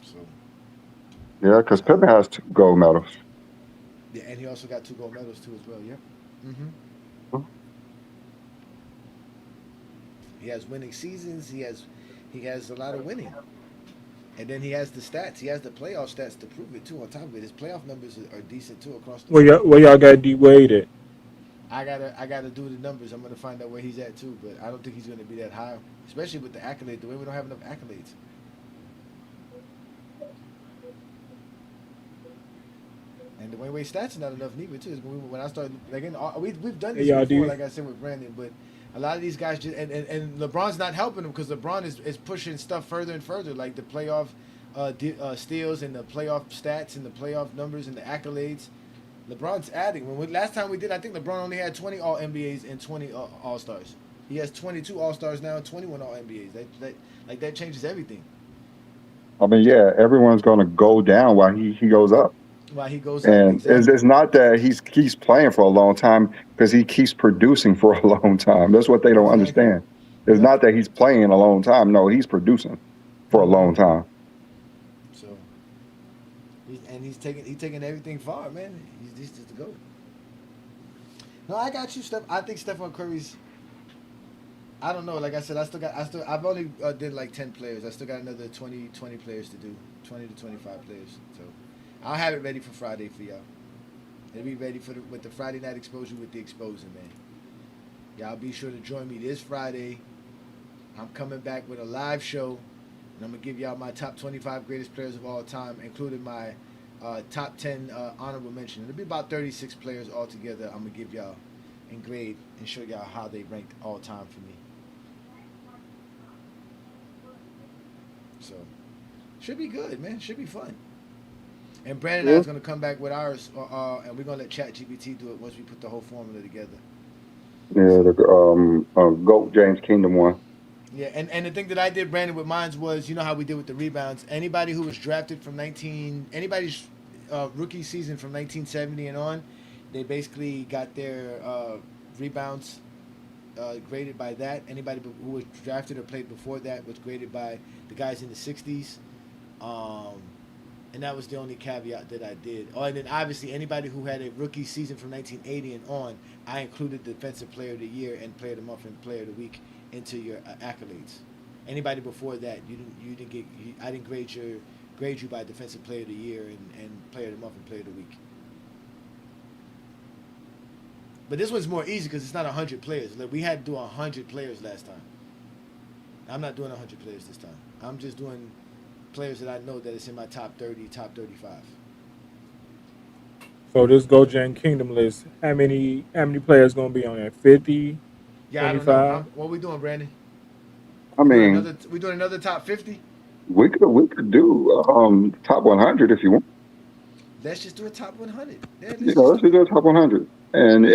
So. Yeah, because Pippen has 2 gold medals. Yeah, and he also got 2 gold medals too as well. Yep. Mm-hmm. He has winning seasons. He has a lot of winning, and then he has the stats. He has the playoff stats to prove it too. On top of it, his playoff numbers are decent too across the. Where y'all got D Wade at? I gotta do the numbers. I'm gonna find out where he's at too, but I don't think he's gonna be that high, especially with the accolade. The way we don't have enough accolades. And the way stats are not enough neither too. Is when I started again, we've done this before, like I said with Brandon, but a lot of these guys just and LeBron's not helping them because LeBron is pushing stuff further and further, like the playoff steals and the playoff stats and the playoff numbers and the accolades. LeBron's adding. Last time we did, I think LeBron only had 20 All NBAs and 20 All Stars. He has 22 All Stars now and 21 All NBAs. That changes everything. I mean, yeah, everyone's going to go down while he goes up. While he goes and up, exactly. It's not that he keeps playing for a long time because he keeps producing for a long time. That's what they don't understand. It's not that he's playing a long time. No, he's producing for a long time. So, he's taking everything far, man. He's just the GOAT. No, I got you, Steph. I think Stephen Curry's. I don't know. Like I said, I've only did like 10 players. I still got another 20 players to do, 20 to 25 players. So. I'll have it ready for Friday for y'all. It'll be ready with the Friday night exposure with the exposing, man. Y'all be sure to join me this Friday. I'm coming back with a live show And I'm going to give y'all my top 25 greatest players of all time, including my top 10 honorable mention. It'll be about 36 players altogether. I'm going to give y'all and grade and show y'all how they ranked all time for me. So, should be good, man. Should be fun. And Brandon and I is going to come back with ours, and we're going to let ChatGPT do it once we put the whole formula together. Yeah, the GOAT James Kingdom one. Yeah, and the thing that I did, Brandon, with mine was, you know how we did with the rebounds. Anybody who was drafted from anybody's rookie season from 1970 and on, they basically got their rebounds graded by that. Anybody who was drafted or played before that was graded by the guys in the 60s. And that was the only caveat that I did. Oh, and then obviously anybody who had a rookie season from 1980 and on, I included Defensive Player of the Year and Player of the Month and Player of the Week into your accolades. Anybody before that, I didn't grade you by Defensive Player of the Year and Player of the Month and Player of the Week. But this one's more easy because it's not 100 players. Like, we had to do 100 players last time. I'm not doing 100 players this time. I'm just doing players that I know that it's in my top 30, top 35. So this GOAT James Kingdom list, how many players gonna be on there? 50? Yeah, 25? I don't know. What are we doing, Brandon? I mean, we doing another top 50? we could do top 100 if you want. Let's just do a top 100. Yeah, Let's just do a top 100. And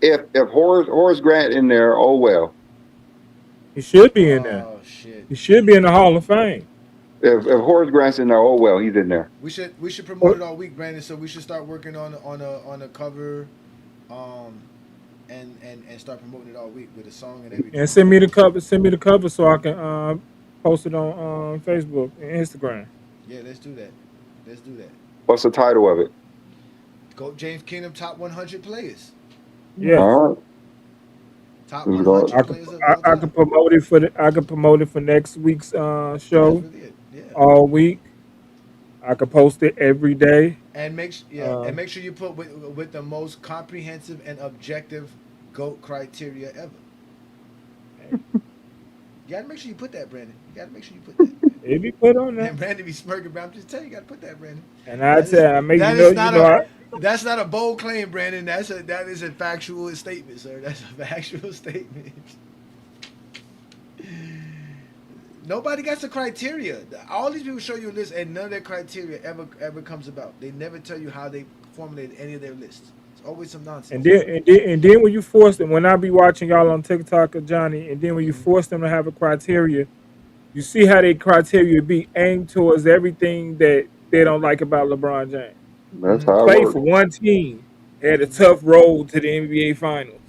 if Horace Grant in there, oh well. He should be in there. Oh shit. He should be in the Hall of Fame. If Horace Grant's in there, oh well, he's in there. We should promote it all week, Brandon. So we should start working on a cover, and start promoting it all week with a song and everything. And send me the cover. Send me the cover so I can post it on Facebook and Instagram. Yeah, let's do that. Let's do that. What's the title of it? GOAT James Kingdom top 100 players. Yeah. All right. Top 100 players. I can promote it for next week's show. Yeah. All week. I can post it every day. And make sure you put with the most comprehensive and objective GOAT criteria ever. You gotta make sure you put that, Brandon. You gotta make sure you put that. It be put on there. And Brandon be smirking, but I'm just telling you, you gotta put that, Brandon. And That's not a bold claim, Brandon. That is a factual statement, sir. That's a factual statement. Nobody got the criteria. All these people show you a list, and none of their criteria ever comes about. They never tell you how they formulated any of their lists. It's always some nonsense. And then when you force them, when I be watching y'all on TikTok or Johnny, and then when you force them to have a criteria, you see how their criteria be aimed towards everything that they don't like about LeBron James. That's how it Played works. for one team, had a tough road to the NBA Finals.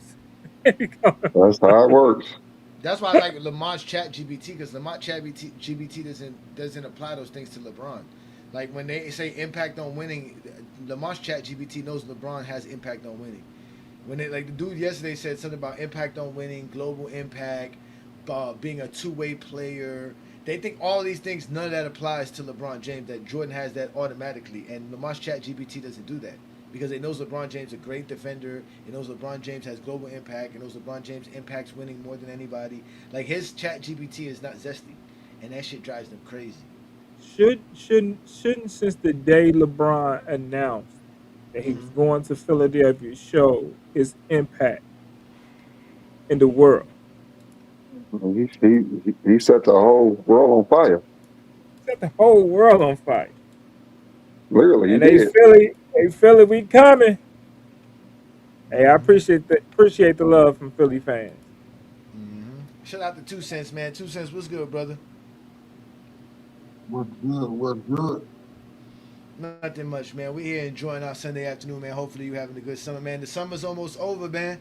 That's how it works. That's why I like Lamont's ChatGPT, because Lamont ChatGPT doesn't apply those things to LeBron. Like when they say impact on winning, Lamont's ChatGPT knows LeBron has impact on winning. When they, like the dude yesterday said something about impact on winning, global impact, being a two-way player. They think all of these things, none of that applies to LeBron James, that Jordan has that automatically. And Lamont's ChatGPT doesn't do that because it knows LeBron James is a great defender. It knows LeBron James has global impact. It knows LeBron James impacts winning more than anybody. Like his ChatGPT is not zesty, and that shit drives them crazy. Shouldn't since the day LeBron announced that he was going to Philadelphia show his impact in the world? He set the whole world on fire. Set the whole world on fire. Literally, and he did. Hey Philly, we coming. Hey, I appreciate the love from Philly fans. Mm-hmm. Shout out to 2 Cents, man. 2 Cents, what's good, brother? What's good? What's good? Nothing much, man. We here enjoying our Sunday afternoon, man. Hopefully you having a good summer, man. The summer's almost over, man.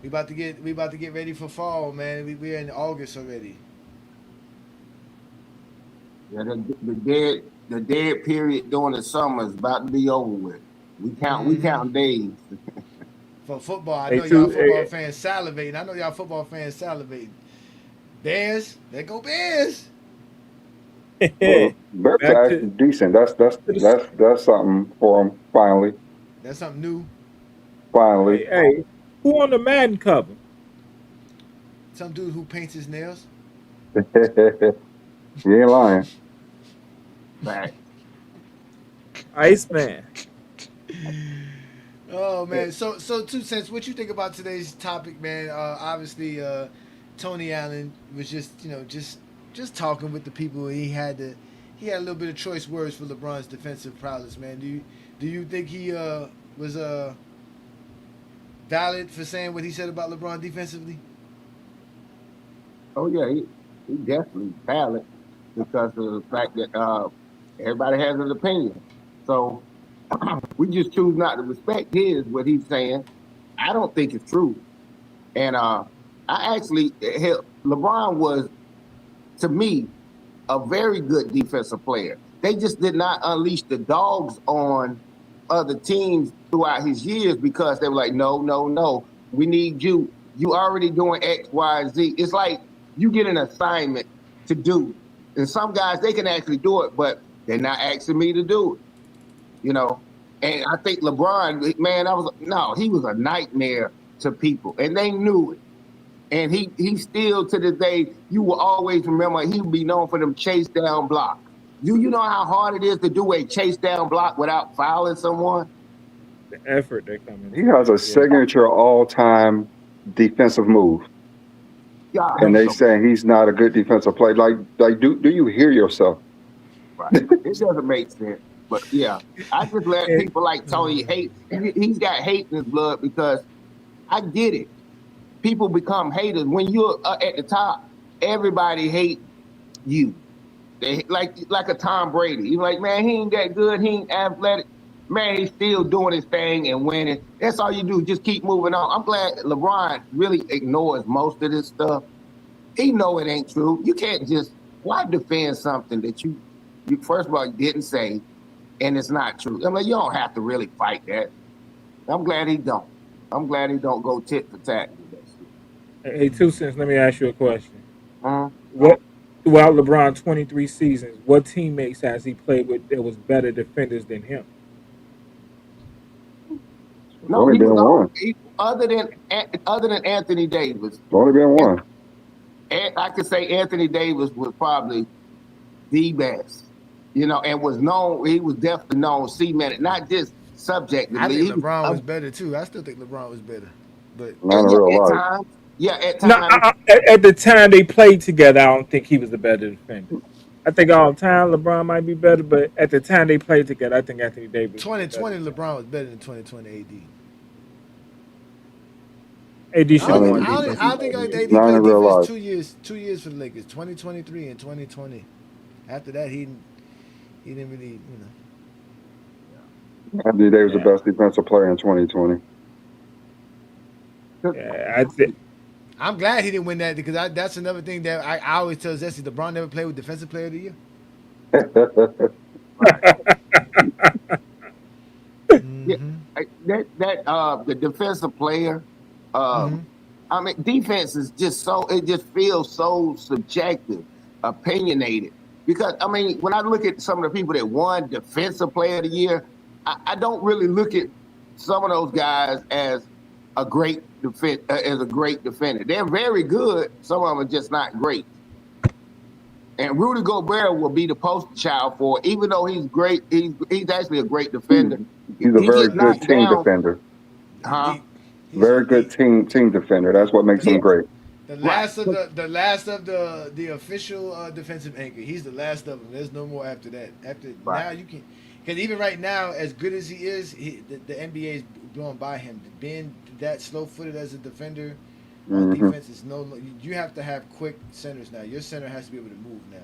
We about to get ready for fall, man. We're in August already. Yeah, the dead period during the summer is about to be over with. We count days. For football, I know y'all football fans salivating. Bears, there go Bears. Well, Bears is decent. That's something for him. Finally. That's something new. Finally. Hey, who on the Madden cover? Some dude who paints his nails. He ain't lying. Back. Iceman. Oh man, so 2 cents. What you think about today's topic, man? Obviously, Tony Allen was just talking with the people. He had a little bit of choice words for LeBron's defensive prowess, man. Do you think he was valid for saying what he said about LeBron defensively? Oh yeah, he definitely valid because of the fact that everybody has an opinion. So we just choose not to respect what he's saying. I don't think it's true. And LeBron was, to me, a very good defensive player. They just did not unleash the dogs on other teams throughout his years because they were like, no, we need you. You already doing X, Y, Z. It's like you get an assignment to do. And some guys, they can actually do it, but they're not asking me to do it. You know, and I think LeBron, man, he was a nightmare to people, and they knew it. And he still, to this day, you will always remember he would be known for them chase down blocks. You know how hard it is to do a chase down block without fouling someone? The effort that comes in. He has a signature all-time defensive move. Yeah, and they saying he's not a good defensive player. Like, do you hear yourself? Right. It doesn't make sense. But yeah, I just let people like Tony hate. He's got hate in his blood because I get it. People become haters. When you're at the top, everybody hates you. They like a Tom Brady. You're like, man, he ain't that good. He ain't athletic. Man, he's still doing his thing and winning. That's all you do. Just keep moving on. I'm glad LeBron really ignores most of this stuff. He know it ain't true. You can't just, why defend something that you first of all, you didn't say, and it's not true. I mean, you don't have to really fight that. I'm glad he don't. I'm glad he don't go tit for tat with that shit. Hey, 2 cents, let me ask you a question. Uh-huh. Throughout LeBron 23 seasons, what teammates has he played with that was better defenders than him? No, only been one. Other than Anthony Davis. Only been one. And I could say Anthony Davis was probably the best, you know, and was known. He was definitely known, cemented, not just subjectively. I think LeBron was better too. I still think LeBron was better, but not in real life. Times, yeah, at No, times. at the time they played together, I don't think he was the better defender. I think all the time LeBron might be better, but at the time they played together, I think Anthony Davis. 2020 LeBron was better than 2020 AD. AD should have won. I don't think AD played defense 2 years for the Lakers, 2023 and 2020. After that, he didn't really, you know. Anthony Davis was the best defensive player in 2020. Yeah, I'm glad he didn't win that because that's another thing that I always tell Zesty. LeBron never played with Defensive Player of the Year. The defensive player. I mean, defense is just it just feels so subjective, opinionated. Because I mean, when I look at some of the people that won Defensive Player of the Year, I don't really look at some of those guys as a great defender. They're very good. Some of them are just not great. And Rudy Gobert will be the poster child for it, even though he's great. He's actually a great defender. He's a very good team defender. Very good team defender. That's what makes him great. The last of the official defensive anchor. He's the last of them. There's no more after that. Now you can, because even right now, as good as he is, the NBA is going by him. Being that slow-footed as a defender on defense is you have to have quick centers now. Your center has to be able to move now.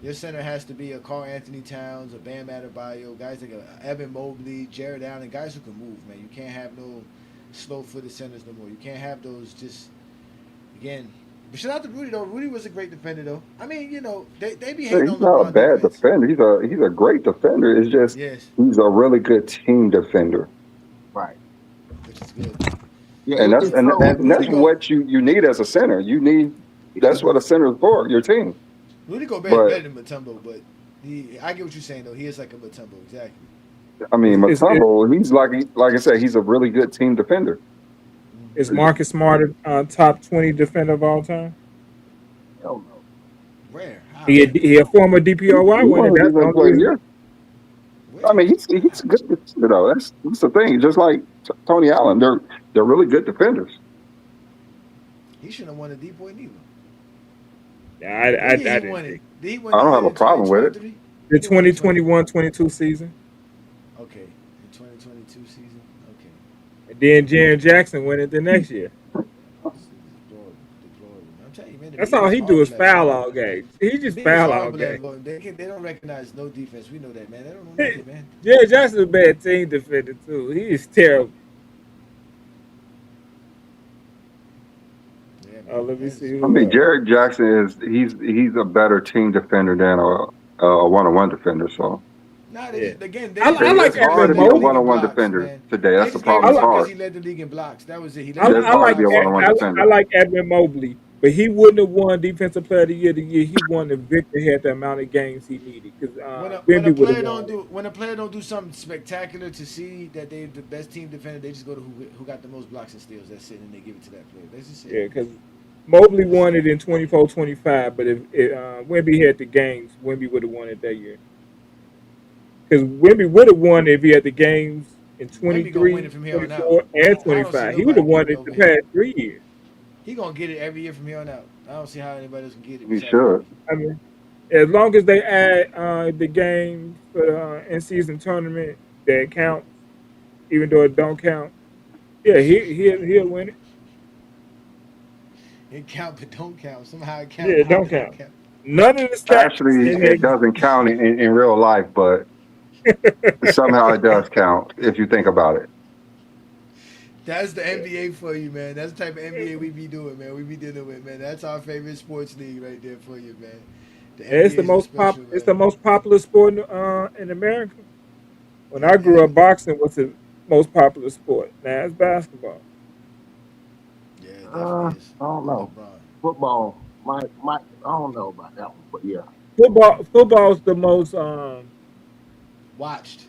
Your center has to be a Karl Anthony Towns, a Bam Adebayo, guys like Evan Mobley, Jared Allen, guys who can move, man. You can't have no slow-footed centers no more. You can't have those just, again. But shout out to Rudy, though. Rudy was a great defender, though. I mean, you know, they be hating on LeBron. He's not a bad defender. He's a great defender. It's just he's a really good team defender. Right. Which is good. Yeah, and that's what you need as a center. That's what a center is for, your team. Rudy Gobert better than Mutombo, but I get what you're saying, though. He is like a Mutombo, exactly. I mean, Mutombo, he's like I said, he's a really good team defender. Is Marcus Smart top 20 defender of all time? Hell Where? How? He a former DPOY He winner. won the That's the defensive only player of the reason. year. Where? I mean, he's a good defender though. That's the thing. Just like Tony Allen, they're really good defenders. He shouldn't have won the D-boy neither. I What year he didn't won it? think. Did he win I the don't year have a in problem with it. 2023? The He didn't win in 2021-22 season. Okay, the 2022 season. Okay. And then Jaren Jackson win it the next year. This is deplorable. I'm telling you, man. The That's league all is he do is horrible at foul voting. all game. He The just league is foul all horrible at game. voting. They don't recognize no defense. We know that, man. They don't know nothing, man. Jaren Jackson's a bad team defender too. He is terrible. Yeah, man. Oh, let me see. I Who mean, else. Jared Jackson he's a better team defender than a one-on-one defender. So Nah, they just, again, they I just like it's hard to Edmund be a led the league in one-on-one blocks, defender man. today. They That's the just gave him problem. It's some because hard. he led the league in blocks. That was it. He I, led the It's league I in hard to like be a blocks. one-on-one I defender. like Edmund Mobley, but he wouldn't have won Defensive Player of the Year. He won if Victor had the amount of games he needed because When a Wemby would player have don't won. do something spectacular to see that they're the best team defender, they just go to who got the most blocks and steals. That's it, and they give it to that player. That's just it. Yeah, because Mobley won it in 24-25, but if Wemby had the games, Wemby would have won it that year. Because Wemby would have won if he had the games in Wemby gonna win 23, it from here on out. 24, and I don't see 25. He would have nobody won getting it the over him. past 3 years. He gonna get it every year from here on out. I don't see how anybody else can get it. He besides should. Wemby. I mean, as long as they add the game for the in-season tournament that counts, even though it don't count, yeah, he'll win it. It count but don't count. Somehow it count. Yeah, it How don't did it count. count? None of the stats Actually, in it doesn't count in real life, but somehow it does count if you think about it. That's the NBA for you, man. That's the type of NBA we be doing, man. We be dealing with, man. That's our favorite sports league right there for you, man. The Yeah, it's NBA the is most special, it's man. the most popular sport in America. When I grew up, boxing was the most popular sport. Now it's basketball. Yeah, it definitely is. I don't know. LeBron. Football, my, I don't know about that one, but yeah. Football's the most Watched.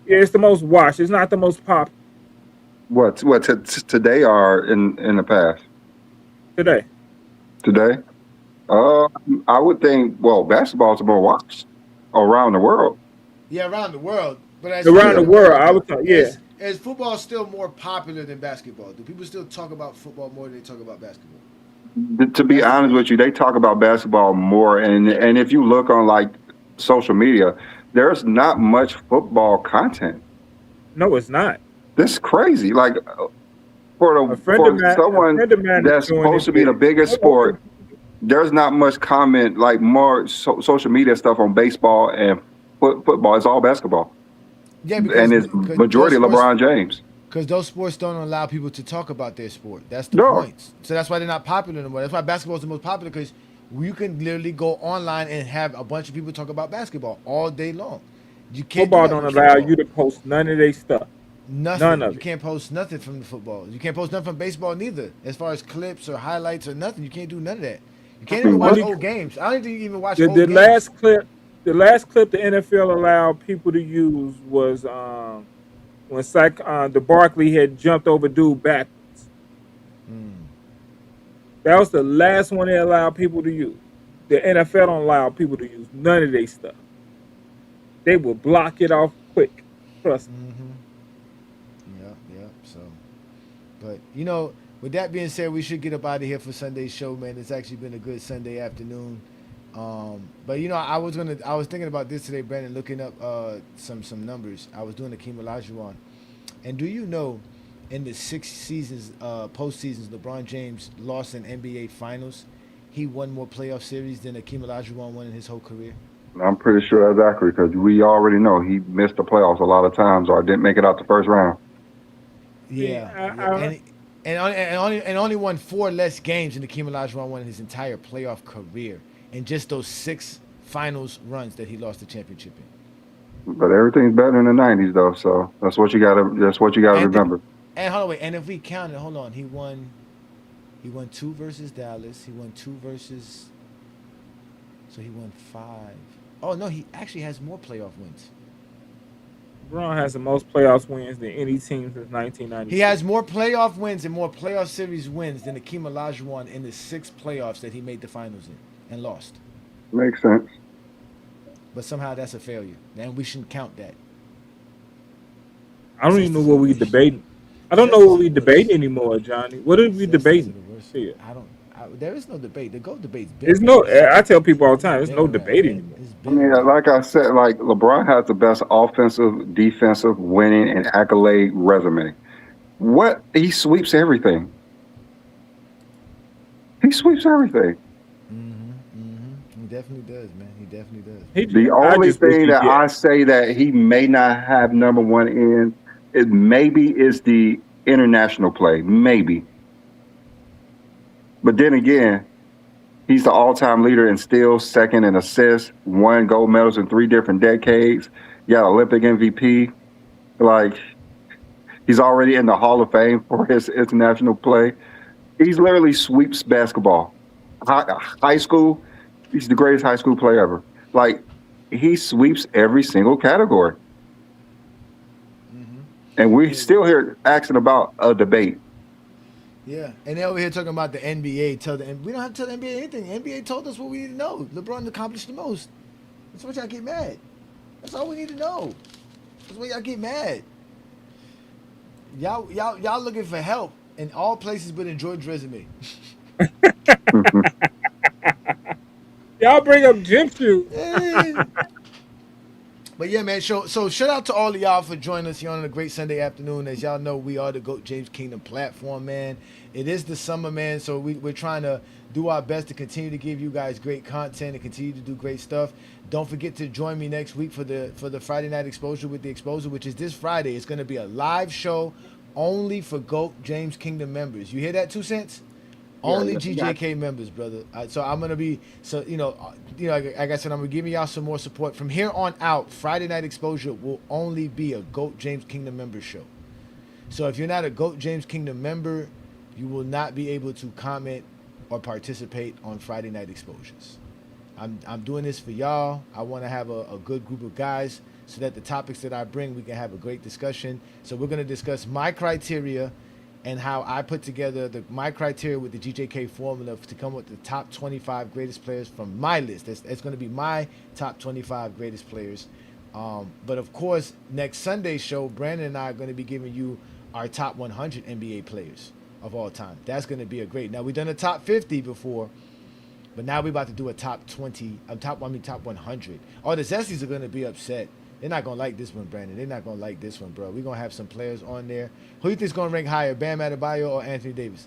it's the most watched. It's not the most popular What today or in the past? today. Today, I would think. Well, basketball's more watched around the world. Yeah, around the world. But as Around far the as world, I would talk. Yeah, Is football still more popular than basketball? Do people still talk about football more than they talk about basketball? To be honest with you, they talk about basketball more, and if you look on like social media, there's not much football content. no, it's not. This is crazy. Like A for friend of mine, someone a friend of mine that's is doing supposed it. to be the biggest sport, there's not much comment, like more social media stuff on baseball and football. It's all basketball, Yeah, and it's majority of LeBron James. Because those sports don't allow people to talk about their sport. That's the No. point. So that's why they're not popular anymore. That's why basketball is the most popular, because you can literally go online and have a bunch of people talk about basketball all day long. You can't. Football do that don't with allow football. you to post none of their stuff. Nothing. None of You it. can't post nothing from the football. You can't post nothing from baseball neither. As far as clips or highlights or nothing, you can't do none of that. You can't even watch old games. I don't think you can even watch old The games. last clip the NFL allowed people to use was when the Barkley had jumped over dude backwards. That was the last one they allowed people to use. The NFL don't allow people to use none of their stuff. They will block it off quick. Trust me. Yeah. So, but with that being said, we should get up out of here for Sunday's show, man. It's actually been a good Sunday afternoon. But I was thinking about this today, Brandon, looking up some numbers. I was doing Hakeem Olajuwon, and do you know, in the 6 seasons, postseasons, LeBron James lost in NBA Finals. He won more playoff series than Hakeem Olajuwon won in his whole career. I'm pretty sure that's accurate because we already know he missed the playoffs a lot of times or didn't make it out the first round. Yeah. And only won 4 less games than Hakeem Olajuwon won in his entire playoff career, in just those 6 finals runs that he lost the championship in. But everything's better in the '90s, though. So that's what you gotta remember. And hold on, wait. And if we counted, hold on, he won 2 versus Dallas. He won 2 versus. So he won 5. Oh no, he actually has more playoff wins. LeBron has the most playoff wins than any team since 1990. He has more playoff wins and more playoff series wins than Hakeem Olajuwon in the 6 playoffs that he made the finals in and lost. Makes sense. But somehow that's a failure, and we shouldn't count that. I don't even know what we debating. I don't know what we debating anymore, Johnny. What are we debating? Here? There is no debate. The GOAT debate's been. There's no. I tell people all the time, there's no debate anymore. I mean, like I said, like LeBron has the best offensive, defensive, winning, and accolade resume. What he sweeps everything. He sweeps everything. He definitely does, man. He definitely does. The only thing that I say that he may not have number one in is maybe is the international play, maybe. But then again, he's the all-time leader in steals, second in assists, 1 gold medals in 3 different decades. You got Olympic MVP. Like, he's already in the Hall of Fame for his international play. He's literally sweeps basketball. High school, he's the greatest high school player ever. Like, he sweeps every single category. And we're still here asking about a debate. Yeah, and they're over here talking about the NBA. We don't have to tell the NBA anything. The NBA told us what we need to know. LeBron accomplished the most. That's why y'all get mad. That's all we need to know. That's why y'all get mad. Y'all looking for help in all places but in Jordan's resume. Y'all bring up gym shoes. But yeah, man. So shout out to all of y'all for joining us here on a great Sunday afternoon. As y'all know, we are the GOAT James Kingdom platform, man. It is the summer, man. So we're trying to do our best to continue to give you guys great content and continue to do great stuff. Don't forget to join me next week for the Friday Night Exposure with the Exposure, which is this Friday. It's going to be a live show only for GOAT James Kingdom members. You hear that, 2 cents? Only GJK members, brother. So I'm gonna be like I said, I'm gonna give y'all some more support from here on out. Friday Night Exposure will only be a GOAT James Kingdom member show. So if you're not a GOAT James Kingdom member, you will not be able to comment or participate on Friday Night Exposures. I'm doing this for y'all. I want to have a good group of guys so that the topics that I bring, we can have a great discussion. So we're gonna discuss my criteria and how I put together my criteria with the GJK formula to come up with the top 25 greatest players from my list. It's going to be my top 25 greatest players. But of course, next Sunday's show, Brandon and I are going to be giving you our top 100 NBA players of all time. That's going to be a great. Now, we've done a top 50 before, but now we're about to do a top 100. Oh, the Zesties are going to be upset. They're not going to like this one, Brandon. They're not going to like this one, bro. We're going to have some players on there. Who do you think is going to rank higher, Bam Adebayo or Anthony Davis?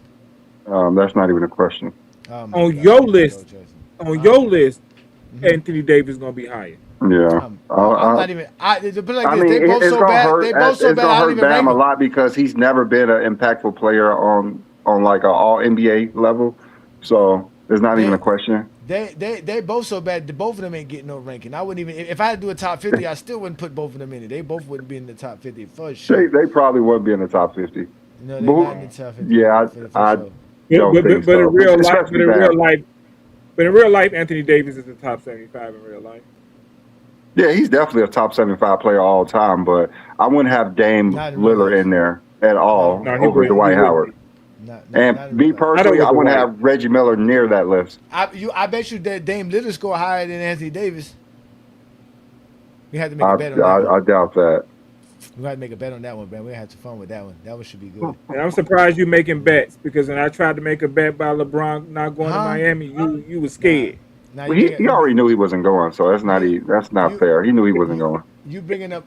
That's not even a question. On your list, Anthony Davis is going to be higher. Yeah. I'm not even. They both so bad. They both so bad. I don't even rank Bam a lot because he's never been an impactful player on like an all NBA level. So there's not even a question. They both so bad. Both of them ain't getting no ranking. I wouldn't even if I had to do a top 50, I still wouldn't put both of them in it. They both wouldn't be in the top 50 for sure. They probably would be in the top 50. No, they're not in the top 50. Yeah, I don't think so. In real life, Anthony Davis is the top 75 in real life. Yeah, he's definitely a top 75 player all time, but I wouldn't have Dame Lillard in there at all over Dwight Howard. And me personally, I wouldn't have Reggie Miller near that list. I bet you that Dame Lillard score higher than Anthony Davis. We have to make a bet on that. I doubt that. We have to make a bet on that one, man. We're going to have some fun with that one. That one should be good. And I'm surprised you making bets because when I tried to make a bet by LeBron not going to Miami, you were scared. Well, he already knew he wasn't going, so that's not fair. He knew he wasn't going. You bringing up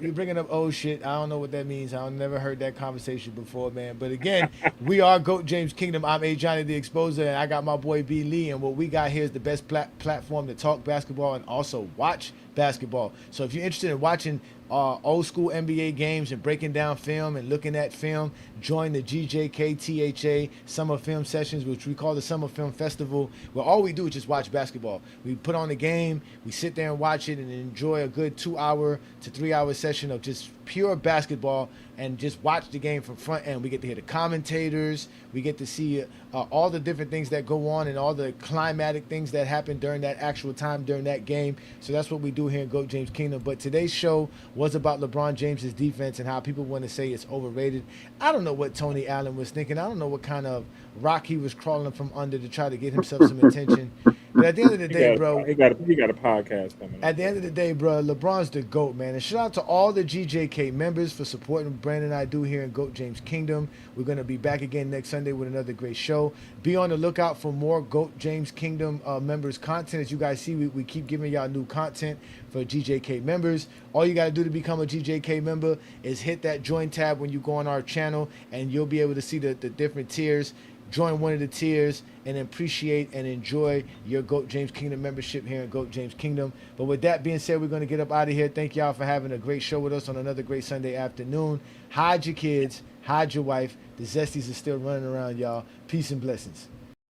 old shit. I don't know what that means. I've never heard that conversation before, man. But again, we are GOAT James Kingdom. I'm A. Johnny the Exposer, and I got my boy B. Lee. And what we got here is the best platform to talk basketball and also watch basketball. So if you're interested in watching old school NBA games and breaking down film and looking at film, join the GJKTHA Summer Film Sessions, which we call the Summer Film Festival, where all we do is just watch basketball. We put on the game, we sit there and watch it and enjoy a good 2-hour to 3-hour session of just pure basketball and just watch the game from front end. We get to hear the commentators. We get to see all the different things that go on and all the climatic things that happen during that actual time during that game. So that's what we do here in GOAT James Kingdom. But today's show was about LeBron James's defense and how people want to say it's overrated. I don't know what Tony Allen was thinking. I don't know what kind of rock he was crawling from under to try to get himself some attention. But at the end of the day, bro, he got a podcast coming. at the end of the day, bro, LeBron's the GOAT, man. And shout out to all the GJK members for supporting Brandon and I do here in GOAT James Kingdom. We're going to be back again next Sunday with another great show. Be on the lookout for more GOAT James Kingdom members content. As you guys see, we keep giving y'all new content for GJK members. All you got to do to become a GJK member is hit that join tab when you go on our channel, and you'll be able to see the different tiers. Join one of the tiers and appreciate and enjoy your GOAT James Kingdom membership here in GOAT James Kingdom. But with that being said, we're going to get up out of here. Thank y'all for having a great show with us on another great Sunday afternoon. Hide your kids, hide your wife. The Zesties are still running around, y'all. Peace and blessings.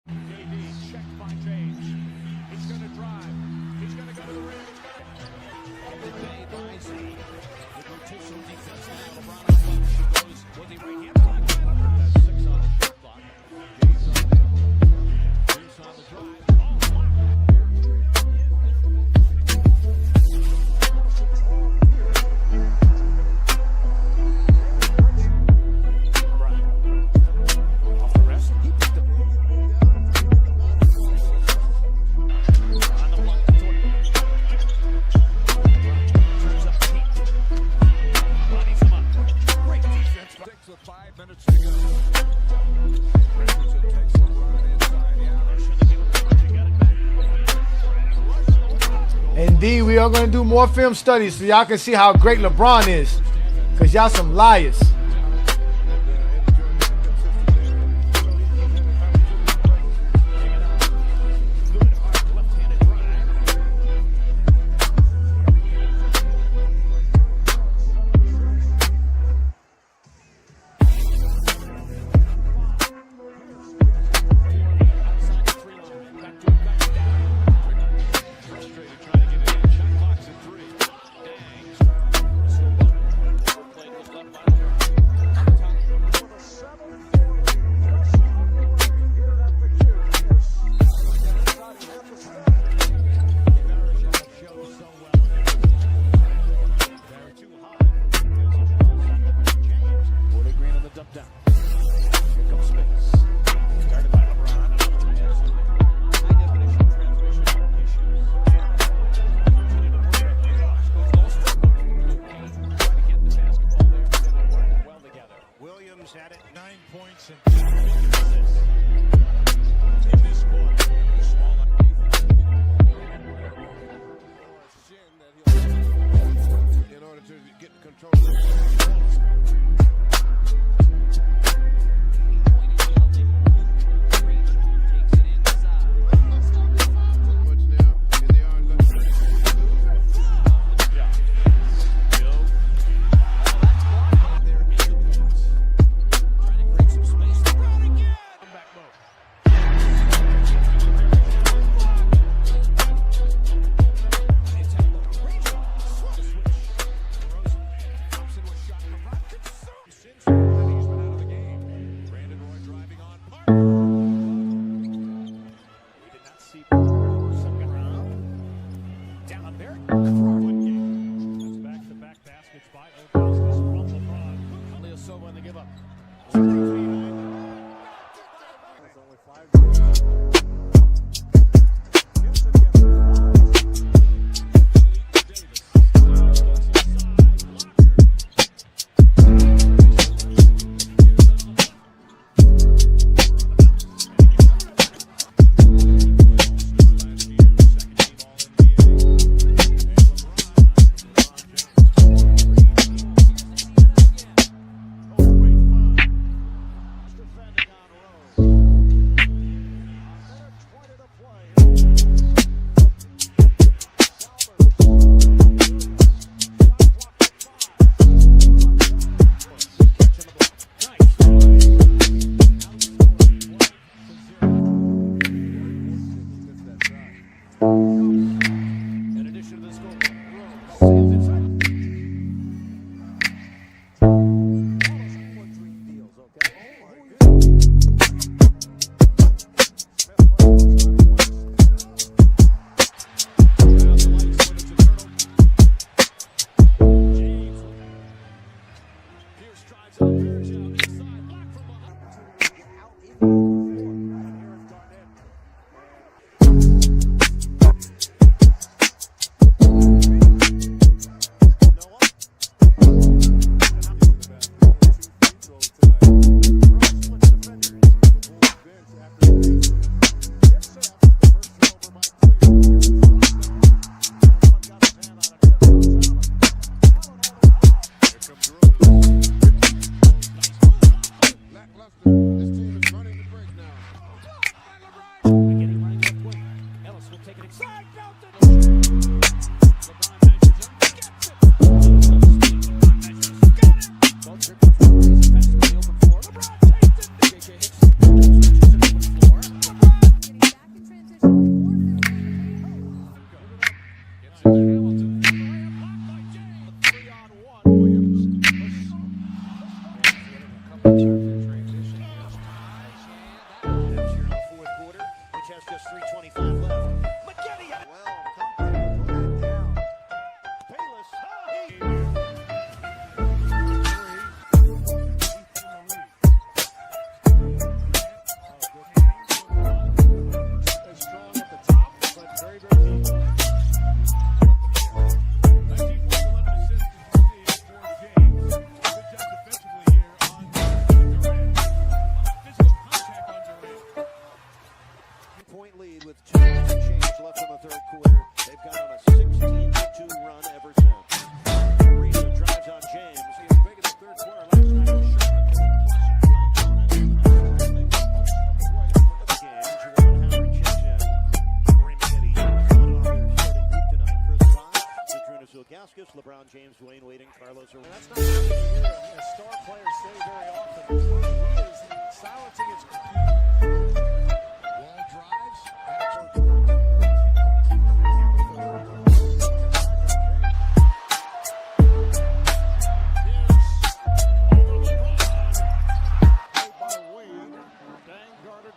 KD checked by James. He's going to drive. He's going to go to the rim. Open bay by Z. With rotational defense now. LeBron goes with the right hand block. That's 6 on the shot clock. James on him. James on the drive. Off the rest. He picked up. Indeed, we are going to do more film studies so y'all can see how great LeBron is. Because y'all some liars. At it, 9 points and 2 assists in this quarter. In order to get control of Ilgauskas, LeBron James, Dwayne Wade, Carlos. And that's not something you hear a star player say very often. He is silencing his wall drives.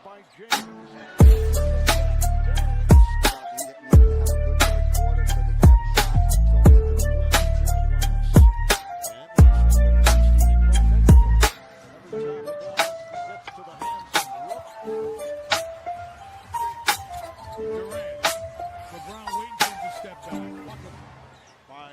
By James. LeBron waiting for him to step back. By